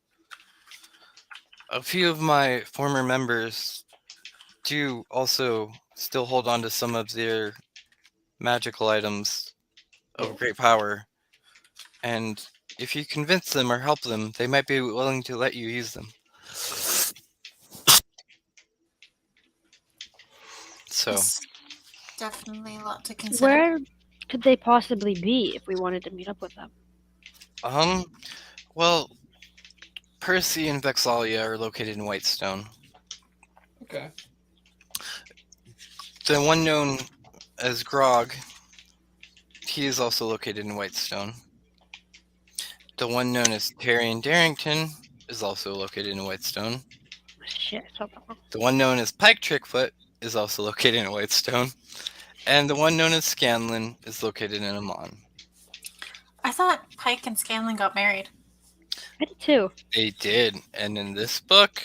a few of my former members do also still hold on to some of their magical items of great power, and if you convince them or help them, they might be willing to let you use them. So, It's definitely a lot to consider. Where could they possibly be if we wanted to meet up with them? well, Percy and Vexalia are located in Whitestone. Okay. The one known as Grog, he is also located in Whitestone. The one known as Tyrion Darrington is also located in Whitestone. Shit, I thought that wrong. The one known as Pike Trickfoot is also located in Whitestone. And the one known as Scanlan is located in Amon. I thought Pike and Scanlan got married. I did too. They did. And in this book,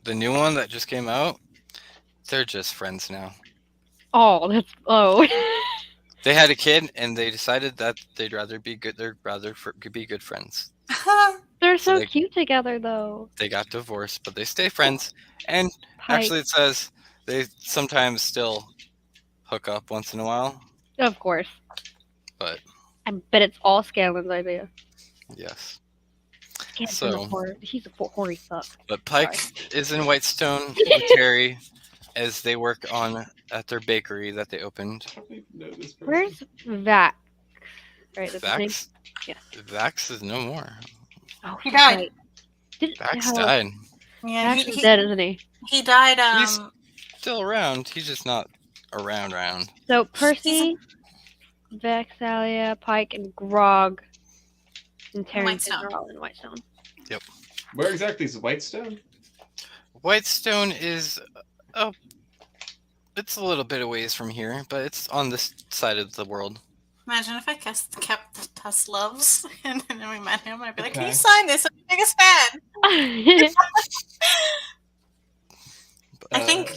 the new one that just came out, they're just friends now. Oh, that's They had a kid, and they decided that they'd rather be good. They'd rather be good friends. They're So so they- cute together, though. They got divorced, but they stay friends. And Pike. actually, it says they sometimes still hook up once in a while. Of course. But I bet it's all Scanlan's idea. yes. Scanlan's So- a whore. He's a hoary fuck. But Pike is in Whitestone with Terry as they work on at their bakery that they opened. I don't even know this person. Where's Vax? Right, that's his name? Vax? Yeah. Vax is no more. Oh, He he's died. right. Did, Vax oh, died. Yeah, Vax is dead, isn't he? he died. He's- Still around. He's just not around. So Percy, Vexalia, Pike, and Grog and Tarrington Whitestone. are all in Whitestone. Where exactly is Whitestone? Whitestone is it's a little bit a ways from here, but it's on this side of the world. Imagine if I kept the Tuss loves and then we met him. I'd be like, "Can you Okay. sign this? I'm your biggest fan." I think.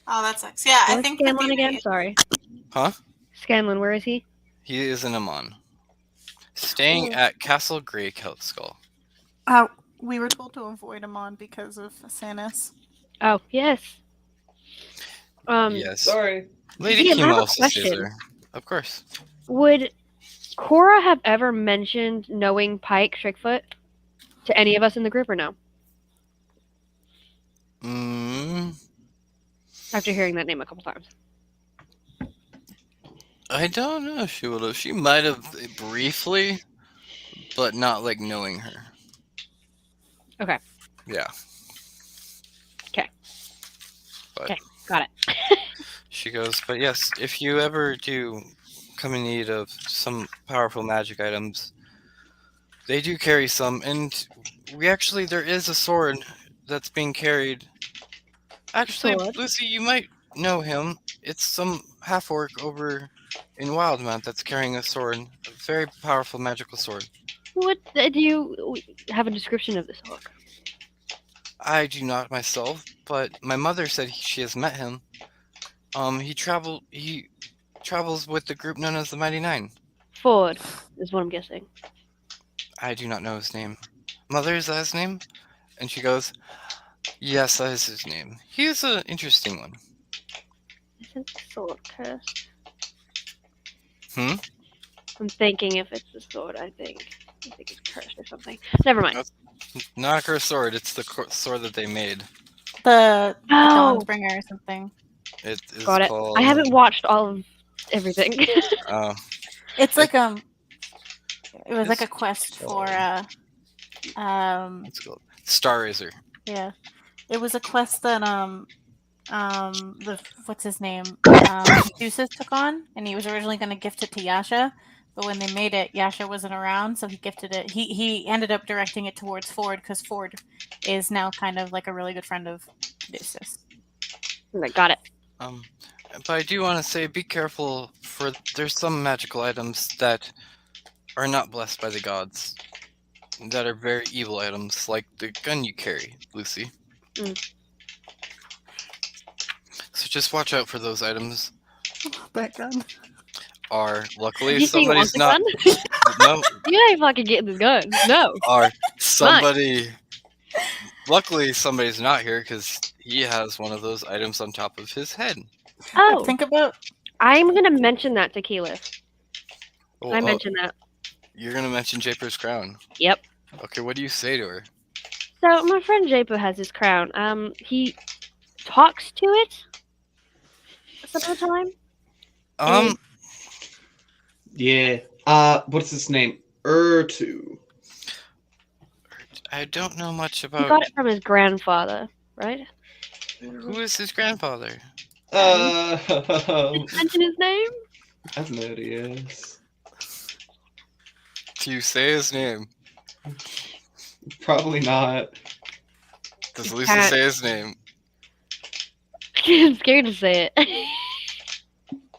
Oh, that sucks. Yeah, I Where's think. that Scanlan they- again? Sorry. Huh? Scanlan, where is he? He is in Amon, staying at Castle Grey Skull. We were told to avoid him on because of Sanus. Oh, yes. Yes. Sorry. Lady Liam, I Kim have a also stays question. there. Of course. Would Cora have ever mentioned knowing Pike Trickfoot to any of us in the group or no? After hearing that name a couple times. I don't know if she would have. She might have briefly, but not like knowing her. Okay. Yeah. Okay. But Okay, got it. she goes, but yes, if you ever do come in need of some powerful magic items, they do carry some, and there is a sword that's being carried. Actually, Sword? Lucy, you might know him. It's some half-orc over in Wildmount that's carrying a sword, a very powerful magical sword. What do you have a description of this orc? I do not myself, but my mother said she has met him. He travels with the group known as the Mighty Nine. Ford is what I'm guessing. I do not know his name. Mother, is that his name? And she goes, yes, that is his name. He is an interesting one. Isn't sword cursed? Hmm? I'm thinking if it's the sword, I think it's cursed or something. Never mind. Not a cursed sword, it's the sword that they made. The Oh, Dawnbringer or something. It is got it. called... I haven't watched all of everything. Oh, It's like it was like It's a quest for it's called Star Razor. yeah. It was a quest that what's his name? Deuces took on, and he was originally going to gift it to Yasha, but when they made it, Yasha wasn't around, so he gifted it. He ended up directing it towards Ford because Ford is now kind of like a really good friend of Deuces. I got it. But I do want to say, be careful, for there's some magical items that are not blessed by the gods, that are very evil items, like the gun you carry, Lucy. Mm. So just watch out for those items. That gun. Luckily You say you want somebody's the not. gun? No, You ain't fucking getting the gun. No. somebody. Luckily somebody's not here because he has one of those items on top of his head. Oh, Think about. I'm gonna mention that to Keyleth. Oh, I mentioned that. You're gonna mention Japer's crown. Yep. Okay, what do you say to her? So my friend Japo has his crown. He talks to it some of the time. Um, Yeah. What's his name? Urtu. I don't know much He about got it from his grandfather, right? who is his grandfather. Mention his name? I have no idea. Do you say his name? Probably not. Does You Lucy can't. say his name? I'm scared to say it.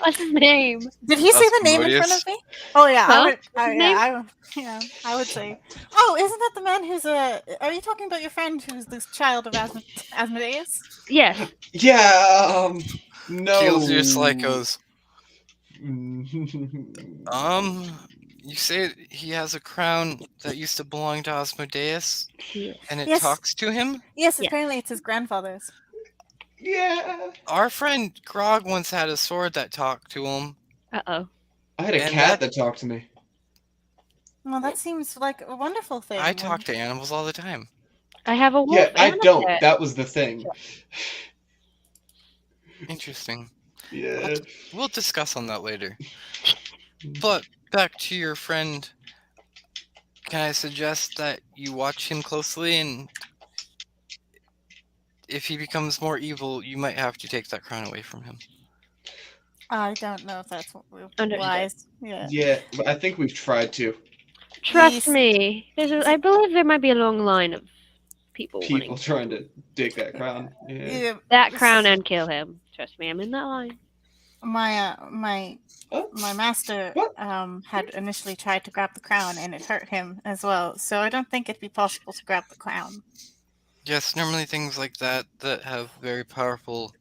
What's his name? Did he say the name in front Asmodeus? of me? Oh yeah, Huh? I would. What's his name? I would say. Oh, isn't that the man who's a? Are you talking about your friend who's this child of Asmodeus? Yes. Yeah. No. Keel's just like goes. You say he has a crown that used to belong to Asmodeus, Yes. and it Yes. talks to him? Yes, Yes. apparently it's his grandfather's. Yeah. Our friend Grog once had a sword that talked to him. Uh-oh. I had a And cat that talked to me. Well, that seems like a wonderful thing. I talk to animals all the time. I have a wolf Yeah, I and a don't. pet. That was the thing. Interesting. Yeah. We'll discuss on that later. But back to your friend. Can I suggest that you watch him closely, and if he becomes more evil, you might have to take that crown away from him. I don't know if that's Understood. wise. Yeah. Yeah, but I think we've tried to. Trust Yes. me. I believe there might be a long line of people People wanting trying to dig that crown. Yeah. Yeah, that crown and kill him. Trust me, I'm in that line. my Oh, master What? had initially tried to grab the crown and it hurt him as well. So I don't think it'd be possible to grab the crown. Yes, normally things like that have very powerful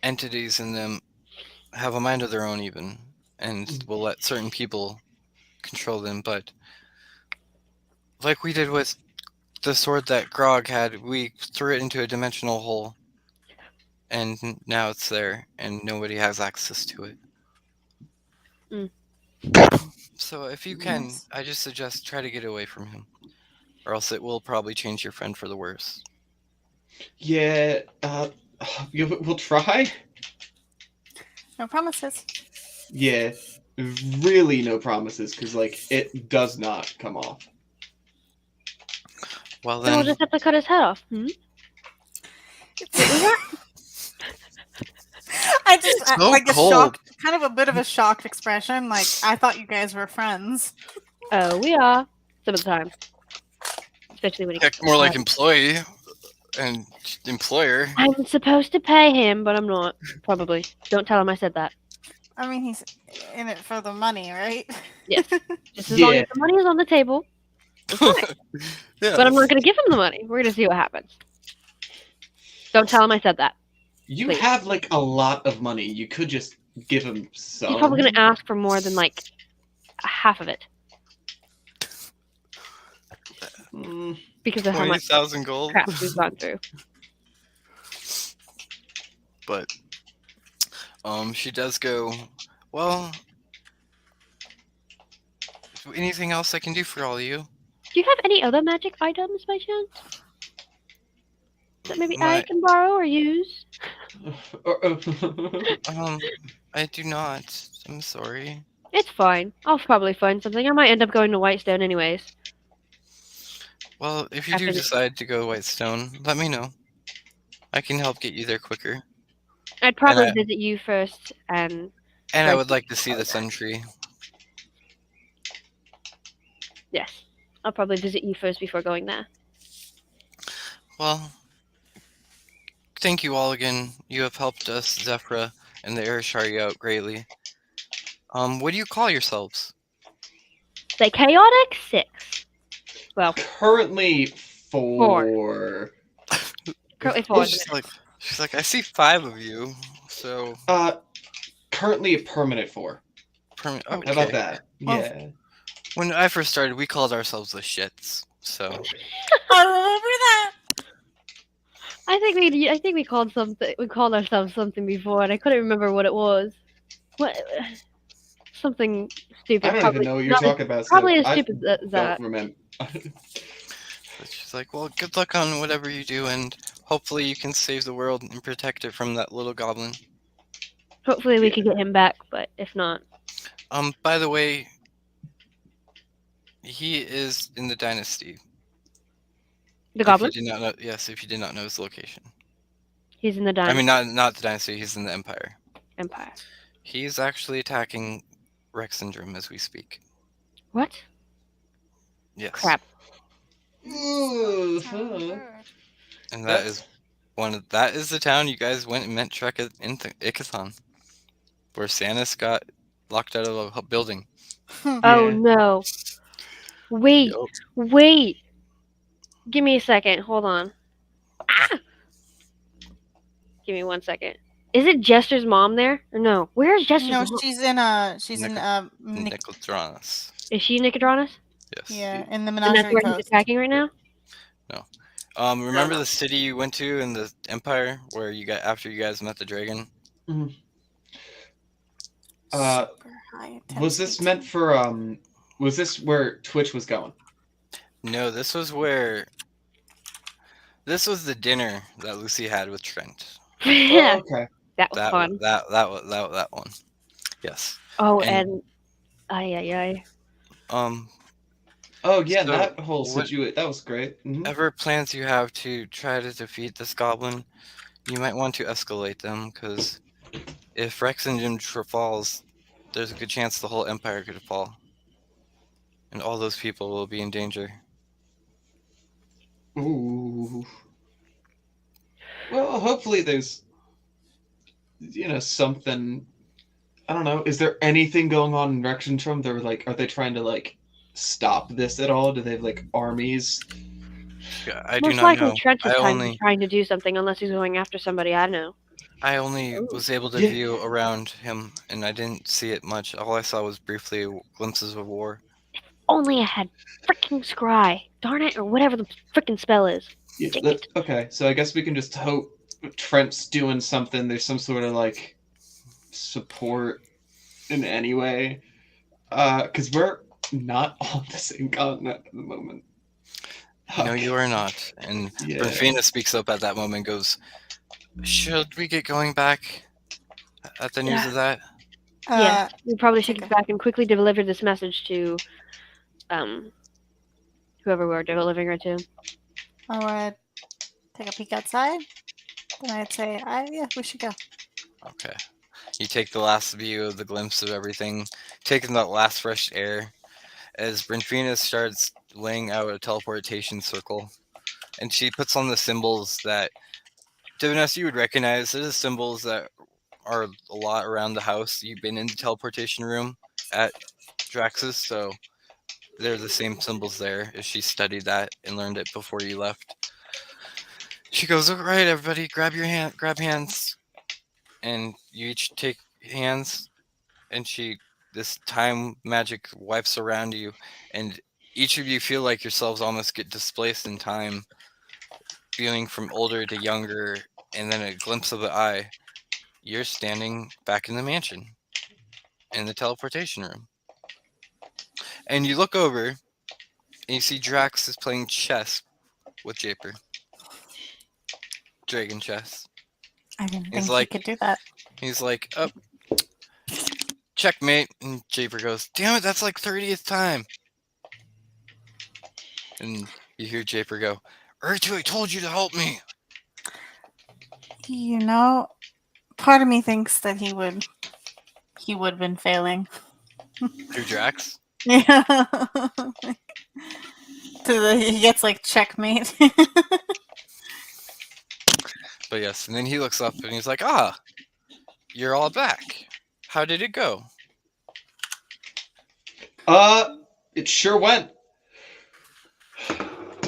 entities in them have a mind of their own even, and will let certain people control them, but like we did with the sword that Grog had, we threw it into a dimensional hole, and now it's there, and nobody has access to it. Mm. So if you can, Yes. I just suggest try to get away from him, or else it will probably change your friend for the worse. yeah. We'll try. No promises. Yeah. Really, no promises, because like it does not come off. Well Then we'll then, just have to cut his head off. Hmm? I just So like a cold. shocked, kind of a bit of a shocked expression. Like I thought you guys were friends. Oh, we are. Some of the time. Especially when he heck, more like employee and employer. I'm supposed to pay him, but I'm not. Probably. Don't tell him I said that. I mean, he's in it for the money, right? Yes. Just as long Yeah. as the money is on the table. Yeah. But I'm not going to give him the money. We're going to see what happens. Don't tell him I said that. You Please. have like a lot of money. You could just give him some. He's probably going to ask for more than like half of it Mm, because of how much 20,000 gold. crap we've gone through. But she does go, well, anything else I can do for all of you? Do you have any other magic items by chance that maybe I My- can borrow or use? I do not. I'm sorry. It's fine. I'll probably find something. I might end up going to Whitestone anyways. Well, if you After do the- decide to go Whitestone, let me know. I can help get you there quicker. I'd probably I- visit you first, and And I Right. would like to see the Sun Tree. yes, I'll probably visit you first before going there. Well, thank you all again. You have helped us, Zephyra, and the Erishari out greatly. What do you call yourselves? The Chaotic 6. Well, Currently Four. 4. currently Oh, 4. She's like, I see 5 of you, so Currently a permanent 4. okay. How about that? Well, Yeah. When I first started, we called ourselves the Shits. So I remember that. I think we called something. We called ourselves something before, and I couldn't remember what it was. What? Something stupid. I don't probably even know what you're not as, talking about, Probably so as I stupid as don't that. remember. but she's like, well, good luck on whatever you do, and hopefully you can save the world and protect it from that little goblin. Hopefully, we Yeah. could get him back, but if not, By the way, he is in the dynasty. the If goblin. you did not know, yes, if you did not know his location. He's in the I dynasty mean, not the dynasty. He's in the empire. empire. He's actually attacking Rexendrum as we speak. What? Yes. Crap. Ooh, And That's that is the town you guys went and met Trek in Ikathon, where Sanis got locked out of a building. Oh yeah. no! Wait, Yup. wait. Give me a second. Hold on. Ah! Give me 1 second. Is it Jester's mom there? Or no? Where is Jester's No, mom? she's in Nicodranus. Is she Nicodranus? Yes. yeah, in the And that's Menagerie where he's Coast. attacking right now? Remember the city you went to in the Empire where you got after you guys met the dragon? Uh, Super high Was this intensity. meant for was this where Twitch was going? No, this was the dinner that Lucy had with Trent. Oh, Yeah, okay. that was fun. That one. Yes. Oh, and- and ay. Oh yeah, So, that whole what- situation that was great. Mhm. Whatever plans you have to try to defeat this goblin, you might want to escalate them, because if Rexendrum falls, there's a good chance the whole empire could fall. And all those people will be in danger. Ooh. Well, hopefully there's something. I don't know. Is there anything going on in Rexentrum? They're like, are they trying to like stop this at all? Do they have like armies? Yeah, I do Most not likely know. Trent is I trying only to do something, unless he's going after somebody I know. was able to Yeah. view around him, and I didn't see it much. All I saw was briefly glimpses of war. Only I had freaking scry. Darn it, or whatever the freaking spell is. Yeah. Dang it. Okay, so I guess we can just hope Trent's doing something. There's some sort of like support in any way, because we're not on the same continent at the moment. No, you are not. And Yeah. Bernfina speaks up at that moment and goes, should we get going back at the news Yeah. of that? Yeah, we probably should okay. get back and quickly deliver this message to, whoever we're delivering it to. I would take a peek outside. Then I'd say, yeah, we should go. Okay. You take the last view of the glimpse of everything, taking that last fresh air, as Brinfina starts laying out a teleportation circle. And she puts on the symbols that, Divinus, you would recognize. They're the symbols that are a lot around the house. You've been in the teleportation room at Drax's, so they're the same symbols there, if she studied that and learned it before you left. She goes, all right, everybody, grab hands. And you each take hands, and this time magic wipes around you, and each of you feel like yourselves almost get displaced in time, feeling from older to younger, and then a glimpse of the eye. You're standing back in the mansion, in the teleportation room. And you look over, and you see Drax is playing chess with Japer. Dragon chess. I didn't He's think like- he could do that. He's like, oh, checkmate. And Japer goes, damn it, that's like 30th time. And you hear Japer go, Ertu, I told you to help me. Part of me thinks that he would have been failing. Through Drax? Yeah. He gets like checkmate. But yes, and then he looks up and he's like, "Ah, you're all back. How did it go?" It sure went.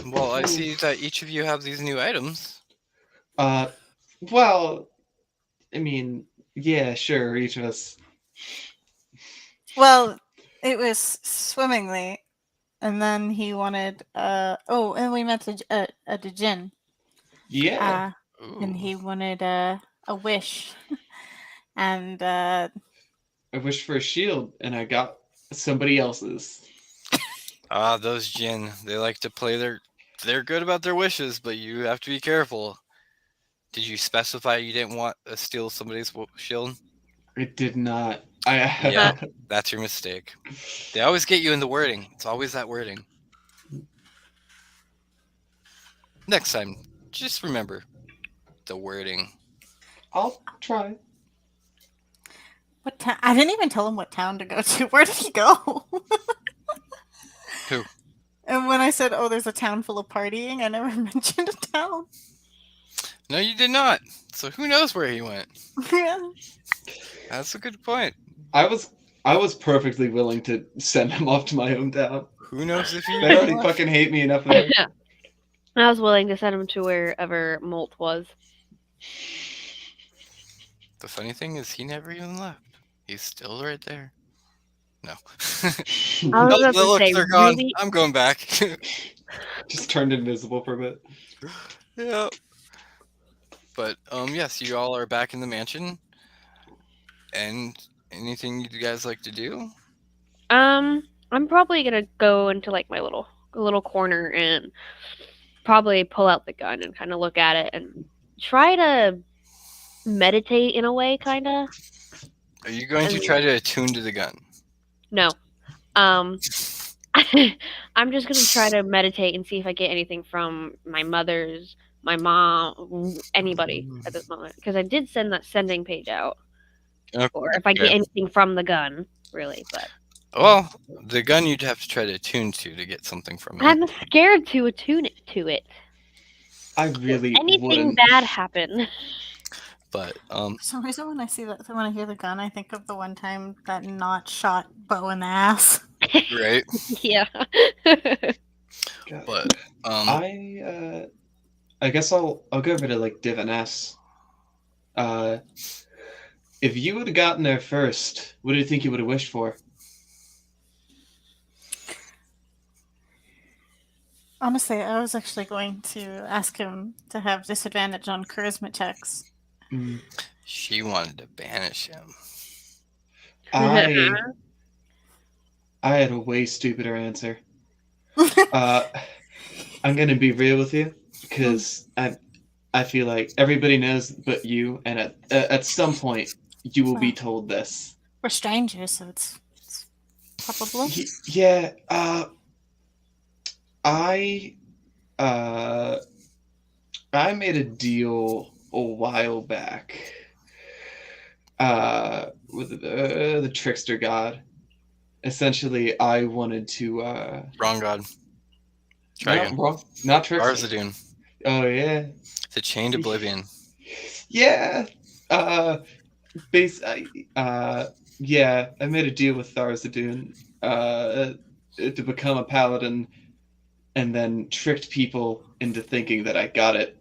Well, I see that each of you have these new items. Well, I mean, yeah, sure, each of us. Well, it was swimmingly, and then he wanted. And we met a Djinn. Yeah. And Ooh. he wanted a wish, and I wished for a shield, and I got somebody else's. Ah, those Jinn. They like to play They're good about their wishes, but you have to be careful. Did you specify you didn't want to steal somebody's shield? It did not. Yeah, that's your mistake. They always get you in the wording. It's always that wording. Next time, just remember the wording. I'll try. what town? I didn't even tell him what town to go to. Where did he go? Who? And when I said, "Oh, there's a town full of partying," I never mentioned a town. No, you did not. So who knows where he went? Yeah. That's a good point. I was perfectly willing to send him off to my hometown. Who knows if he They already fucking hate me enough there. I was willing to send him to wherever Molt was. The funny thing is he never even left. He's still right there. No. I was Oh, about the to looks say, are gone. really? I'm going back. Just turned invisible for a bit. Yeah. But yes, you all are back in the mansion. And anything you guys like to do? I'm probably gonna go into like my little corner and probably pull out the gun and kind of look at it and try to meditate in a way, kind of. Are you going to try to attune to the gun? No. I'm just gonna try to meditate and see if I get anything from my mom, anybody at this moment, because I did send that sending page out, or if I get Okay. anything from the gun, really. But Well, the gun you'd have to try to attune to get something from it. I'm scared to attune it to it. I really Anything wouldn't. bad happen. But For some reason, when I hear the gun, I think of the one time that Notch shot Bo in the ass. right. Yeah. God. But I guess I'll go over to like Diviness. If you would have gotten there first, what do you think you would have wished for? Honestly, I was actually going to ask him to have disadvantage on charisma checks. she wanted to banish him. I had a way stupider answer. I'm gonna be real with you because I feel like everybody knows but you, and at some point you will be told this. We're strangers, so it's probably. Yeah. I made a deal a while back with the trickster god. Essentially, I wanted to Wrong god. Try again. Not trickster. Arzadoon. Oh yeah. The chained oblivion. Yeah. Yeah, I made a deal with Tharzadoon to become a paladin, and then tricked people into thinking that I got it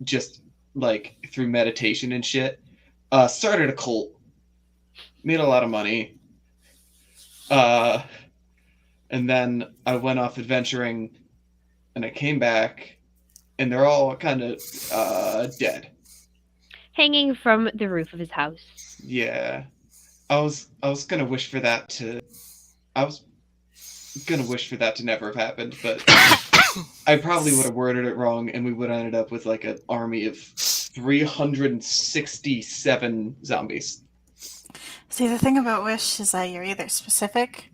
just like through meditation and shit. Started a cult, made a lot of money, and then I went off adventuring, and I came back, and they're all kind of dead. Hanging from the roof of his house. Yeah, I was gonna wish for that to. I was gonna wish for that to never have happened, but I probably would have worded it wrong, and we would have ended up with like an army of 367 zombies. See, the thing about wish is that you're either specific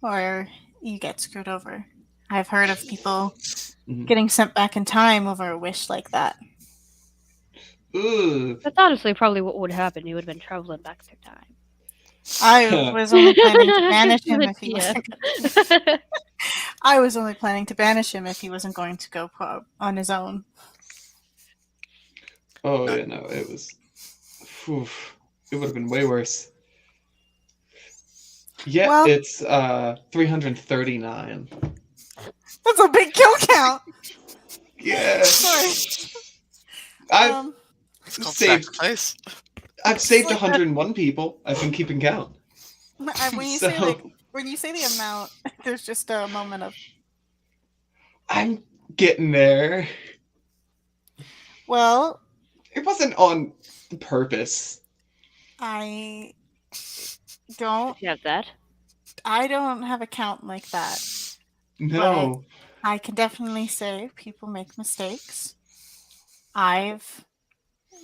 or you get screwed over. I've heard of people getting sent back in time over a wish like that. Ooh. That's honestly probably what would happen. You would have been traveling back through time. I was only planning to banish him if he wasn't. I was only planning to banish him if he wasn't going to go on his own. Oh yeah, no, it was. Phew, it would have been way worse. Yeah, Well, it's 339. that's a big kill count. Yeah, Sorry. I've It's called saved. sacrifice. I've saved like- 101 people. I've been keeping count. When you So say like when you say the amount, there's just a moment of I'm getting there. well, It wasn't on purpose. I don't You have that. I don't have a count like that. No. I can definitely say people make mistakes. I've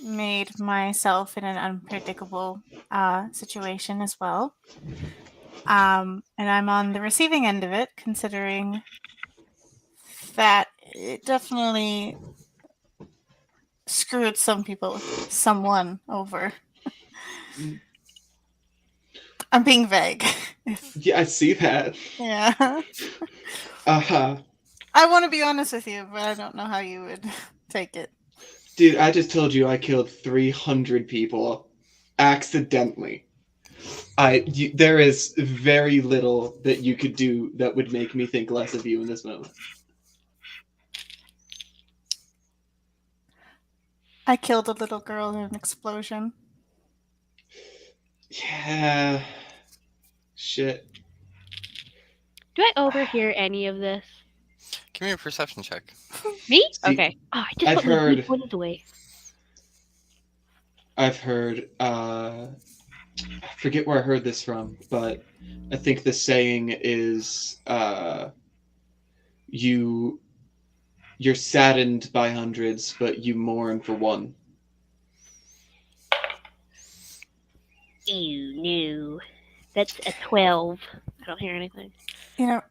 made myself in an unpredictable situation as well. And I'm on the receiving end of it, considering that it definitely screwed someone over. I'm being vague. Yeah, I see that. Yeah. Uh-huh. I want to be honest with you, but I don't know how you would take it. Dude, I just told you I killed 300 people accidentally. There is very little that you could do that would make me think less of you in this moment. I killed a little girl in an explosion. Yeah. Shit. Do I overhear any of this? Give me a perception check. Me? See, Okay. Oh, I just I've put my heard- weak points away. I've heard, I forget where I heard this from, but I think the saying is, you're saddened by hundreds, but you mourn for one. Ew, no. That's a 12. I don't hear anything. You know,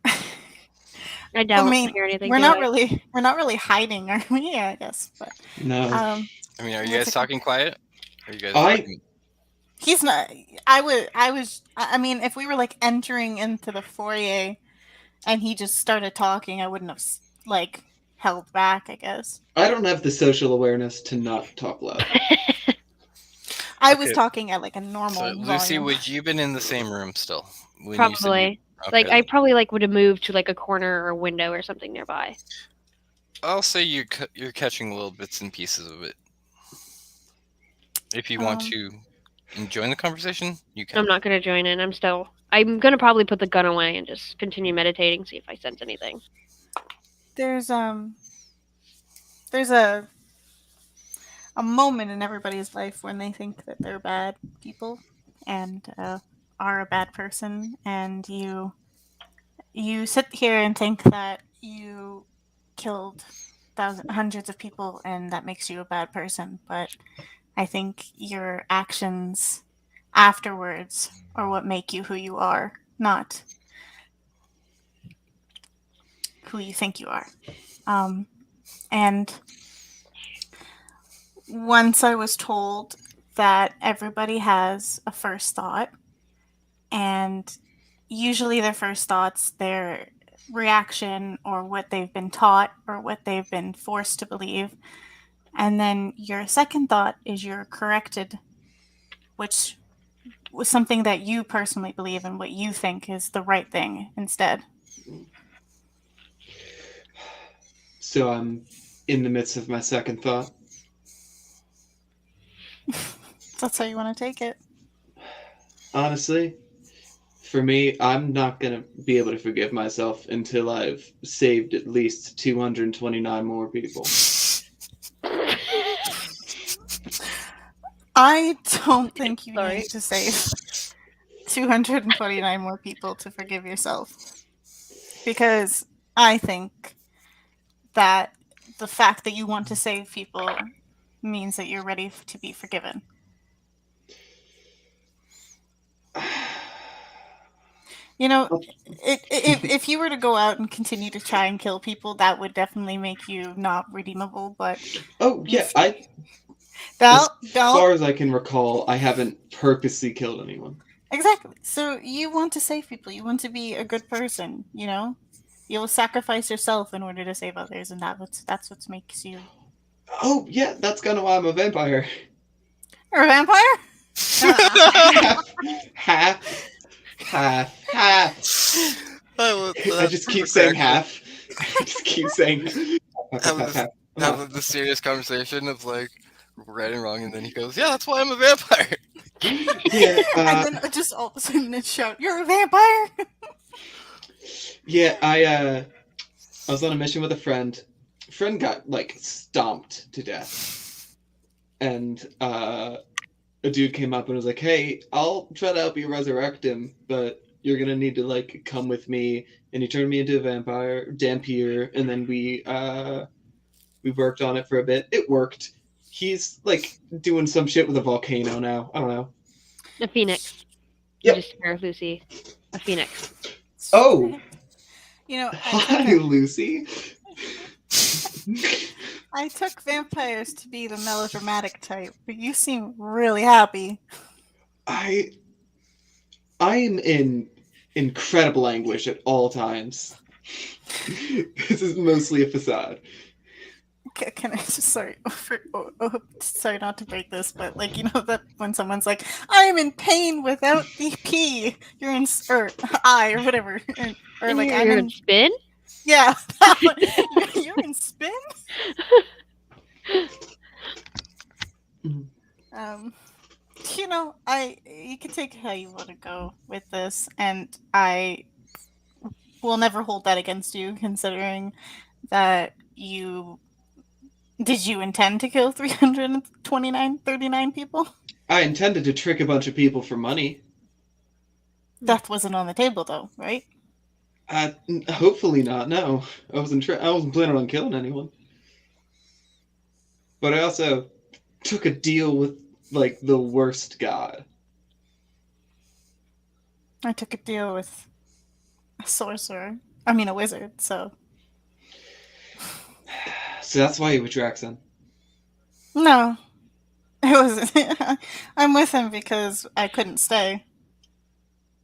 I don't mean, hear anything. we're do not I? really hiding, are we? Yeah, I guess. But No. um, I mean, are you What's guys it- talking quiet? Are you guys I- talking? he's not. I mean, if we were like entering into the foyer, and he just started talking, I wouldn't have like held back. I guess I don't have the social awareness to not talk loud. I was Okay. talking at like a normal So, Lucy, volume. would you been in the same room still? When you said Probably. okay, Like, I probably like would have moved to like a corner or a window or something nearby. I'll say you're catching little bits and pieces of it. If you want Um, to join the conversation, you can. I'm not gonna join in. I'm gonna probably put the gun away and just continue meditating, see if I sense anything. there's a moment in everybody's life when they think that they're bad people and are a bad person, and you sit here and think that you killed hundreds of people and that makes you a bad person, but I think your actions afterwards are what make you who you are, not who you think you are. And once I was told that everybody has a first thought, and usually their first thoughts, their reaction, or what they've been taught, or what they've been forced to believe. And then your second thought is your corrected, which was something that you personally believe and what you think is the right thing instead. So I'm in the midst of my second thought. That's how you want to take it. Honestly, for me, I'm not going to be able to forgive myself until I've saved at least 229 more people. I don't think you Sorry. need to save 229 more people to forgive yourself. Because I think that the fact that you want to save people means that you're ready to be forgiven. You know, if you were to go out and continue to try and kill people, that would definitely make you not redeemable. But Oh, yeah, as don't far as I can recall, I haven't purposely killed anyone. exactly. So you want to save people. You want to be a good person. You know, you'll sacrifice yourself in order to save others, and that's what makes you Oh, yeah, that's kind of why I'm a vampire. You're a vampire? half, half. I just keep saying half. I just keep saying half, half, half, half. Have the serious conversation of like right and wrong, and then he goes, "Yeah, that's why I'm a vampire." Yeah, And then just all of a sudden it shout, "You're a vampire!" yeah. I was on a mission with a friend. Friend got like stomped to death, and a dude came up and was like, "Hey, I'll try to help you resurrect him, but you're gonna need to like come with me." And he turned me into a vampire, Dampier, and then we worked on it for a bit. It worked. He's like doing some shit with a volcano now. I don't know. A phoenix. Yep. You just scare Lucy. A phoenix. Oh, You know, hi, Lucy. I took vampires to be the melodramatic type, but you seem really happy. I am in incredible anguish at all times. This is mostly a facade. Can I just sorry sorry not to break this, but like you know that when someone's like, "I am in pain without the P," you're in or I or whatever, or like you're in spin? Yeah, you're in spin. You know, you can take it how you want to go with this, and I will never hold that against you, considering that did you intend to kill 339 people? I intended to trick a bunch of people for money. That wasn't on the table, though, right? Hopefully not. No, I wasn't planning on killing anyone. But I also took a deal with like the worst god. I took a deal with a sorcerer. I mean, a wizard. So that's why you were Draxon. no, it was. I'm with him because I couldn't stay.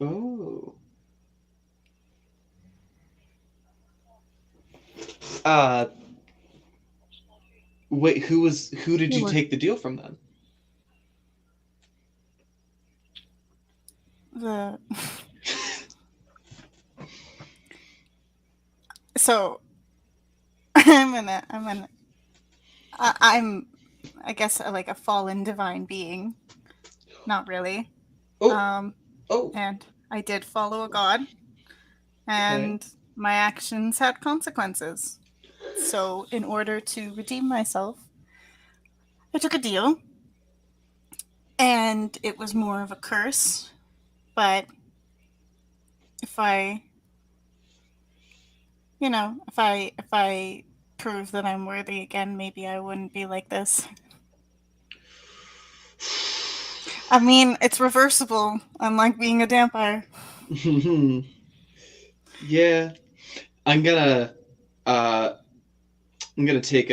Oh. Wait, who did you take the deal from then? So I'm I guess like a fallen divine being. Not really. Oh. And I did follow a god. And my actions had consequences. So in order to redeem myself, I took a deal. And it was more of a curse. But if I prove that I'm worthy again, maybe I wouldn't be like this. I mean, it's reversible, unlike being a vampire. Yeah. I'm gonna take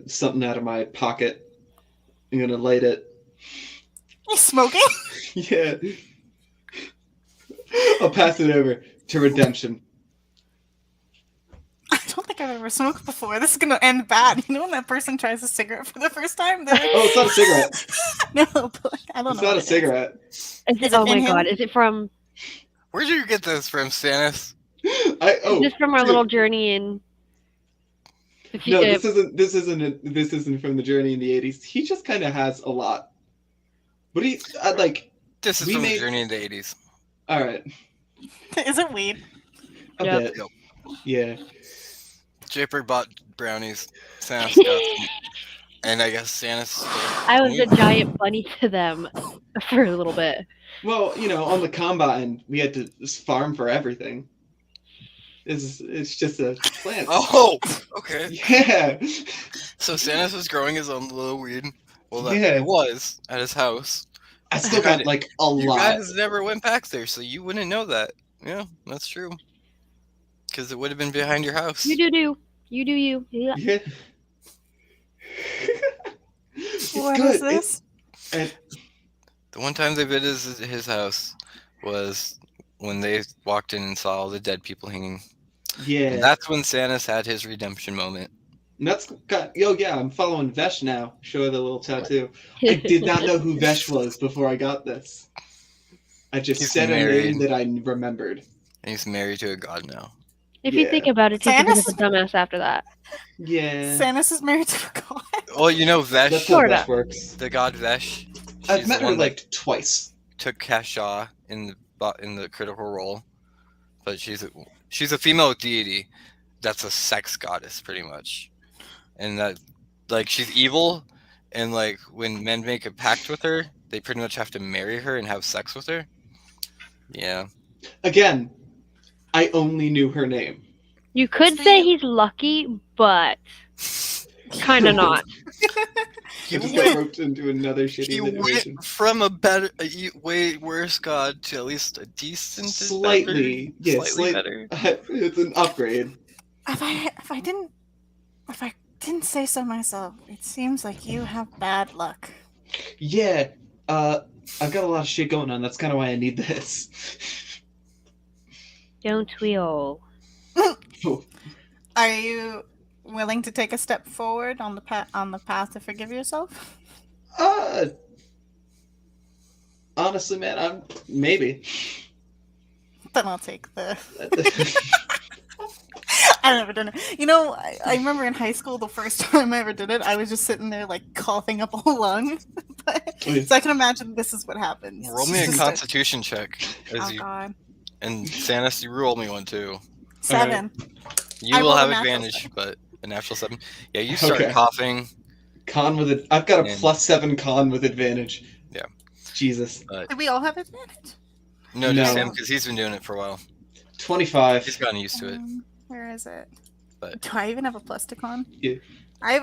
something out of my pocket. I'm gonna light it. You smoking? Yeah. I'll pass it over to Redemption. I don't think I've ever smoked before. This is gonna end bad. You know when that person tries a cigarette for the first time? Like, oh, it's not a cigarette. No, but I don't know. It's not a cigarette. Oh my god, is it from... Where did you get this from, Stannis? Is this from our little journey in... No, this isn't from the journey in the 80s. He just kind of has a lot. But he, This is from the journey in the 80s. Alright. Is it weed? A bit. Yep. Yeah. Japer bought brownies. Stannis got them. And I guess Stannis... I was a giant bunny to them for a little bit. Well, you know, on the Combine, we had to farm for everything. It's just a plant. Oh, okay. Yeah. So Stannis was growing his own little weed. Well, Yeah. it was at his house. I still got like a lot. You guys never went back there, so you wouldn't know that. Yeah, that's true. Because it would have been behind your house. You do. You do you. Yeah. Yeah. What is this? The one time they visited his house was when they walked in and saw all the dead people hanging. Yeah. And that's when Stannis had his redemption moment. And that's got, yo, yeah, I'm following Vesh now. Show her the little tattoo. I did not know who Vesh was before I got this. I just He's said a name married. that I remembered. And he's married to a god now. If you think Yeah. about it, he's a bit of Sanus? a dumbass after that. Yeah. Sanus is married to a god. Well, you know Vesh, That's how Sorta. Vesh works. the god Vesh. I've She's met the her one that like twice. took Kasha in the critical role, but she's a female deity that's a sex goddess pretty much, and that like she's evil, and like when men make a pact with her, they pretty much have to marry her and have sex with her. Yeah. Again, I only knew her name. You could So say you- he's lucky, but kind of not. He just got roped into another shitty He situation. went from a way worse god to at least a decent, Slightly, better, yeah, slightly better. It's an upgrade. If I didn't say so myself, it seems like you have bad luck. Yeah, I've got a lot of shit going on. That's kind of why I need this. Don't we all? Are you willing to take a step forward on the path to forgive yourself? Honestly, man, I'm maybe. Then I'll take the. I never done it. You know, I remember in high school the first time I ever did it, I was just sitting there like coughing up a lung. So I can imagine this is what happens. Roll me a Just constitution check as Oh you god. and Sanus, you roll me one too. 7. You I will rolled a have natural advantage, 7. but a natural 7. Yeah, you start Okay. coughing. Con with it. I've got a And- +7 con with advantage. Yeah. Jesus. Did we all have advantage? No, just No. him because he's been doing it for a while. 25. He's gotten used to it. Where is it? But- Do I even have a plus to con? Yeah. I have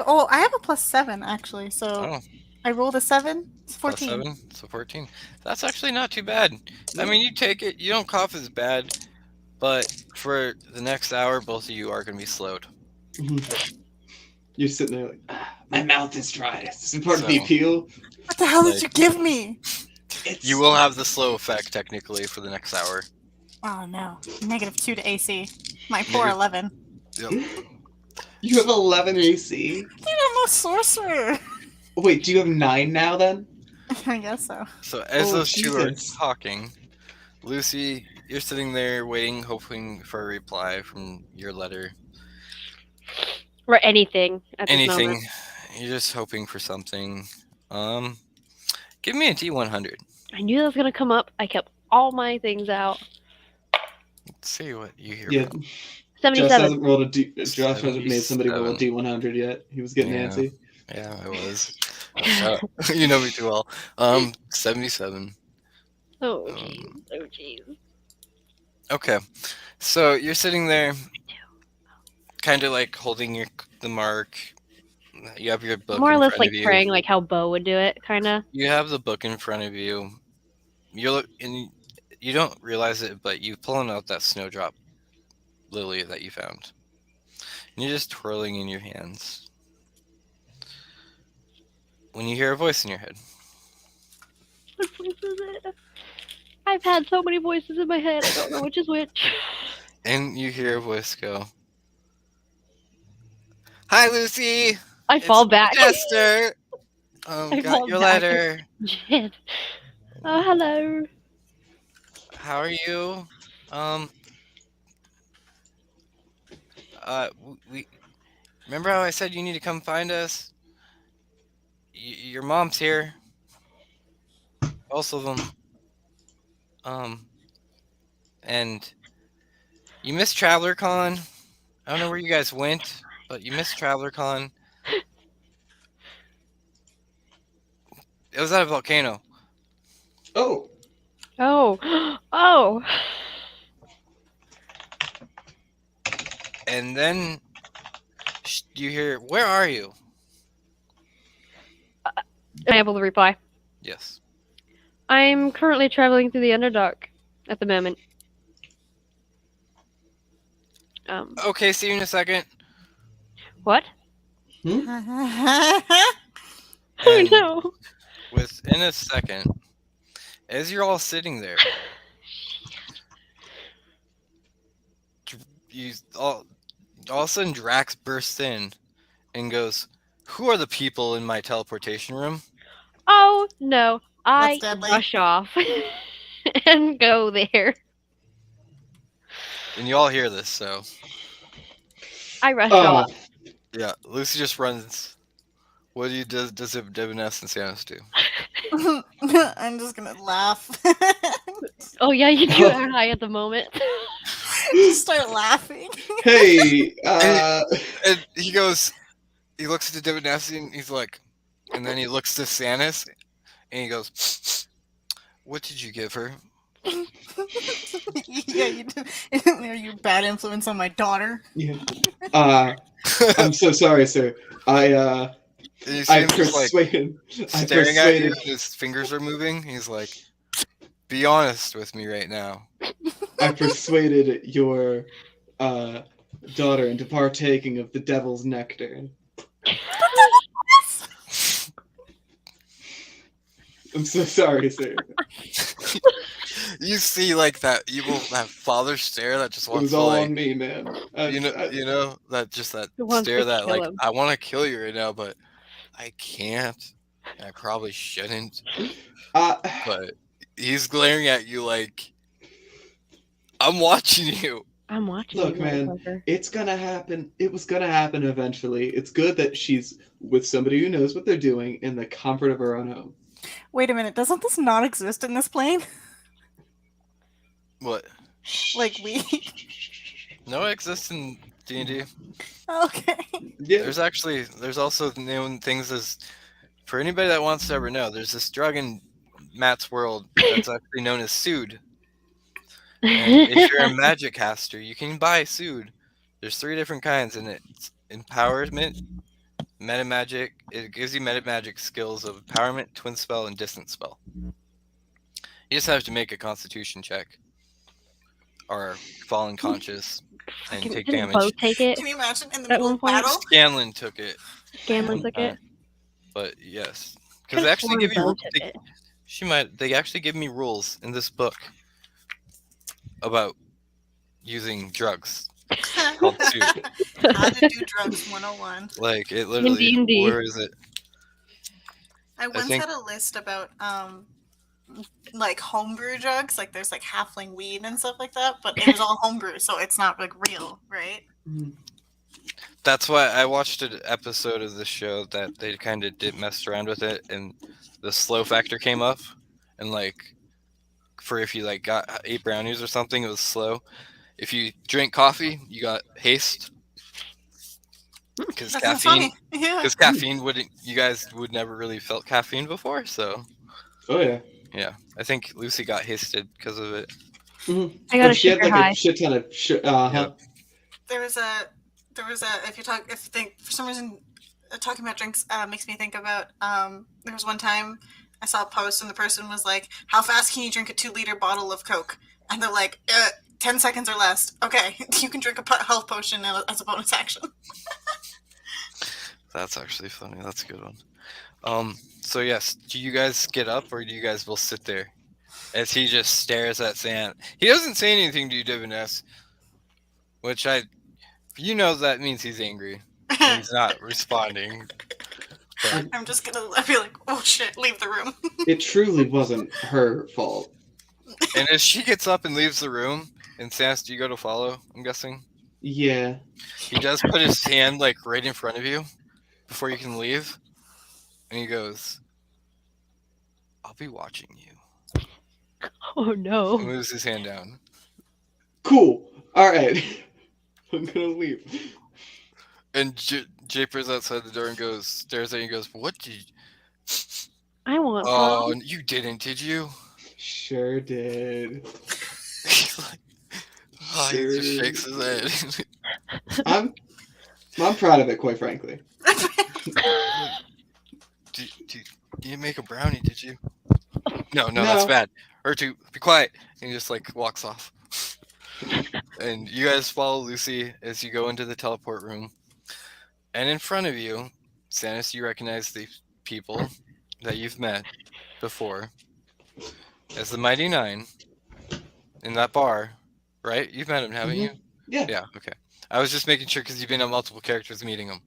a +7 actually. So Oh, I rolled a 7. It's plus 14. 7, so 14. That's actually not too bad. I mean, you take it. You don't cough as bad, but for the next hour, both of you are going to be slowed. You're sitting there like, my mouth is dry. This is part of the So- appeal. What the hell did Like- you give me? It's... You will have the slow effect technically for the next hour. Oh no. -2 to AC. My poor Negative- 11. Yep. You have 11 AC. Dude, I'm a sorcerer. Wait, do you have 9 now then? I guess so. So as Oh, those two are Jesus. talking, Lucy, you're sitting there waiting, hoping for a reply from your letter. Or anything at this Anything. moment. You're just hoping for something. Give me a D100. I knew that was gonna come up. I kept all my things out. Let's see what you hear. Yeah. From. Josh 77. hasn't rolled a D. Josh hasn't made somebody roll a 77. D100 yet. He was getting Yeah. antsy. Yeah, I was. You know me too well. 77. Oh jeez. Oh jeez. Okay, so you're sitting there, kind of like holding the mark. You have your book More or in less front like of you. praying, like how Bo would do it, kind of. You have the book in front of you. And you don't realize it, but you've pulling out that snowdrop lily that you found. And you're just twirling in your hands. When you hear a voice in your head. What voice is it? I've had so many voices in my head. I don't know which is which. And you hear a voice go, "Hi, Lucy. I It's fall back. Chester. I Got fall your back. letter. Shit. Oh, hello. How are you? We remember how I said you need to come find us? Your mom's here. Both of them. And you missed TravelerCon. I don't know where you guys went, but you missed TravelerCon. It was at a volcano. Oh, Oh. Oh. And then you hear, "Where are you?" Am I able to reply? Yes. I'm currently traveling through the Underdark at the moment. Okay, see you in a second. What? Oh Oh And no. within a second, as you're all sitting there, you all of a sudden Drax bursts in and goes, "Who are the people in my teleportation room?" Oh no, I deadly. rush off and go there. And you all hear this, so I rush Uh, off. yeah, Lucy just runs. What do you does Debonair and Samus do? I'm just gonna laugh. Oh yeah, you do are high at the moment. Just start laughing. hey, And he goes, he looks at Debonair and he's like, and then he looks to Samus and he goes, "What did you give her?" Yeah, you do. Are you a bad influence on my daughter? yeah. I'm so sorry, sir. And you see I him just like persuaded. I staring at you, persuaded. and his fingers are moving. He's like, "Be honest with me right now." I persuaded your uh, daughter into partaking of the devil's nectar. I'm so sorry, sir. You see like that evil, that father stare that just It wants was to all like, on me, man. you know that just that Who wants stare to that kill like him? I want to kill you right now, but I can't. And I probably shouldn't. uh, But he's glaring at you like I'm watching you. I'm watching look, you, man, motherfucker. it's gonna happen. It was gonna happen eventually. It's good that she's with somebody who knows what they're doing in the comfort of her own home. Wait a minute, doesn't this not exist in this plane? What? Like we. No, it exists in D&D. Okay. Yeah. There's also known things as for anybody that wants to ever know. There's this drug in Matt's world that's actually known as Sood. And if you're a magic caster, you can buy Sood. There's 3 different kinds, and it's empowerment, meta magic. It gives you meta magic skills of empowerment, twin spell, and distance spell. You just have to make a Constitution check, or fall unconscious and Fucking- take didn't damage. Bo take it Can you imagine in the at middle one of point? battle? Scanlan took it, Scanlan took it. but yes, because Could've they actually sworn give Bo you. took it. They actually give me rules in this book about using drugs called Sood. How to do drugs 101. Like it literally. D&D. Where is it? I once think- had a list about like homebrew drugs, like there's like halfling weed and stuff like that, but it was all homebrew, so it's not like real, right? That's why I watched an episode of the show that they kind of did mess around with it, and the slow factor came up, and like for if you like got 8 brownies or something, it was slow. If you drink coffee, you got haste because That sounds caffeine. funny. Yeah. Because caffeine wouldn't, you guys would never really felt caffeine before, so Oh yeah. yeah, I think Lucy got hasted because of it. Mm-hmm. I got a she had sugar like high. a shit ton of There was a if you think for some reason talking about drinks makes me think about there was one time I saw a post and the person was like, how fast can you drink a 2-liter bottle of Coke? And they're like 10 seconds or less. Okay, you can drink a health potion as a bonus action. That's actually funny. That's a good one. So yes, do you guys get up or do you guys will sit there as he just stares at Sam? He doesn't say anything to you, Divines, which that means he's angry. And he's not responding. But I'm just gonna be like, oh shit, leave the room. It truly wasn't her fault. and as she gets up and leaves the room, and Sans, do you go to follow? I'm guessing. Yeah. He does put his hand like right in front of you before you can leave, and he goes, "I'll be watching you." Oh no. He moves his hand down. Cool. All right. I'm gonna leave. And Japer's outside the door and stares at you and goes, "What did you... I want Oh, some. you didn't, did you?" Sure did. He's like, he Sure. just shakes his head. I'm proud of it, quite frankly. Did you make a brownie, did you? No, No. that's bad. Urtu, be quiet. And he just like walks off. And you guys follow Lucy as you go into the teleport room. And in front of you, Sanis, you recognize the people that you've met before as the Mighty Nine in that bar, right? You've met him, haven't you? Yeah. Yeah, okay. I was just making sure because you've been on multiple characters meeting them.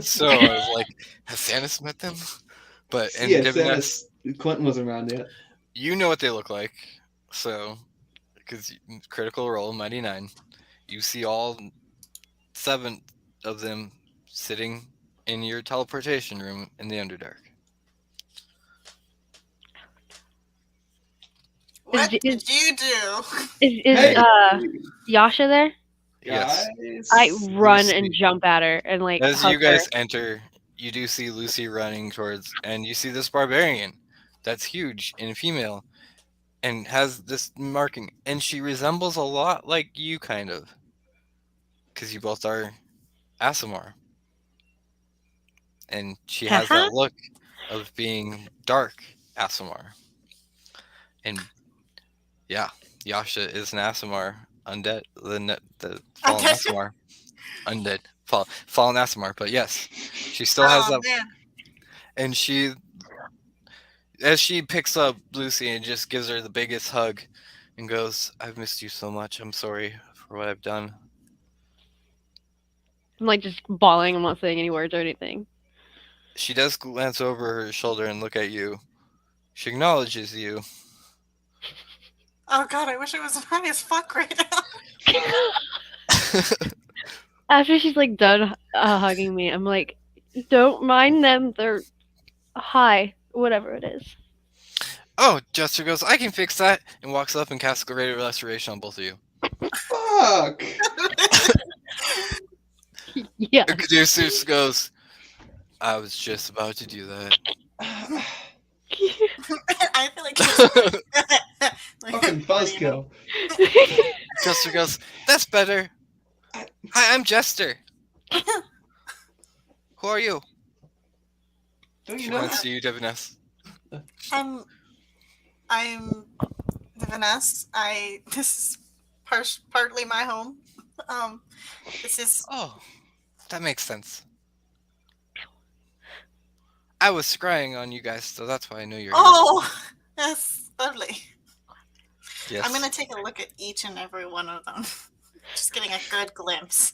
So I was like, has Sanis met them? But and Yeah, Divinus, Sanus. Quentin wasn't around yet. you know what they look like. So because Critical Role 99, you see all 7 of them sitting in your teleportation room in the Underdark. What is did you do? is Hey, Yasha there? Yes. I guys. run and Lucy. jump at her and like As hug you her. guys enter, you do see Lucy running towards, and you see this barbarian that's huge and female and has this marking, and she resembles a lot like you, kind of, because you both are Asimar, and she has Haha. that look of being dark Asimar, and yeah, Yasha is an Asimar undead, the fallen Okay. Asimar undead, fallen Asimar, but yes, she still has Oh that, man. and she as she picks up Lucy and just gives her the biggest hug and goes, I've missed you so much. I'm sorry for what I've done. I'm like just bawling. I'm not saying any words or anything. She does glance over her shoulder and look at you. She acknowledges you. Oh god, I wish I was high as fuck right now. After she's like done hugging me, I'm like, don't mind them. They're high, whatever it is. Oh, Jester goes, I can fix that, and walks up and casts Greater Restoration on both of you. Fuck. Yeah. Caduceus goes, I was just about to do that. I feel like it's Fucking buzzkill. Jester goes, that's better. Hi, I'm Jester. Who are you? Don't you She know? points to you, Diviness. I'm the Vanessa. This is partly my home. This is Oh, that makes sense. I was scrying on you guys, so that's why I know you're oh, that's lovely. here. Yes. I'm gonna take a look at each and every one of them, just getting a good glimpse.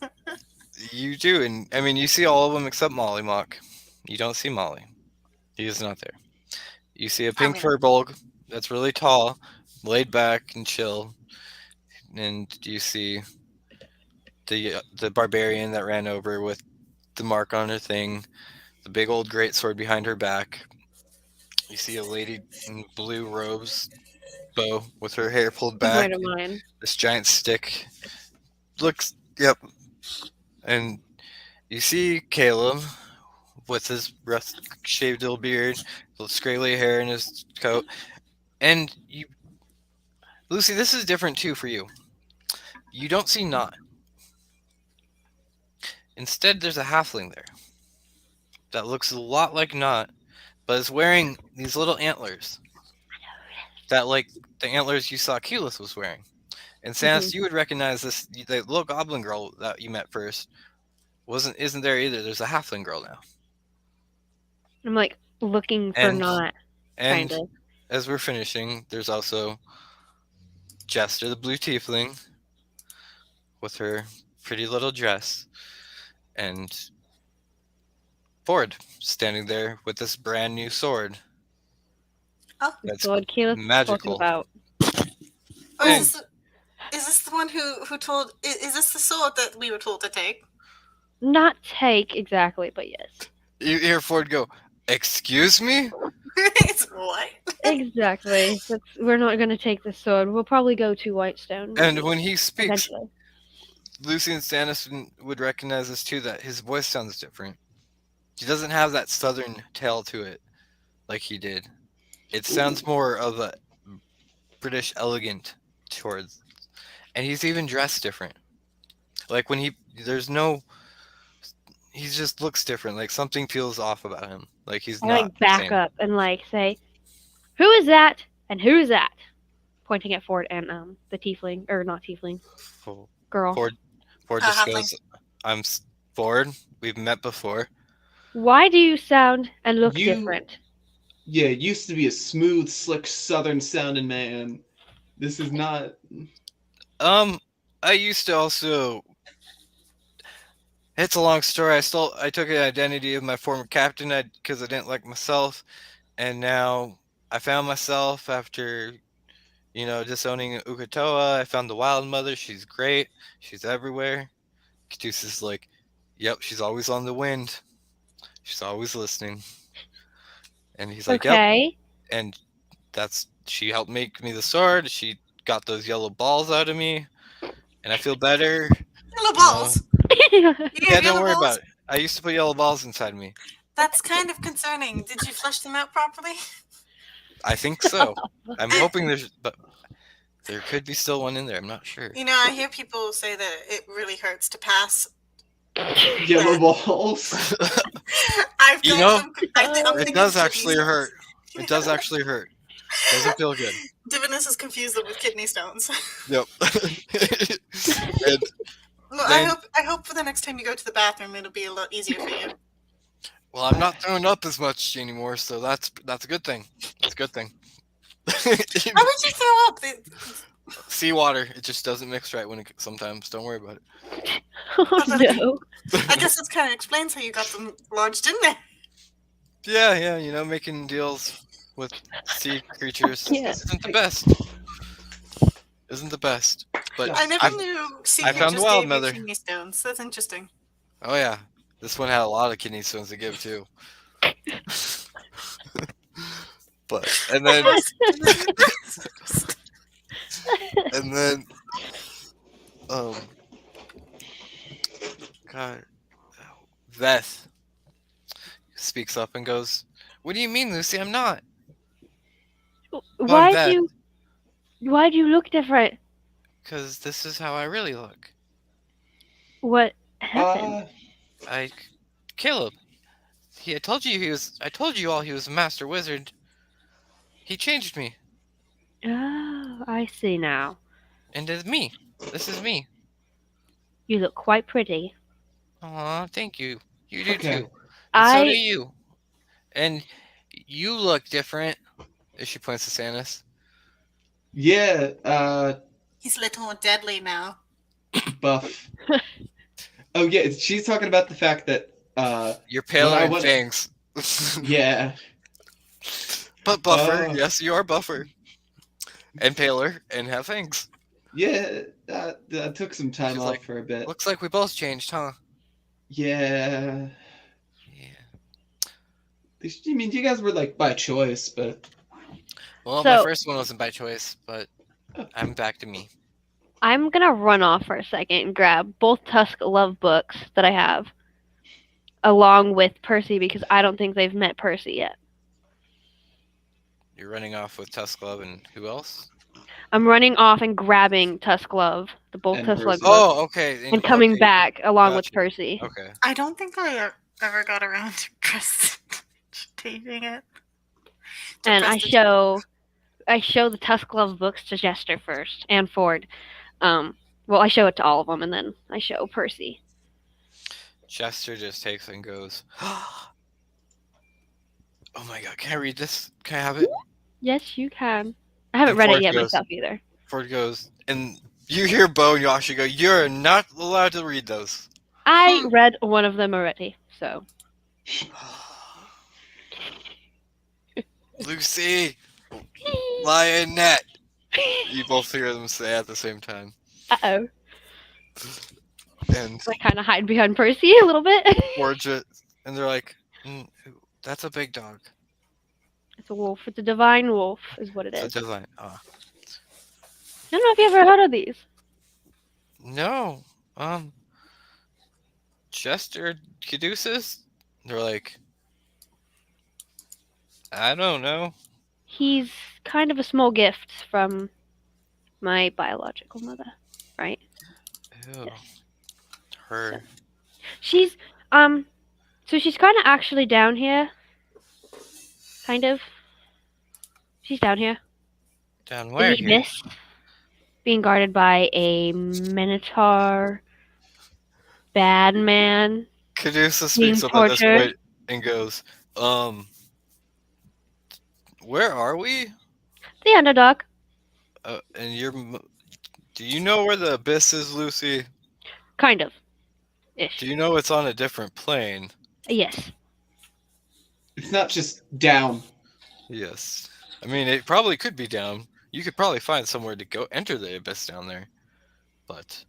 You do, and I mean, you see all of them except Molly Mock. You don't see Molly. He is not there. You see a pink mean- furbolg that's really tall, laid back and chill, and you see the barbarian that ran over with the mark on her thing, the big old great sword behind her back. You see a lady in blue robes, bow with her hair pulled back, Right of mine. this giant stick. Looks, yep. And you see Caleb with his rough shaved little beard, the scaly hair in his coat. And you, Lucy, this is different too for you. You don't see Not. Instead, there's a halfling there that looks a lot like Not, but is wearing these little antlers. That, like, the antlers you saw Keyleth was wearing. And Sanis, you would recognize this. The little goblin girl that you met first isn't there either. There's a halfling girl now. I'm like looking for And not and kind of. as we're finishing, there's also Jester, the blue tiefling, with her pretty little dress, and Ford standing there with this brand new sword. Oh, That's So what Keyleth's talking magical. about. oh And- is this the one who told? Is this the sword that we were told to take? Not take exactly, but yes. You hear Ford go, "Excuse me?" It's what? Exactly. We're not going to take the sword. We'll probably go to Whitestone. And maybe, when he speaks, eventually. Lucy and Stannis would recognize this too, that his voice sounds different. He doesn't have that southern tail to it like he did. It sounds more of a British elegant towards, and he's even dressed different. Like when he just looks different. Like something feels off about him. Like he's I not like back sane. up and like say, "Who is that? And who is that?" Pointing at Ford and the tiefling or not tiefling girl. Ford just halfling. goes, "I'm Ford. We've met before." Why do you sound and look You- different? Yeah, used to be a smooth, slick, southern sounding man. This is not. I used to also. It's a long story. I took an identity of my former captain because I didn't like myself, and now I found myself after disowning Ukatoa. I found the Wild Mother. She's great. She's everywhere. Caduceus is like, yep, she's always on the wind. She's always listening. And he's like, yep. Okay. And she helped make me the sword. She got those yellow balls out of me, and I feel better. Yellow You know? balls. You Yeah, have don't yellow worry balls? about it. I used to put yellow balls inside me. That's kind of concerning. Did you flush them out properly? I think so. I'm hoping but there could be still one in there. I'm not sure. You know, I hear people say that it really hurts to pass. Yellow balls. I've You got know, some. I'm It thinking does kidney actually stones. hurt. It does actually hurt. Doesn't feel good. Divinus has confused them with kidney stones. Yep. And Well, then, I hope for the next time you go to the bathroom, it'll be a lot easier for you. well, I'm not throwing up as much anymore, so that's a good thing. It's a good thing. How would you throw up? Seawater, it just doesn't mix right sometimes. Don't worry about it. Oh no. I guess this kind of explains how you got them lodged in there. Yeah, making deals with sea creatures Yeah. isn't the best. Isn't the best. But I never I've- knew sea I found the creatures wild gave you mother. kidney stones. That's interesting. Oh yeah, this one had a lot of kidney stones to give too. And then and then God, Veth speaks up and goes, "What do you mean, Lucy? I'm not." Why'd bad. you look different? Because this is how I really look. What happened? Caleb. I told you all he was a master wizard. He changed me. Oh, I see now. And it's me. This is me. You look quite pretty. Aw, thank you. You do Okay. too. And so do I you. And you look different. As she points to Sanus. Yeah, He's a little more deadly now. buff. Oh yeah, she's talking about the fact that You're paler When I in went- fangs. yeah. But buffer. Oh. Yes, you are buffer. And paler and have fangs. Yeah, that took some time She's off like, for a bit. Looks like we both changed, huh? Yeah. Yeah. I mean, you guys were like by choice, but Well, So- my first one wasn't by choice, but I'm back to me. I'm gonna run off for a second and grab both Tusk Love books that I have, along with Percy, because I don't think they've met Percy yet. You're running off with Tusk Love and who else? I'm running off and grabbing Tusk Love, the both And Tusk Love Percy. books, Oh, okay. and coming okay, back along with gotcha. Percy. Okay. I don't think I ever got around to prestigiating it. To And I prestige- show the Tusk Love books to Jester first and Ford. Well, I show it to all of them, and then I show Percy. Chester just takes and goes, oh my god, can I read this? Can I have it? Yes, you can. I haven't And read it Ford yet goes- myself either. Ford goes, and you hear Bo and Yasha go, you're not allowed to read those. I read one of them already, so. Lucy, lionette. You both hear them say at the same time. Uh-oh. And I kind of hide behind Percy a little bit. Ford and they're like, that's a big dog. It's a wolf. It's a divine wolf, is what it It's is. a divine. I don't know if you ever heard of these. No. Chester Caduceus? They're like, I don't know. He's kind of a small gift from my biological mother, right? Ew. Yes. Her. She's so she's kind of actually down here. Kind of. She's down here Down in where the here? abyss, being guarded by a minotaur bad man. Caduceus Being speaks up at this tortured. point and goes, where are we? The underdog. And you're Do you know where the abyss is, Lucy? Kind of. Do Ish. you know it's on a different plane? Yes. It's not just down. Yes. I mean, it probably could be down. You could probably find somewhere to go enter the abyss down there, but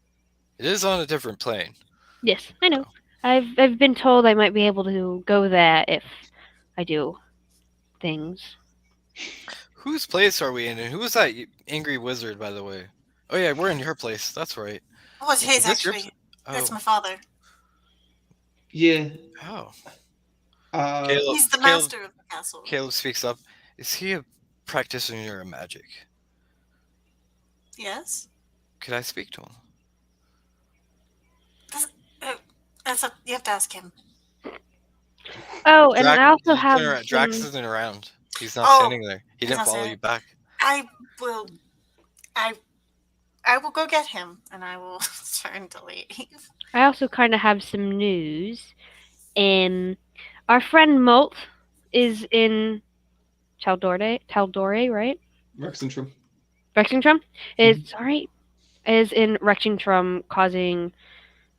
it is on a different plane. Yes, I know. I've been told I might be able to go there if I do things. Whose place are we in, and who is that angry wizard, by the way? Oh yeah, we're in your place. That's right. It was Is his, this your actually. pl- That's Oh, my father. Yeah. oh. Uh, He's the master of the castle. Caleb speaks up. Is he a practitioner of magic? Yes? Could I speak to him? You have to ask him. Oh, and I also have Drax some... isn't around. He's not Oh, standing there. He he's didn't not follow standing. you back. I will. I will go get him, and I will turn to leave. I also kind of have some news. Our friend Molt is in Taldore, right? Rexentrum. Rexingtrum is in Rexingtrum, causing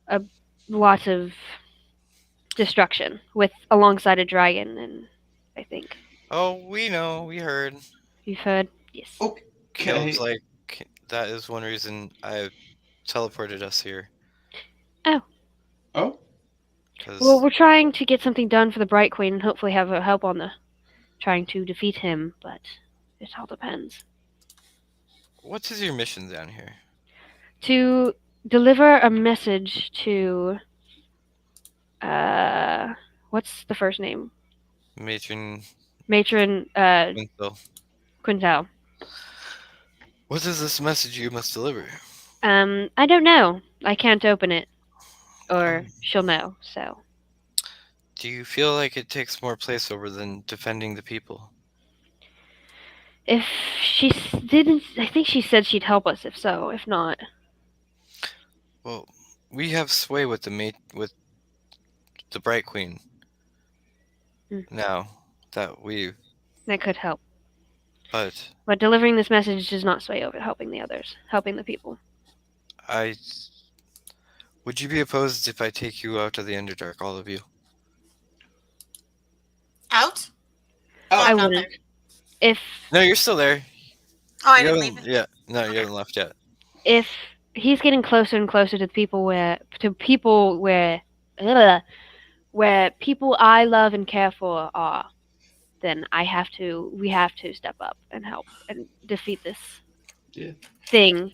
a lot of destruction with alongside a dragon, and I think Oh, we know. We heard. you've heard. Yes. Okay. Caleb's like, that is one reason I teleported us here. Oh. Because Well, we're trying to get something done for the Bright Queen and hopefully have her help on the trying to defeat him, but it all depends. what is your mission down here? To deliver a message to what's the first name? Matron Matron Winslow. Quintel. What is this message you must deliver? I don't know. I can't open it. Or she'll know, so. Do you feel like it takes more place over than defending the people? If she didn't, I think she said she'd help us. If so, if not, Well, we have sway with with the Bright Queen. Now that that could help. but But delivering this message does not sway over helping the others, helping the people. Would you be opposed if I take you out of the Underdark, all of you? Out? Oh, I I'm not wouldn't. there. If No, you're still there. Oh, I You didn't haven't- leave it. Yeah, no, you Okay. haven't left yet. if he's getting closer and closer to people where people I love and care for are, then we have to step up and help and defeat this Yeah. thing.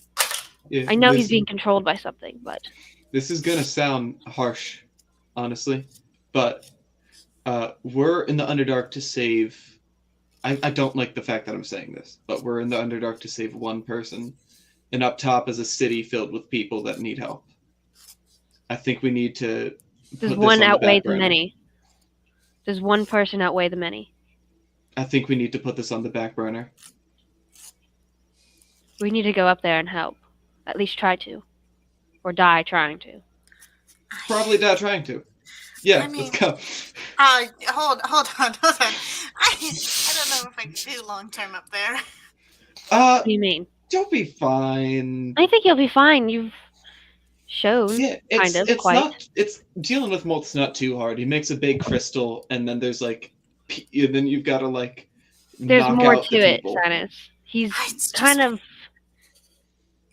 Yeah, I know this, he's being controlled by something, but This is gonna sound harsh, honestly, but we're in the Underdark to save. I don't like the fact that I'm saying this, but we're in the Underdark to save one person, and up top is a city filled with people that need help. I think we need to. does put this one on outweigh back the burner. many? Does one person outweigh the many? I think we need to put this on the back burner. We need to go up there and help. At least try to. Or die trying to. Probably not trying to. Yeah, I mean- let's go. Hold on. I don't know if I can do long term up there. What do you mean? You'll be fine. I think you'll be fine. You've shown. Yeah, it's kind of, it's quite. not. It's dealing with Molt's not too hard. He makes a big crystal, and then there's like, and then you've got to like. There's knock more out to the it, people. Sanus. He's It's kind just- of.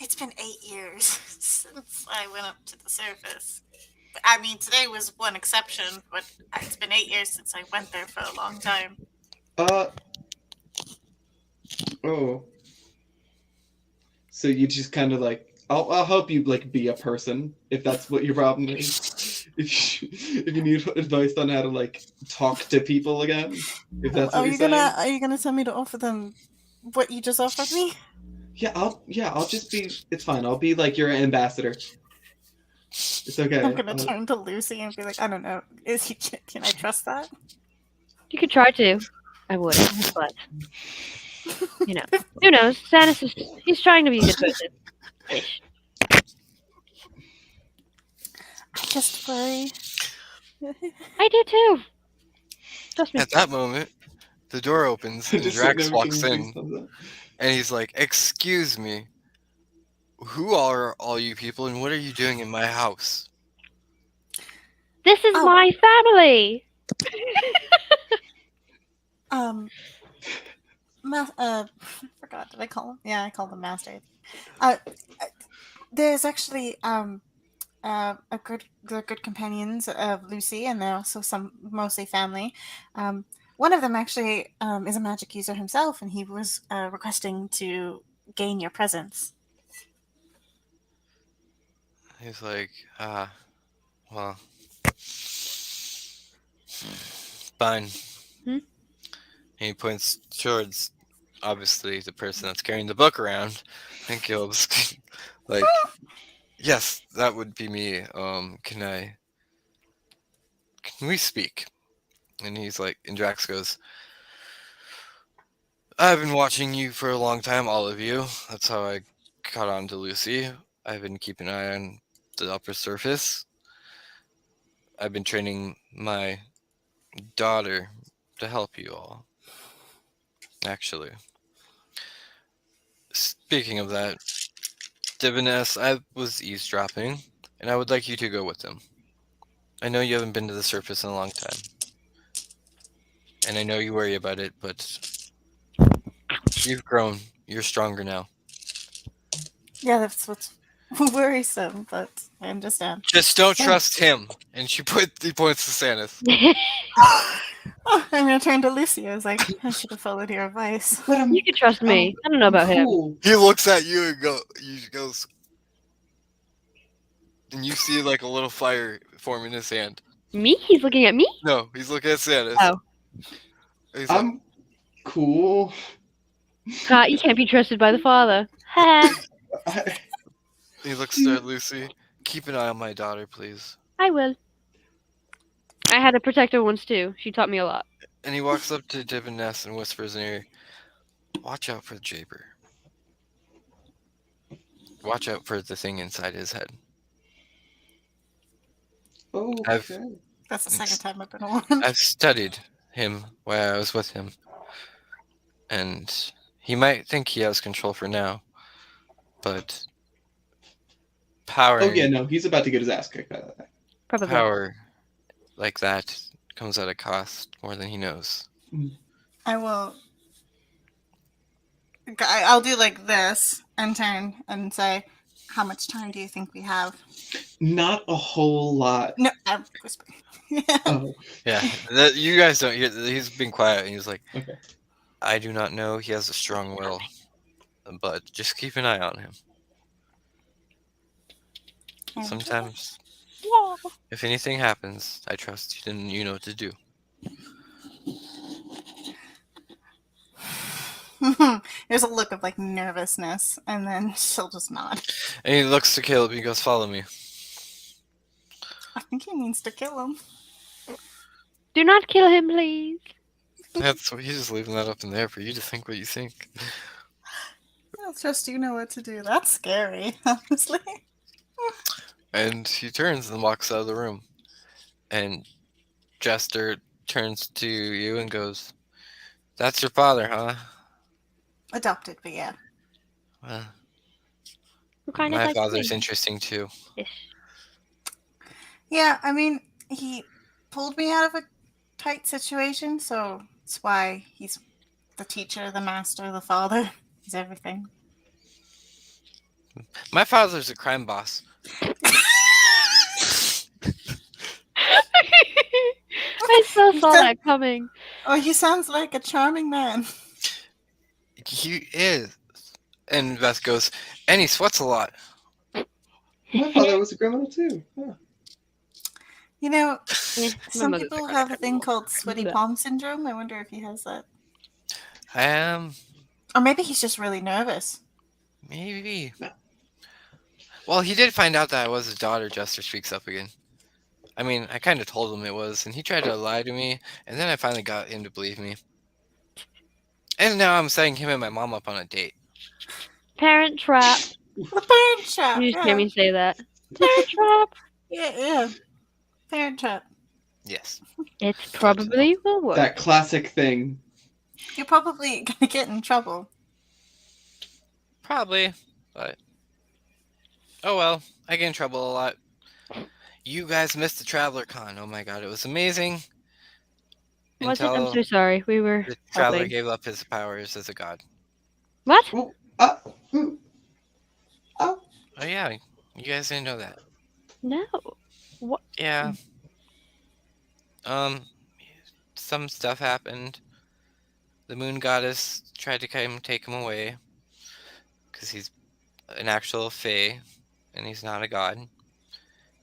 It's been 8 years since I went up to the surface. I mean, today was one exception, but it's been 8 years since I went there for a long time. Oh. So you just kind of like, I'll help you like be a person if that's what your problem is. If you need advice on how to like talk to people again, if that's what you're saying. Are you gonna tell me to offer them what you just offered me? Yeah, I'll just be. It's fine. I'll be like your ambassador. It's okay. I'm gonna turn to Lucy and be like, I don't know, can I trust that? You could try to. I would, but. You know. Who knows? Sanus he's trying to be a good person. Ish. I just worry. I do too. Trust me. At that moment, the door opens and Just Drax sitting there walks giving in, these thumbs up. and he's like, "Excuse me, Who are all you people, and what are you doing in my house? This is Oh. my family. I forgot. Did I call him? Yeah, I called him Master. Uh, there's actually they're good companions of Lucy, and they're also some mostly family. One of them actually is a magic user himself, and he was requesting to gain your presence. He's like, well, fine. Hmm? And he points towards, obviously, the person that's carrying the book around, and Gilb's like, yes, that would be me. Can we speak? And he's like, and Drax goes, I've been watching you for a long time, all of you. That's how I caught on to Lucy. I've been keeping an eye on the upper surface. I've been training my daughter to help you all. Actually, speaking of that, Diviness, I was eavesdropping, and I would like you to go with them. I know you haven't been to the surface in a long time, and I know you worry about it, but you've grown. You're stronger now. Yeah, that's what's worrisome, but I understand. Just don't trust him. And he points to Sanus. I'm gonna turn to Lucy. I was like, I should have followed your advice. But You can trust me. I don't know about him. cool. He looks at you and goes, and you see like a little fire form in his hand. Me? He's looking at me? No, he's looking at Sanus. Oh. He's like, I'm cool. God, you can't be trusted by the father. Ha! he looks at Lucy. Keep an eye on my daughter, please. I will. I had a protector once too. She taught me a lot. And he walks up to Diviness and whispers in her ear, watch out for the Jaber. Watch out for the thing inside his head. Okay. That's the second time I've been warned. I've studied him while I was with him. And he might think he has control for now, but power, Oh yeah, no, he's about to get his ass kicked by that thing. Probably. power like that comes at a cost more than he knows. I will. I'll do like this and turn and say, "How much time do you think we have?" Not a whole lot. No, I'm whispering. Oh, Yeah, you guys don't hear. He's been quiet, and he's like, okay. I do not know. He has a strong will, but just keep an eye on him. Sometimes, if anything happens, I trust you, then you know what to do. There's a look of like nervousness, and then she'll just nod. And he looks to Caleb. And he goes, "Follow me." I think he means to kill him. Do not kill him, please. That's he's just leaving that up in there for you to think what you think. I'll trust you know what to do. That's scary, honestly. And he turns and walks out of the room. And Jester turns to you and goes, "That's your father, huh?" Adopted, but yeah. Well, What kind of my like father's me? interesting too. Ish. Yeah, I mean, he pulled me out of a tight situation, so that's why he's the teacher, the master, the father. He's everything. My father's a crime boss. I so saw that coming. Oh, he sounds like a charming man. He is. And Beth goes, and he sweats a lot. My father was a criminal too. Huh. You know, Yeah, my some mother's people a have a thing criminal. called sweaty Blech. palm syndrome. I wonder if he has that. Or maybe he's just really nervous. Maybe. Well, he did find out that I was his daughter, Jester speaks up again. I mean, I kind of told him it was, and he tried to lie to me, and then I finally got him to believe me. And now I'm setting him and my mom up on a date. Parent trap. The parent trap. You just Yeah. hear me say that. Parent trap. Yeah. Parent trap. Yes. It probably will work. That classic thing. You're probably gonna get in trouble. Probably. But Oh well, I get in trouble a lot. You guys missed the Traveler Con. Oh my god, it was amazing Was it? I'm until so sorry. We were the Traveler helping. gave up his powers as a god. What? Oh, mm, oh. Oh yeah, you guys didn't know that. No. What? Yeah. Um, some stuff happened. The Moon Goddess tried to come take him away because he's an actual fae and he's not a god.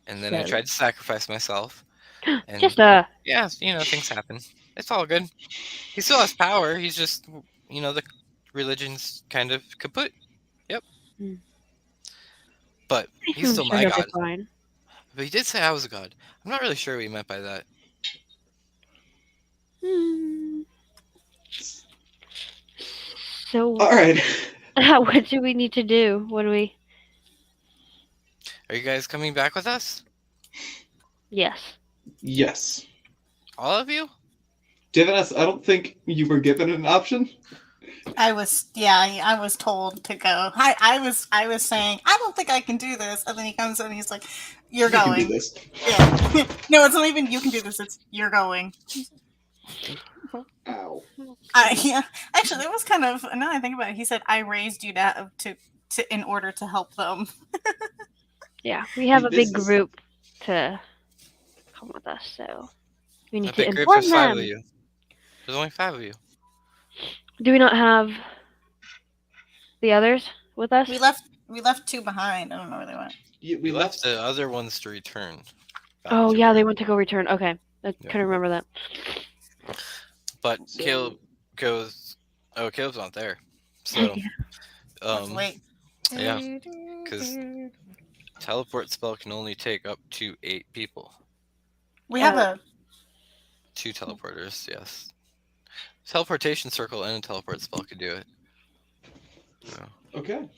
And then I So, tried to sacrifice myself, and just a. yeah, things happen. It's all good. He still has power. He's just, the religion's kind of kaput. Yep. Hmm. But he's I'm still sure my he'll be god. fine. But he did say I was a god. I'm not really sure what he meant by that. Hmm. So, All right. what do we need to do? What do we? Are you guys coming back with us? Yes. Yes. All of you? Divinus, I don't think you were given an option. I was told to go. I was saying, I don't think I can do this. And then he comes in and he's like, You're You can going. do this. Yeah. No, it's not even you can do this, it's you're going. Ow. Yeah. Actually, that was kind of now that I think about it, he said I raised you to in order to help them. Yeah, we have a This big is- group to come with us, so we need A to big group inform is 5 them. of you. There's only 5 of you. Do we not have the others with us? We left 2 behind. I don't know where they went. We We left. left the other ones to return. back Oh to yeah, her. they went to go return. Okay, I Yeah. couldn't remember that. But So- Caleb goes. Oh, Caleb's not there. So, Yeah. Let's wait. yeah, 'cause teleport spell can only take up to 8 people. We have a 2 teleporters, yes. Teleportation circle and a teleport spell could do it. Yeah. Okay.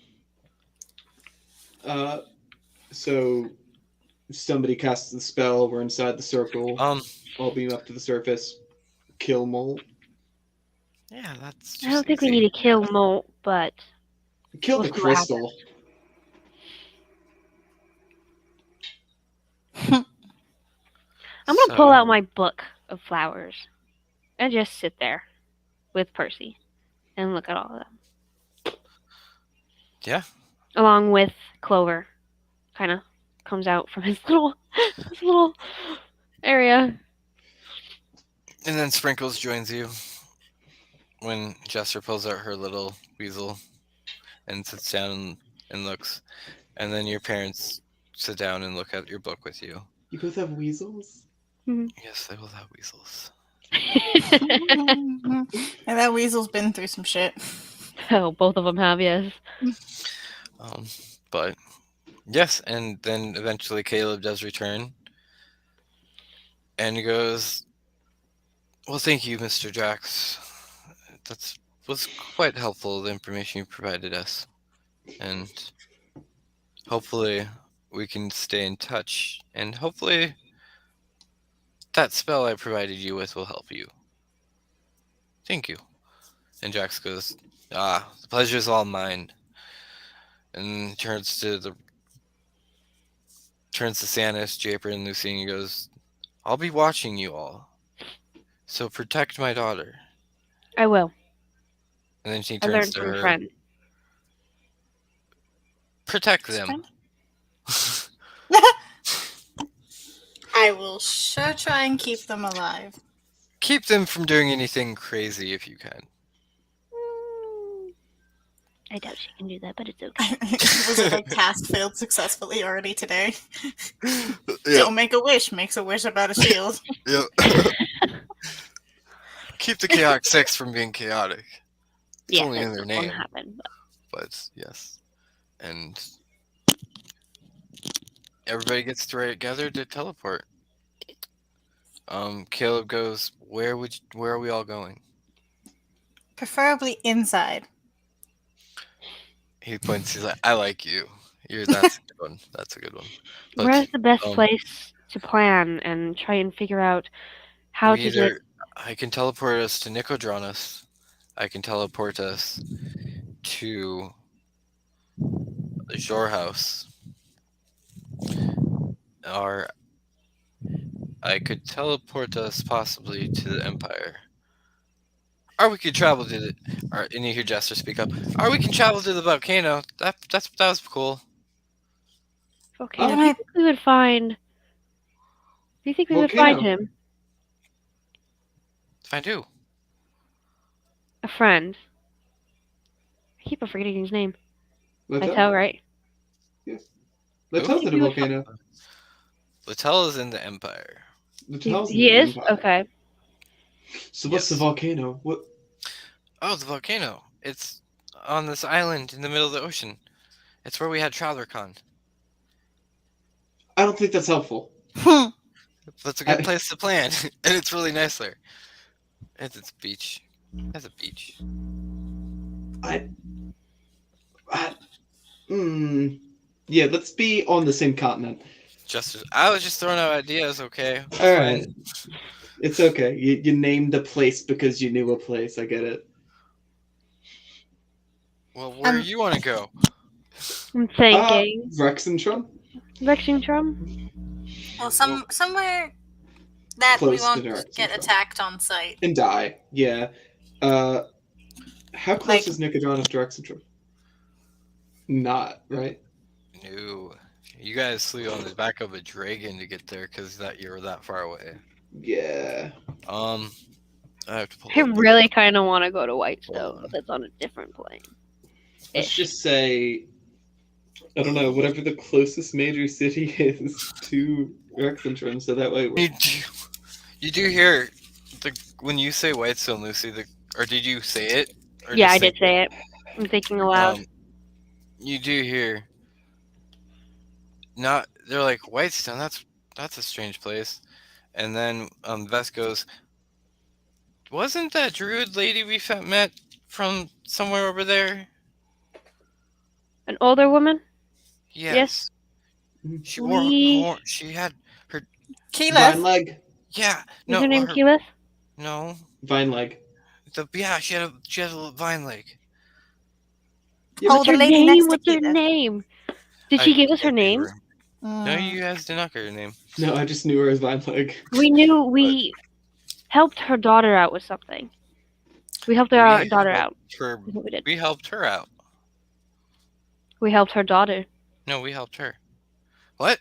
So somebody casts the spell. We're inside the circle. I'll beam up to the surface. Kill mole. Yeah, that's just I don't think we easy. need to kill Molt, but Kill We'll the see what crystal. I'm gonna pull So- out my book of flowers and just sit there with Percy and look at all of them. Yeah. Along with Clover, kind of comes out from his little area. And then Sprinkles joins you when Jester pulls out her little weasel and sits down and looks. And then your parents sit down and look at your book with you. You both have weasels? Yes, they both have weasels. and that weasel's been through some shit. Oh, both of them have, yes. But yes, and then eventually Caleb does return. And he goes, "Well, thank you, Mr. Jax. That was quite helpful, the information you provided us. And hopefully we can stay in touch. And hopefully that spell I provided you with will help you. Thank you." And Jax goes, "The pleasure's all mine." And turns to Sanis, Japer, and Lucy, and he goes, "I'll be watching you all. So protect my daughter." I will. And then she I turns learned to from a her. friend. Protect them. I will sure try and keep them alive. Keep them from doing anything crazy if you can. I doubt she can do that, but it's okay. Was it like task failed successfully already today? Don't make a wish, makes a wish about a shield. Yep. Keep the Chaotic 6 from being chaotic. It's only in their that won't name. happen. But yes. And everybody gets together to teleport. Caleb goes, where are we all going? Preferably inside. He points, he's like, "I like you. That's a good one. That's a good one." But Where's the best um, place to plan and try and figure out how to get? I can teleport us to Nicodranus. I can teleport us to the Shore House. Or I could teleport us possibly to the Empire. Or we could travel to the. Or and you hear Jester speak up. Or we can travel to the volcano. That was cool. Okay, now Oh do you my- think we would find? Do you think we would find Volcano. him? If I do. A friend. I keep on forgetting his name. Littell? Littell, right? Yes. Who? Littell's in a You would fi- volcano. Littell is in the Empire. Littell's in He the is? Empire. Okay. So what's the Yes. volcano? What? Oh, the volcano. It's on this island in the middle of the ocean. It's where we had TravelerCon. I don't think that's helpful. That's a good I- place to plan, and it's really nice there. It's a beach. It's a beach. I, yeah, let's be on the same continent. I was just throwing out ideas. Okay. It's All fine. right. It's okay. You named a place because you knew a place. I get it. Well, where you want to go? I'm thinking. Rexentrum? Rexingtrum? Well, somewhere that we Close to won't Direct get Central. attacked on sight. And die. Yeah. How close Like- is Nicodron to Rexentrum? Not, right? No. You guys flew on the back of a dragon to get there because you're that far away. Yeah. I have to pull I up the- really kind of want to go to Whitestone, but that's on a different plane. Let's Ish. just say, I don't know, whatever the closest major city is to Rexentrum, so that way we're... You do hear when you say Whitestone, Lucy. Or did you say it? Or Yeah, just I did think say it. I'm thinking aloud. You do hear. They're like Whitestone. That's a strange place. And then Vess goes, wasn't that druid lady we met from somewhere over there? An older woman? Yes. She wore We- horn. She had her. Vine Keyleth. leg? Yeah. Is No. her name Keyleth? No. Vine leg. She had a little vine leg. Yeah, Oh, What's the her lady name? next to What's her Keyleth. name? Did I she give us her can't name? remember. No, you guys did not get her name. No, I just knew her as Vine leg. We knew we helped her daughter out with something. We helped our We daughter helped out. her- That's what we did. We helped her out. We helped her daughter. No, we helped her. What?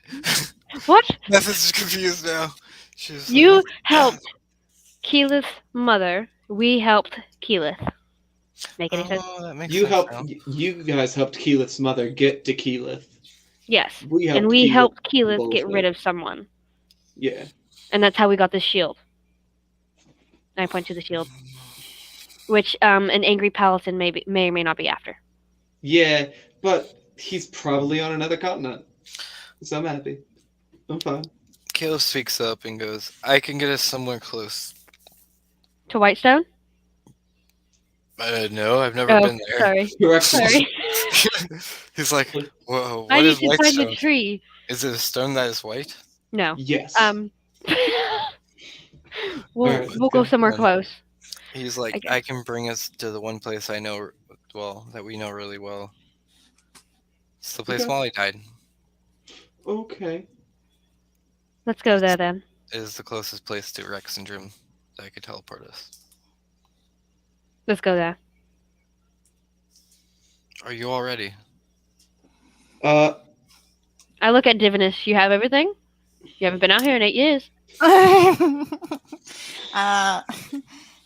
What? Memphis is confused now. She's You helped Keyleth's mother. We helped Keyleth. Make any sense? Oh, that makes You sense helped. now. You guys helped Keyleth's mother get to Keyleth. Yes. We helped And we Keyleth helped Keyleth both get of- rid of someone. Yeah. And that's how we got this shield. I point to the shield. Which an angry Paladin may or may not be after. Yeah, but he's probably on another continent. So I'm happy. I'm fine. Caleb speaks up and goes, I can get us somewhere close. To Whitestone? No, I've never Oh, been there. sorry. Correct. Sorry. He's like, whoa, I what need is to find the Whitestone? tree. Is it a stone that is white? No. Yes. we'll Alright, we'll go let's go. somewhere close. He's like, Okay. I can bring us to the one place I know that we know really well. It's the place Okay. Molly died. Okay. Let's go there then. It is the closest place to Rex Syndrome that could teleport us. Let's go there. Are you all ready? Uh, I look at Divinus. You have everything? You haven't been out here in 8 years.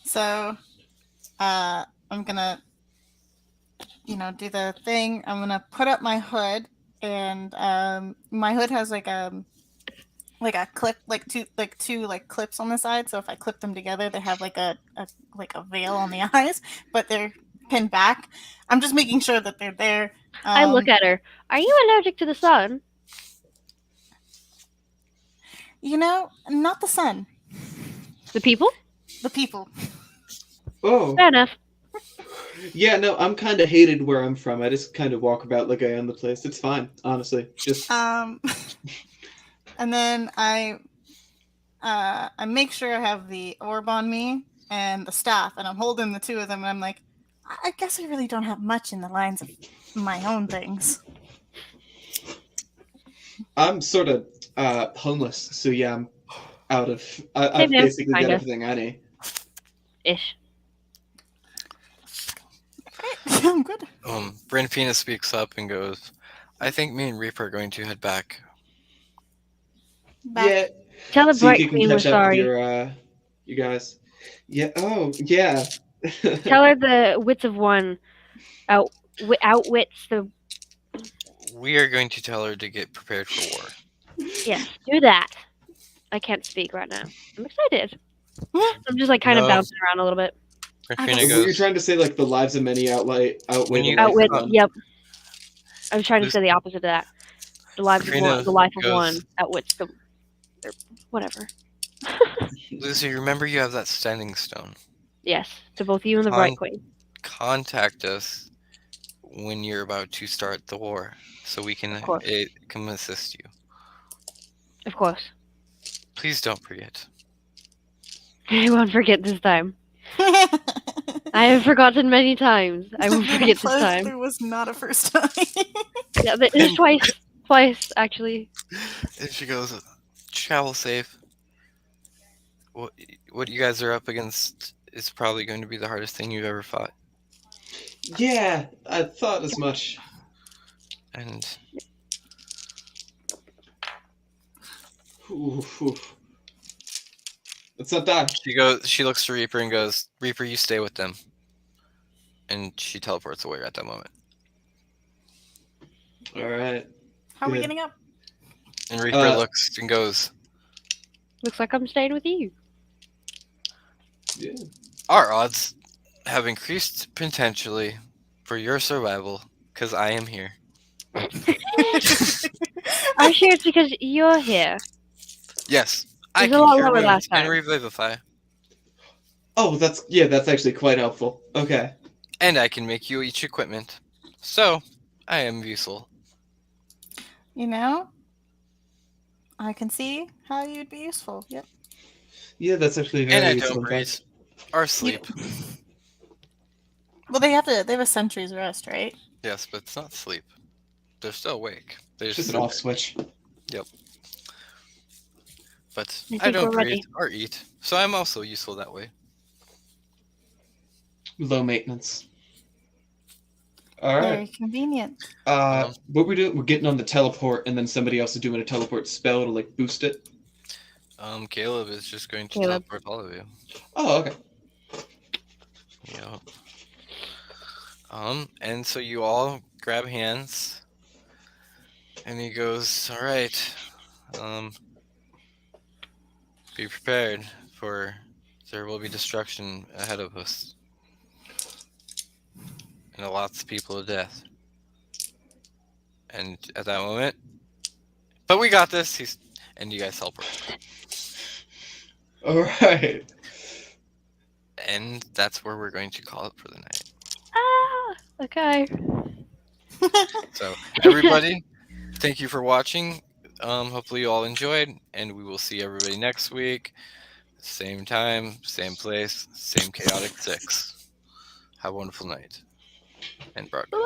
So, I'm gonna, do the thing. I'm gonna put up my hood, and my hood has like a clip, two clips on the side. So if I clip them together, they have like a veil on the eyes, but they're pinned back. I'm just making sure that they're there. I look at her. Are you allergic to the sun? Not the sun, The people? the people. oh. Fair enough. Yeah, no, I'm kind of hated where I'm from. I just kind of walk about like I own the place. It's fine, honestly. Just And then I make sure I have the orb on me and the staff, and I'm holding the two of them, and I'm like, I guess I really don't have much in the lines of my own things. I'm sort of homeless, so yeah, I'm out of. Same I've here, basically got kinda. everything I need. Ish. Okay, I'm good. Brandpina speaks up and goes, I think me and Reaper are going to head back. Back. Yeah, Tell the so you Bright can Queen we're catch up with sorry. your you guys. Yeah. Oh, yeah. Tell her the wits of one outwits the. We are going to tell her to get prepared for war. Yes, do that. I can't speak right now. I'm excited. I'm just like kind of No. bouncing around a little bit. Brandpina Were you goes, trying to say like the lives of many outweigh When the you- life of Outwit. one? Yep. I was trying to Lucy- say the opposite of that. The lives of one. Brandpina The life of goes, one outwits the. Or whatever. Lucy, remember you have that standing stone. Yes, to both you and the Bright Queen. Contact us when you're about to start the war, so we can Of course. can assist you. Of course. Please don't forget. I won't forget this time. I have forgotten many times. I won't forget this time. There was not a first time. Yeah, there's twice. Twice, actually. And she goes, travel safe. What you guys are up against is probably going to be the hardest thing you've ever fought. Yeah, I thought as much. And Oof, oof. Let's not die. she looks to Reaper and goes, Reaper, you stay with them. And she teleports away at that moment. All right. How are we Good. getting up? And Reaper looks and goes, Looks like I'm staying with you. Yeah. our odds have increased potentially for your survival because I am here. I'm sure it's because you're here. Yes, I It was a can lot cure lower last wounds and time. revivify. Oh, that's actually quite helpful. Okay. And I can make you each equipment. So, I am useful. You know, I can see how you'd be useful. Yep. Yeah, that's actually And very I useful. don't in breathe fact. or sleep. Well, they have a century's rest, right? Yes, but it's not sleep. They're still awake. They It's just just an off switch. But I I think don't we're breathe ready. or eat. So I'm also useful that way. Low maintenance. All right. Very convenient. What we're doing? We're getting on the teleport, and then somebody else is doing a teleport spell to like boost it. Caleb is just going to Caleb. teleport all of you. Oh, okay. Yep. And so you all grab hands, and he goes, all right, be prepared, for there will be destruction ahead of us. And lots of people to death. And at that moment, but we got this, and you guys teleport. All right. And that's where we're going to call it for the night. Ah, okay. So, everybody, thank you for watching. Hopefully you all enjoyed, and we will see everybody next week. Same time, same place, same Chaotic 6. Have a wonderful night. And broadcast.